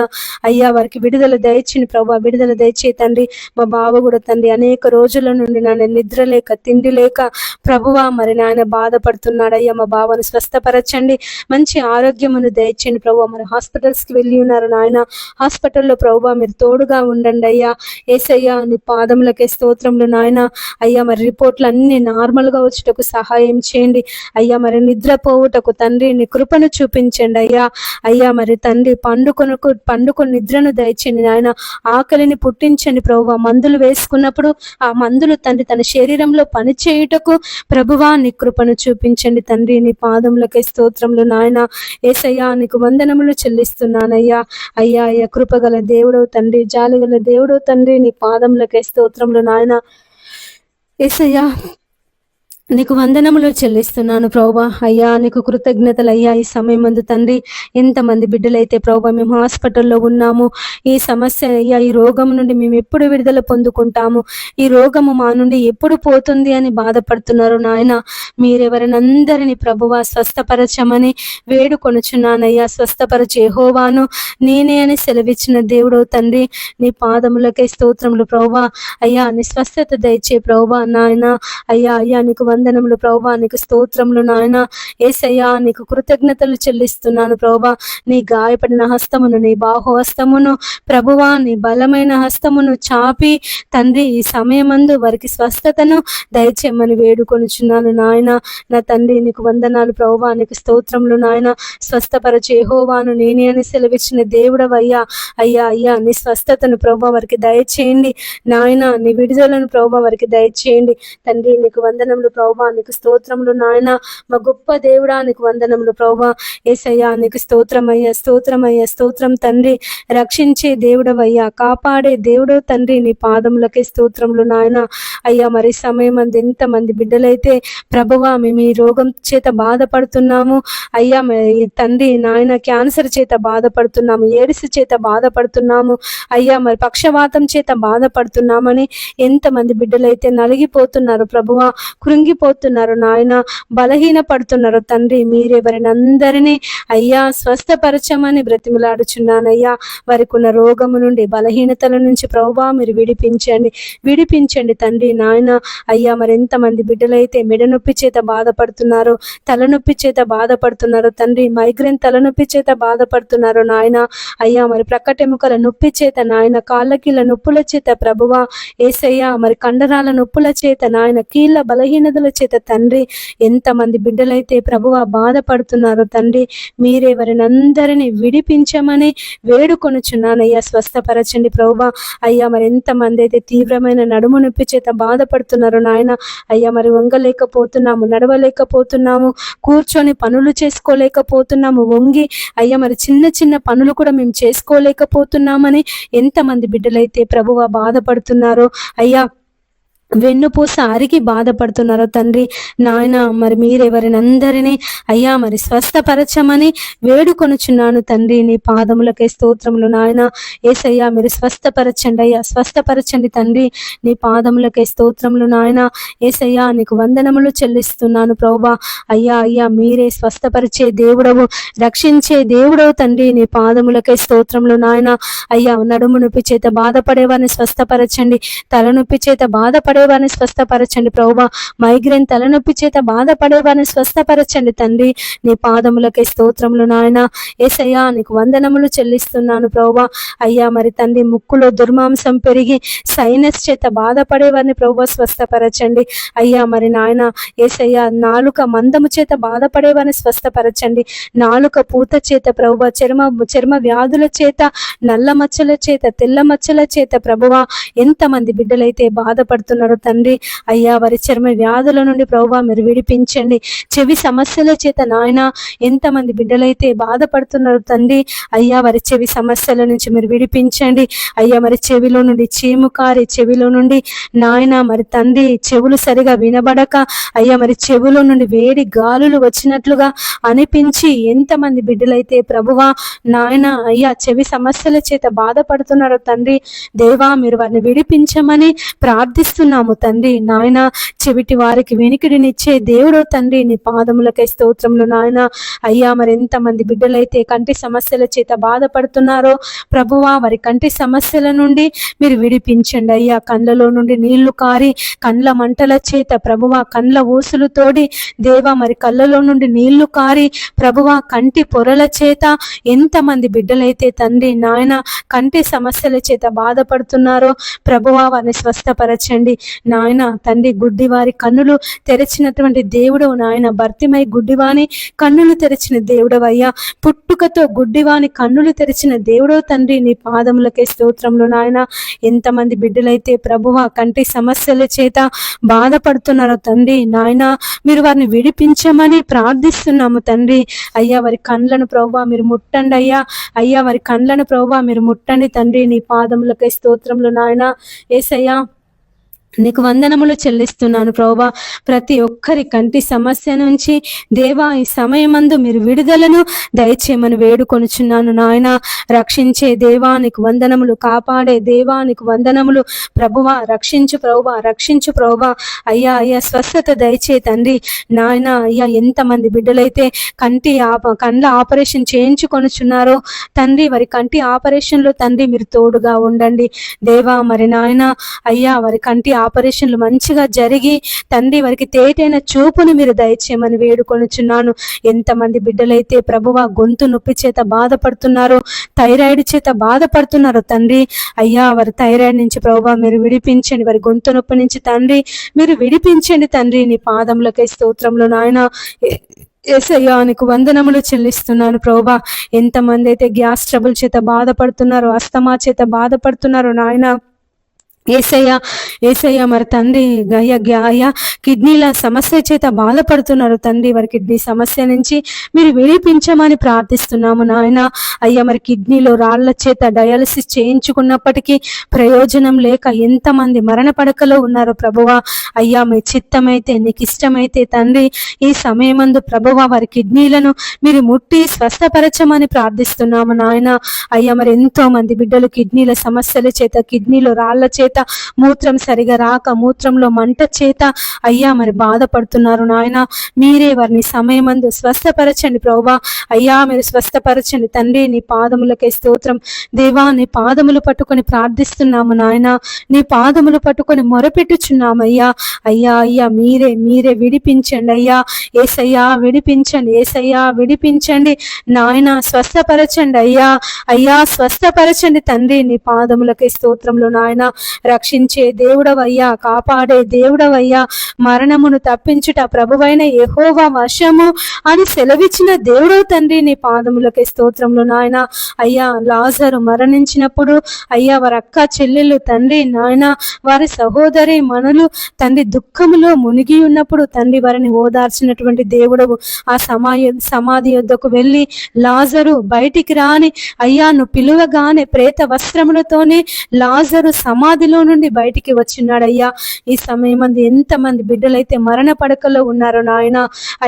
అయ్యా వారికి విడుదల దయచేయండి ప్రభువా, విడుదల దయచే తండ్రి. మా బావ కూడా తండ్రి అనేక రోజుల నుండి నాయన నిద్ర లేక తిండి లేక ప్రభువా మరి నాయన బాధపడుతున్నాడు. అయ్యా మా బావను స్వస్థపరచండి, మంచి ఆరోగ్యమును దయచేయండి ప్రభువా. మరి హాస్పిటల్స్కి వెళ్ళి ఉన్నారు నాయన, హాస్పిటల్లో ప్రభువా మీరు తోడుగా ఉండండి అయ్యా. యేసయ్యా నీ పాదములకే స్తోత్రములు నాయన. అయ్యా మరి రిపోర్ట్లు అన్ని నార్మల్గా వచ్చుటకు సహాయం చేయండి అయ్యా. మరి నిద్రపోవుటకు తండ్రి నీ కృపను చూపించండి అయ్యా. అయ్యా మరి తండ్రి పండుకొని నిద్రను దయచేయండి నాయన. ఆకలిని పుట్టించండి ప్రభువా. మందులు వేసుకున్నప్పుడు ఆ మందులు తండ్రి తన శరీరంలో పనిచేయుటకు ప్రభువా నీ కృపను చూపించండి తండ్రి. నీ పాదములకే స్తోత్రములు నాయన. యేసయ్యా నీకు వందనములు చెల్లిస్తున్నానయ్యా. అయ్యా అయ్యా కృపగల దేవుడవు తండ్రి, జాలిగల దేవుడవు తండ్రి, నీ పాదములకే స్తోత్రములు నాయన. యేసయ్యా నీకు వందనములు చెల్లిస్తున్నాను ప్రభువా. అయ్యా నీకు కృతజ్ఞతలు అయ్యా. ఈ సమయం మందు తండ్రి ఎంతమంది బిడ్డలైతే ప్రభువా మేము హాస్పిటల్లో ఉన్నాము, ఈ సమస్య అయ్యా ఈ రోగం నుండి మేము ఎప్పుడు విడుదల పొందుకుంటాము, ఈ రోగము మా నుండి ఎప్పుడు పోతుంది అని బాధపడుతున్నారు నాయన. మీరెవరినందరినీ ప్రభువా స్వస్థపరచమని వేడుకొనుచున్నానయ్యా. స్వస్థపరచే యెహోవాను నేనే అని సెలవిచ్చిన దేవుడు తండ్రి, నీ పాదములకే స్తోత్రములు ప్రభువా. అయ్యా నీ స్వస్థత దయచే ప్రభువా నాయన. అయ్యా అయ్యా నీకు వందనములు ప్రభువా, నీకు స్తోత్రములు నాయన. యేసయ్యా నీకు కృతజ్ఞతలు చెల్లిస్తున్నాను ప్రభువా. నీ గాయపడిన హస్తమును, నీ బాహు హస్తమును ప్రభువా, నీ బలమైన హస్తమును చాపి తండ్రి ఈ సమయమందు వారికి స్వస్థతను దయచేయమని వేడుకొనుచున్నాను నాయన. నా తండ్రి నీకు వందనాలు ప్రభువా, నీకు స్తోత్రములు నాయన. స్వస్థపరచే యెహోవాను నేనే అని సెలవిచ్చిన దేవుడవయ్యా. అయ్యా అయ్యా నీ స్వస్థతను ప్రభువా వారికి దయచేయండి నాయన. నీ విడుదలను ప్రభువా వారికి దయచేయండి తండ్రి. నీకు వందనములు ప్రభువా, నీకు స్తోత్రములు నాయన. మా గొప్ప దేవుడా నీకు వందనములు ప్రభువా. యేసయ్యా నీకు స్తోత్రమయ్యా, స్తోత్రమయ్యా, స్తోత్రం తండ్రి. రక్షించే దేవుడవయ్యా, కాపాడే దేవుడు తండ్రి, నీ పాదములకే స్తోత్రములు నాయన. అయ్యా మరి సమయం అంది ఎంతమంది బిడ్డలైతే ప్రభువా మేము ఈ రోగం చేత బాధపడుతున్నాము అయ్యా తండ్రి నాయన, క్యాన్సర్ చేత బాధపడుతున్నాము, ఎయిడ్స్ చేత బాధపడుతున్నాము అయ్యా, మరి పక్షవాతం చేత బాధపడుతున్నామని ఎంతమంది బిడ్డలైతే నలిగిపోతున్నారు ప్రభువా, కృంగి కృంగిపోతున్నారు నాయన, బలహీన పడుతున్నారు తండ్రి. మీరెవరిని అందరినీ అయ్యా స్వస్థపరచమని బ్రతిమలాడుచున్నానయ్యా. వారికి ఉన్న రోగము నుండి, బలహీనతల నుంచి ప్రభువా మీరు విడిపించండి తండ్రి నాయన. అయ్యా మరి ఎంతమంది బిడ్డలైతే మెడ నొప్పి చేత బాధపడుతున్నారు, తలనొప్పి చేత బాధపడుతున్నారు తండ్రి, మైగ్రేన్ తలనొప్పి చేత బాధపడుతున్నారు నాయన. అయ్యా మరి ప్రక్కటెముకల నొప్పి చేత నాయన, కాళ్ళకీళ్ళ నొప్పుల చేత ప్రభువా యేసయ్యా, మరి కండరాల నొప్పుల చేత నాయన, కీళ్ళ బలహీనతల చేత తండ్రి, ఎంతమంది బిడ్డలైతే ప్రభువా బాధపడుతున్నారు తండ్రి. మీరే వారిని అందరినీ విడిపించమని వేడుకొనుచున్నానయ్యా. స్వస్థపరచండి ప్రభువా. అయ్యా మరి ఎంతమంది అయితే తీవ్రమైన నడుము నొప్పి చేత బాధపడుతున్నారు నాయన. అయ్యా మరి వంగలేకపోతున్నాము, నడవలేకపోతున్నాము, కూర్చొని పనులు చేసుకోలేకపోతున్నాము, వంగి అయ్యా మరి చిన్న చిన్న పనులు కూడా మేము చేసుకోలేకపోతున్నామని ఎంతమంది బిడ్డలైతే ప్రభువా బాధపడుతున్నారో అయ్యా, వెన్నుపూస అరిగి బాధపడుతున్నారో తండ్రి నాయన. మరి మీరెవరిని అందరినీ అయ్యా మరి స్వస్థపరచమని వేడుకొనుచున్నాను తండ్రి. నీ పాదములకే స్తోత్రములు నాయన. యేసయ్యా మీరు స్వస్థపరచండి అయ్యా, స్వస్థపరచండి తండ్రి. నీ పాదములకే స్తోత్రములు నాయన. యేసయ్యా నీకు వందనములు చెల్లిస్తున్నాను ప్రభువా. అయ్యా మీరే స్వస్థపరిచే దేవుడవు, రక్షించే దేవుడవు తండ్రి. నీ పాదములకే స్తోత్రములు నాయన. అయ్యా నడుము నొప్పి చేత బాధపడేవారిని స్వస్థపరచండి, తలనొప్పి చేత బాధపడేవారిని స్వస్థపరచండి ప్రభువా. మైగ్రేన్ తలనొప్పి చేత బాధపడేవారిని స్వస్థపరచండి తండ్రి. నీ పాదములకే స్తోత్రములు నాయన. యేసయ్యా నీకు వందనములు చెల్లిస్తున్నాను ప్రభువా. అయ్యా మరి తండ్రి ముక్కులో దుర్మాంసం పెరిగి సైనస్ చేత బాధపడేవారిని ప్రభువా స్వస్థపరచండి. అయ్యా మరి నాయన యేసయ్యా నాలుక మందము చేత బాధపడేవారిని స్వస్థపరచండి. నాలుక పూత చేత ప్రభువా, చర్మ వ్యాధుల చేత, నల్ల మచ్చల చేత, తెల్ల మచ్చల చేత ప్రభువా ఎంతమంది బిడ్డలైతే బాధపడుతున్నారు తండ్రి. అయ్యా వారి చర్మ వ్యాధుల నుండి ప్రభువా మీరు విడిపించండి. చెవి సమస్యల చేత నాయన ఎంతమంది బిడ్డలైతే బాధపడుతున్నారు తండ్రి. అయ్యా వారి చెవి సమస్యల నుంచి మీరు విడిపించండి. అయ్యా మరి చెవిలో నుండి చీము కారి, చెవిలో నుండి నాయన మరి తండ్రి చెవులు సరిగా వినబడక అయ్యా మరి చెవులో నుండి వేడి గాలులు వచ్చినట్లుగా అనిపించి ఎంతమంది బిడ్డలైతే ప్రభువా నాయన అయ్యా చెవి సమస్యల చేత బాధపడుతున్నారు తండ్రి. దేవా మీరు వారిని విడిపించమని ప్రార్థిస్తున్నాము తండ్రి నాయన. చెవిటి వారికి వెనికిడినిచ్చే దేవుడు తండ్రి. నీ పాదములకై స్తోత్రములు నాయన. అయ్యా మరి ఎంతమంది బిడ్డలైతే కంటి సమస్యల చేత బాధపడుతున్నారో ప్రభువా వారి కంటి సమస్యల నుండి మీరు విడిపించండి అయ్యా. కండ్లలో నుండి నీళ్లు కారి కండ్ల మంటల చేత ప్రభువా, కండ్ల ఊసులు తోడి దేవా మరి కళ్ళలో నుండి నీళ్లు కారి ప్రభువా కంటి పొరల చేత ఎంతమంది బిడ్డలైతే తండ్రి నాయన కంటి సమస్యల చేత బాధపడుతున్నారో ప్రభువా వారిని స్వస్థపరచండి నాయన. తండ్రి గుడ్డివారి కన్నులు తెరిచినటువంటి దేవుడు నాయన. భర్తిమై గుడ్డివాని కన్నులు తెరిచిన దేవుడవయ్యా. పుట్టుకతో గుడ్డివాని కన్నులు తెరిచిన దేవుడో తండ్రి. నీ పాదములకే స్తోత్రములు నాయన. ఎంతమంది బిడ్డలైతే ప్రభువా కంటి సమస్యల చేత బాధపడుతున్నారో తండ్రి నాయన మీరు వారిని విడిపించమని ప్రార్థిస్తున్నాము తండ్రి. అయ్యా వారి కండ్లను ప్రభువా మీరు ముట్టండి అయ్యా. అయ్యా వారి కండ్లను ప్రభువా మీరు ముట్టండి తండ్రి. నీ పాదములకై స్తోత్రములు నాయన. యేసయ్యా నీకు వందనములు చెల్లిస్తున్నాను ప్రభువా. ప్రతి ఒక్కరి కంటి సమస్య నుంచి దేవా ఈ సమయమందు మీరు విడుదలను దయచేయమని వేడుకొనుచున్నాను నాయన. రక్షించే దేవా నీకు వందనములు, కాపాడే దేవా నీకు వందనములు ప్రభువా. రక్షించు ప్రభువా, రక్షించు ప్రభువా. అయ్యా స్వస్థత దయచే తండ్రి నాయన. అయ్యా ఎంతమంది బిడ్డలైతే కండ్ల ఆపరేషన్ చేయించుకొనుచున్నారో తండ్రి వారి కంటి ఆపరేషన్లో తండ్రి మీరు తోడుగా ఉండండి దేవా. మరి నాయన అయ్యా వారి కంటి ఆపరేషన్లు మంచిగా జరిగి తండ్రి వారికి తేటైన చూపును మీరు దయచేయమని వేడుకొనుచున్నాను. ఎంతమంది బిడ్డలైతే ప్రభువా గొంతు నొప్పి చేత బాధపడుతున్నారో, థైరాయిడ్ చేత బాధపడుతున్నారో తండ్రి. అయ్యా వారి థైరాయిడ్ నుంచి ప్రభువా మీరు విడిపించండి. వారి గొంతు నొప్పి నుంచి తండ్రి మీరు విడిపించండి తండ్రి. నీ పాదములకై స్తోత్రములు నాయన. యేసయ్యా నీకు వందనములు చెల్లిస్తున్నాను ప్రభువా. ఎంతమంది అయితే గ్యాస్ ట్రబుల్ చేత బాధపడుతున్నారో, అస్తమా చేత బాధపడుతున్నారో నాయన. ఏసయ్య మరి తండ్రి అయ్యా కిడ్నీల సమస్య చేత బాధపడుతున్నారు తండ్రి. వారి కిడ్నీ సమస్య నుంచి మీరు విడిపించమని ప్రార్థిస్తున్నాము నాయన. అయ్యా మరి కిడ్నీలో రాళ్ల చేత డయాలసిస్ చేయించుకున్నప్పటికీ ప్రయోజనం లేక ఎంతమంది మరణ పడకలో ఉన్నారు ప్రభువా. అయ్యా మీ చిత్తమైతే నీకు ఇష్టమైతే తండ్రి ఈ సమయమందు ప్రభువా వారి కిడ్నీలను మీరు ముట్టి స్వస్థపరచమని ప్రార్థిస్తున్నాము నాయన. అయ్యా మరి ఎంతో మంది బిడ్డలు కిడ్నీల సమస్యల చేత, కిడ్నీలో రాళ్ల చేత మూత్రం సరిగా రాక మూత్రంలో మంట చేత అయ్యా మరి బాధపడుతున్నారు నాయన. మీరే వారిని సమయమందు స్వస్థపరచండి ప్రభువా. అయ్యా మీరు స్వస్థపరచండి తండ్రి. నీ పాదములకే స్తోత్రం దేవా. నీ పాదములు పట్టుకొని ప్రార్థిస్తున్నాము నాయన. నీ పాదములు పట్టుకొని మొరపెట్టుచున్నాము అయ్యా. అయ్యా అయ్యా మీరే మీరే విడిపించండి అయ్యా. ఏసయ్యా విడిపించండి, ఏసయ్యా విడిపించండి నాయన. స్వస్థపరచండి అయ్యా. అయ్యా స్వస్థపరచండి తండ్రి. నీ పాదములకే స్తోత్రంలో నాయన. రక్షించే దేవుడవయ్యా, కాపాడే దేవుడవయ్యా. మరణమును తప్పించుట ప్రభువైన యెహోవా వశము అని సెలవిచ్చిన దేవుడవు తండ్రి. నీ పాదములకే స్తోత్రంలో నాయన. అయ్యా లాజరు మరణించినప్పుడు అయ్యా వారి అక్క చెల్లెళ్ళు తండ్రి నాయన, వారి సహోదరి మనులు తండ్రి దుఃఖములో మునిగి ఉన్నప్పుడు తండ్రి వారిని ఓదార్చినటువంటి దేవుడవు. ఆ సమాధి యొద్దకు వెళ్ళి లాజరు బయటికి రాని అయ్యా నువ్వు పిలువగానే ప్రేత వస్త్రములతోనే లాజరు సమాధిలో నుండి బయటికి వచ్చినాడు అయ్యా. ఈ సమయం మంది ఎంతమంది బిడ్డలైతే మరణ పడకలో ఉన్నారో నాయన,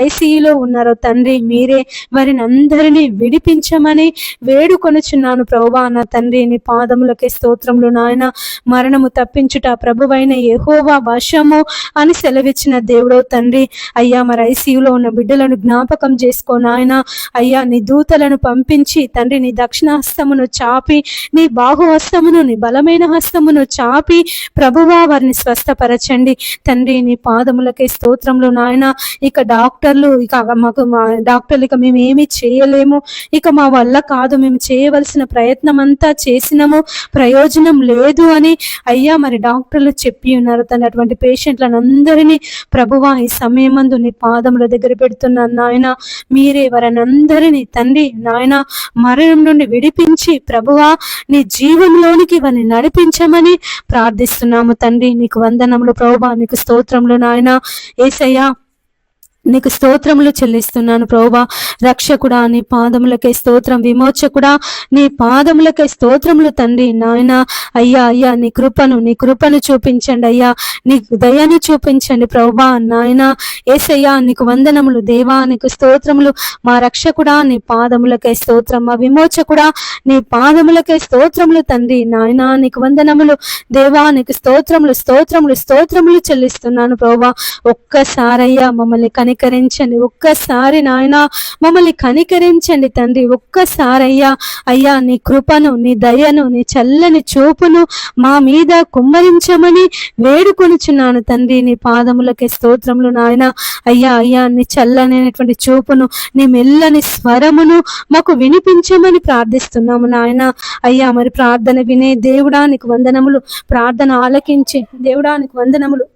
ఐసీయూలో ఉన్నారో తండ్రి, మీరే వారిని అందరినీ విడిపించమని వేడుకొనుచున్నాను ప్రభువా. నా తండ్రి నీ పాదములకే స్తోత్రములు నాయన. మరణము తప్పించుట ప్రభువైన యెహోవా వశము అని సెలవిచ్చిన దేవుడో తండ్రి. అయ్యా మరి ఐసీయూలో ఉన్న బిడ్డలను జ్ఞాపకం చేసుకో నాయన. అయ్యా నీ దూతలను పంపించి తండ్రి నీ దక్షిణ హస్తమును చాపి, నీ బాహుహస్తమును, నీ బలమైన హస్తమును చాపి ప్రభువా వారిని స్వస్థపరచండి తండ్రి. నీ పాదములకే స్తోత్రములు నాయన. ఇక డాక్టర్లు ఇక మేము ఏమి చేయలేము, ఇక మా వల్ల కాదు, మేము చేయవలసిన ప్రయత్నం అంతా చేసినాము, ప్రయోజనం లేదు అని అయ్యా మరి డాక్టర్లు చెప్పి ఉన్నారు తండ్రి. అటువంటి పేషెంట్లను అందరినీ ప్రభువా ఈ సమయమందు నీ పాదముల దగ్గర పెడుతున్నాను నాయన. మీరే వారిని అందరినీ తండ్రి నాయన మరణం నుండి విడిపించి ప్రభువా నీ జీవంలోనికి వారిని నడిపించమని ప్రార్థిస్తున్నాము తండ్రి. నీకు వందనములు ప్రభువా, నీకు స్తోత్రములు నాయన. యేసయ్యా నీకు స్తోత్రములు చెల్లిస్తున్నాను ప్రభువా. రక్షకుడా నీ పాదములకే స్తోత్రం, విమోచకుడా నీ పాదములకే స్తోత్రములు తండ్రి నాయన. అయ్యా అయ్యా నీ కృపను చూపించండి అయ్యా, నీ దయను చూపించండి ప్రభువా నాయన. యేసయ్యా నీకు వందనములు దేవా, నీకు స్తోత్రములు. మా రక్షకుడా నీ పాదములకే స్తోత్రం, మా విమోచకుడా నీ పాదములకే స్తోత్రములు తండ్రి నాయన. నీకు వందనములు దేవా, నీకు స్తోత్రములు స్తోత్రములు స్తోత్రములు చెల్లిస్తున్నాను ప్రభువా. ఒక్కసారయ్యా మమ్మల్ని కనికరించండి, ఒక్కసారి నాయన మమ్మల్ని కనికరించండి తండ్రి. ఒక్కసారి అయ్యా నీ కృపను, నీ దయను, నీ చల్లని చూపును మా మీద కుమ్మరించమని వేడుకొనుచున్నాను తండ్రి. నీ పాదములకే స్తోత్రములు నాయన. అయ్యా అయ్యా నీ చల్లనైనటువంటి చూపును, నీ మెల్లని స్వరమును మాకు వినిపించమని ప్రార్థిస్తున్నాము నాయన. అయ్యా మరి ప్రార్థన వినే దేవుడా నీకు వందనములు, ప్రార్థన ఆలకించే దేవుడా నీకు వందనములు.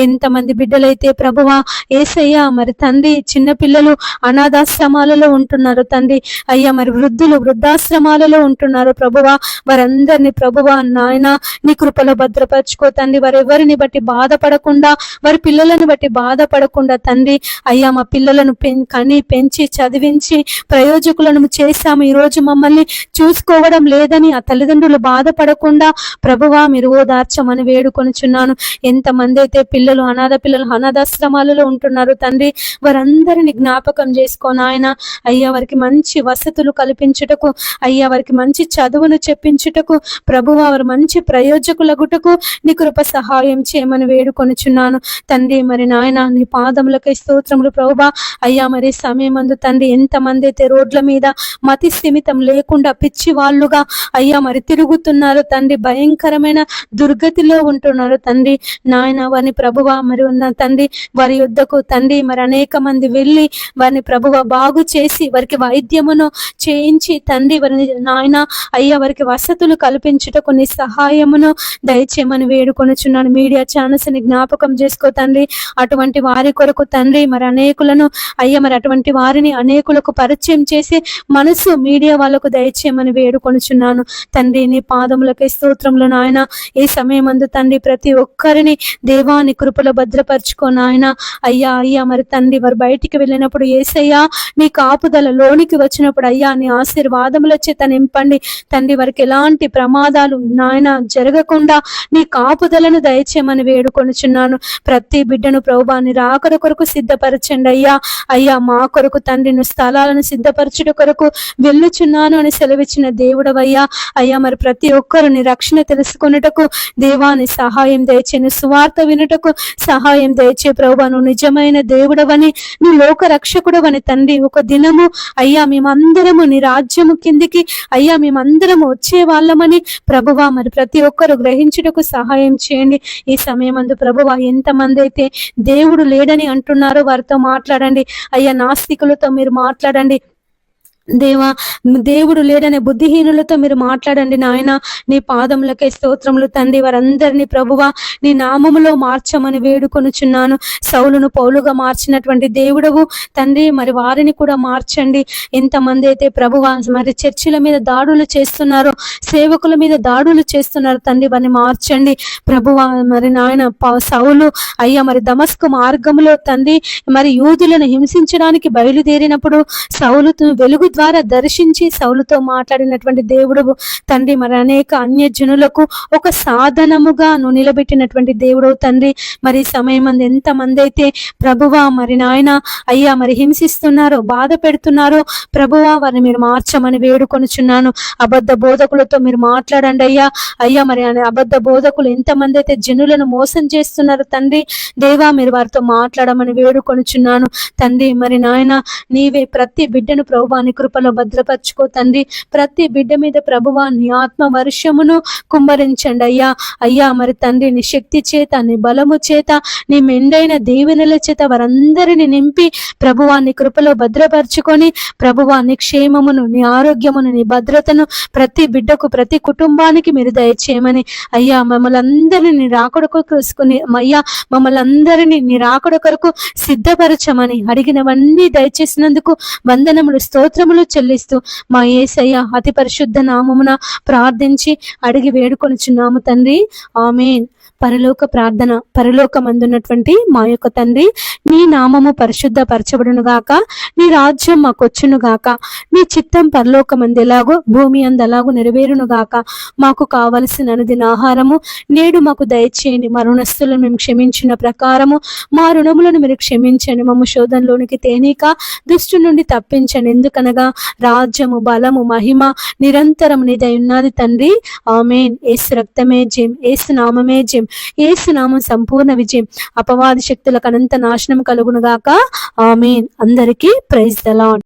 ఎంతమంది బిడ్డలైతే ప్రభువా యేసయ్యా మరి తండ్రి చిన్నపిల్లలు అనాథాశ్రమాలలో ఉంటున్నారు తండ్రి. అయ్యా మరి వృద్ధులు వృద్ధాశ్రమాలలో ఉంటున్నారు ప్రభువా. వారందరినీ ప్రభువా నాయన నీ కృపలో భద్రపరచుకో తండ్రి. వారెవరిని బట్టి బాధపడకుండా, వారి పిల్లలను బట్టి బాధపడకుండా తండ్రి. అయ్యా మా పిల్లలను కని పెంచి చదివించి ప్రయోజకులను చేశాము, ఈరోజు మమ్మల్ని చూసుకోవడం లేదని ఆ తల్లిదండ్రులు బాధపడకుండా ప్రభువా మీరు ఓదార్చమని వేడుకొనుచున్నాను. ఎంతమంది అయితే పిల్లలు అనాథాశ్రమాలలో ఉంటున్నారు తండ్రి, వారందరిని జ్ఞాపకం చేసుకోను ఆయన. అయ్యా వారికి మంచి వసతులు కల్పించుటకు, అయ్యా వారికి మంచి చదువును చెప్పించుటకు ప్రభువా వారు మంచి ప్రయోజకులగుటకు నీ కృప సహాయం చేయమని వేడుకొనుచున్నాను తండ్రి. మరి నాయన నీ పాదములకే స్తోత్రములు ప్రభువా. అయ్యా మరి సమయమందు తండ్రి ఎంతమంది అయితే రోడ్ల మీద మతి స్థిమితం లేకుండా పిచ్చి వాళ్ళుగా అయ్యా మరి తిరుగుతున్నారు తండ్రి, భయంకరమైన దుర్గతిలో ఉంటున్నారు తండ్రి. నాయన వారిని ప్రభువా మరి ఉన్న తండ్రి వారి యుద్ధకు తండ్రి మరి అనేక మంది వెళ్ళి వారిని ప్రభువా బాగు చేసి వారికి వైద్యమును చేయించి తండ్రి వారిని నాయన అయ్యా వారికి వసతులు కల్పించుటకు నీ సహాయమును దయచేయమని వేడుకొనుచున్నాను. మీడియా ఛానల్స్ ని జ్ఞాపకం చేసుకో తండ్రి. అటువంటి వారి కొరకు తండ్రి మరి అనేకులను అయ్యా మరి అటువంటి వారిని అనేకులకు పరిచయం చేసి మనసు మీడియా వాళ్ళకు దయచేయమని వేడుకొనుచున్నాను తండ్రి. నీ పాదములకే స్తోత్రములు నాయన. ఈ సమయమందు తండ్రి ప్రతి ఒక్కరిని దేవాని కృపలో భద్రపరచుకో నాయన. అయ్యా అయ్యా మరి తండ్రి వారు బయటికి వెళ్ళినప్పుడు యేసయ్యా నీ కాపుదల లోనికి వచ్చినప్పుడు అయ్యా నీ ఆశీర్వాదముల చేత నింపండి తండ్రి. వారికి ఎలాంటి ప్రమాదాలు నాయన జరగకుండా నీ కాపుదలను దయచేయమని వేడుకొనుచున్నాను. ప్రతి బిడ్డను ప్రభువా నీ రాకడ కొరకు సిద్ధపరచండి అయ్యా. అయ్యా మా కొరకు తండ్రి నువ్వు స్థలాలను సిద్ధపరచుట కొరకు వెళ్ళుచున్నాను అని సెలవిచ్చిన దేవుడవయ్యా. అయ్యా మరి ప్రతి ఒక్కరు నీ రక్షణ తెలుసుకున్నటకు దేవాని సహాయం దయచేను, సువార్త వినుటకు సహాయం దయచే ప్రభువా. నువ్వు నిజమైన దేవుడవని నీ లోక రక్షకుడవని తండ్రి ఒక దినము అయ్యా మేమందరము నీ రాజ్యము కిందికి అయ్యా మేమందరము వచ్చే వాళ్ళమని ప్రభువా మరి ప్రతి ఒక్కరు గ్రహించుటకు సహాయం చేయండి. ఈ సమయమందు ప్రభువా ఎంతమంది అయితే దేవుడు లేడని అంటున్నారో వారితో మాట్లాడండి అయ్యా. నాస్తికులతో మీరు మాట్లాడండి దేవా. దేవుడు లేడనే బుద్ధిహీనులతో మీరు మాట్లాడండి నాయన. నీ పాదములకే స్తోత్రములు తండ్రి. వారందరినీ ప్రభువా నీ నామములో మార్చమని వేడుకొనుచున్నాను. సౌలును పౌలుగా మార్చినటువంటి దేవుడవు తండ్రి మరి వారిని కూడా మార్చండి. ఎంతమంది అయితే ప్రభువా మరి చర్చిల మీద దాడులు చేస్తున్నారో, సేవకుల మీద దాడులు చేస్తున్నారు తండ్రి, వారిని మార్చండి ప్రభువా. మరి నాయన సౌలు అయ్యా మరి దమస్కు మార్గంలో తండ్రి మరి యూదులను హింసించడానికి బయలుదేరినప్పుడు సౌలుతో వెలుగు ద్వారా దర్శించి సౌలుతో మాట్లాడినటువంటి దేవుడు తండ్రి. మరి అనేక అన్యజనులకు ఒక సాధనముగా నువ్వు నిలబెట్టినటువంటి దేవుడు తండ్రి. మరి సమయం ఎంతమంది అయితే ప్రభువా మరి నాయన అయ్యా మరి హింసిస్తున్నారో, బాధ పెడుతున్నారో ప్రభువా వారిని మీరు మార్చమని వేడుకొనుచున్నాను. అబద్ధ బోధకులతో మీరు మాట్లాడండి అయ్యా. అయ్యా మరి అబద్ధ బోధకులు ఎంతమంది అయితే జనులను మోసం చేస్తున్నారు తండ్రి దేవా మీరు వారితో మాట్లాడమని వేడుకొనుచున్నాను తండ్రి. మరి నాయన నీవే ప్రతి బిడ్డను ప్రభువా నీ కృపలో భద్రపరచుకో తండ్రి. ప్రతి బిడ్డ మీద ప్రభువా నీ ఆత్మ వర్షమును కుమ్మరించండి అయ్యా. అయ్యా మరి తండ్రి నీ శక్తి చేత, నీ బలము చేత, నీ మెండైన దీవెనల చేత వారందరిని నింపి ప్రభువా నీ కృపలో భద్రపరచుకొని ప్రభువా నీ క్షేమమును, నీ ఆరోగ్యమును, నీ భద్రతను ప్రతి బిడ్డకు, ప్రతి కుటుంబానికి మీరు దయచేయమని అయ్యా. మమ్మల్ని అందరినీ నీ రాకడ కొరకు అయ్యా మమ్మల్ని అందరినీ నీ రాకడ కొరకు సిద్ధపరచమని అడిగినవన్నీ దయచేసినందుకు వందనములు, స్తోత్రములు చెల్లిస్తూ మా యేసయ్య అతి పరిశుద్ధ నామమున ప్రార్థించి అడిగి వేడుకొనుచున్నాము తండ్రి. ఆమేన్. పరలోక ప్రార్థన. పరలోకమందున్నటువంటి మా యొక్క తండ్రి, నీ నామము పరిశుద్ధ పరచబడును గాక, నీ రాజ్యం మాకొచ్చును గాక, నీ చిత్తం పరలోకమందు ఎలాగో భూమి అందు అలాగూ నెరవేరును గాక. మాకు కావలసిన అనుదిన ఆహారము నేడు మాకు దయచేయండి. మా రుణస్తులను మేము క్షమించిన ప్రకారము మా రుణములను మీరు క్షమించండి. మమ్మ శోధనలోనికి తేనీక దుష్టు నుండి తప్పించండి. ఎందుకనగా రాజ్యము, బలము, మహిమ నిరంతరం నీదై ఉన్నది తండ్రి. ఆమేన్. యేసు రక్తమే జయం, యేసు నామమే జయం, యేసు నామం సంపూర్ణ విజయం. అపవాది శక్తులకు అనంత నాశనం కలుగును గాక. ఆమేన్. అందరికీ ప్రైజ్ ది లార్డ్.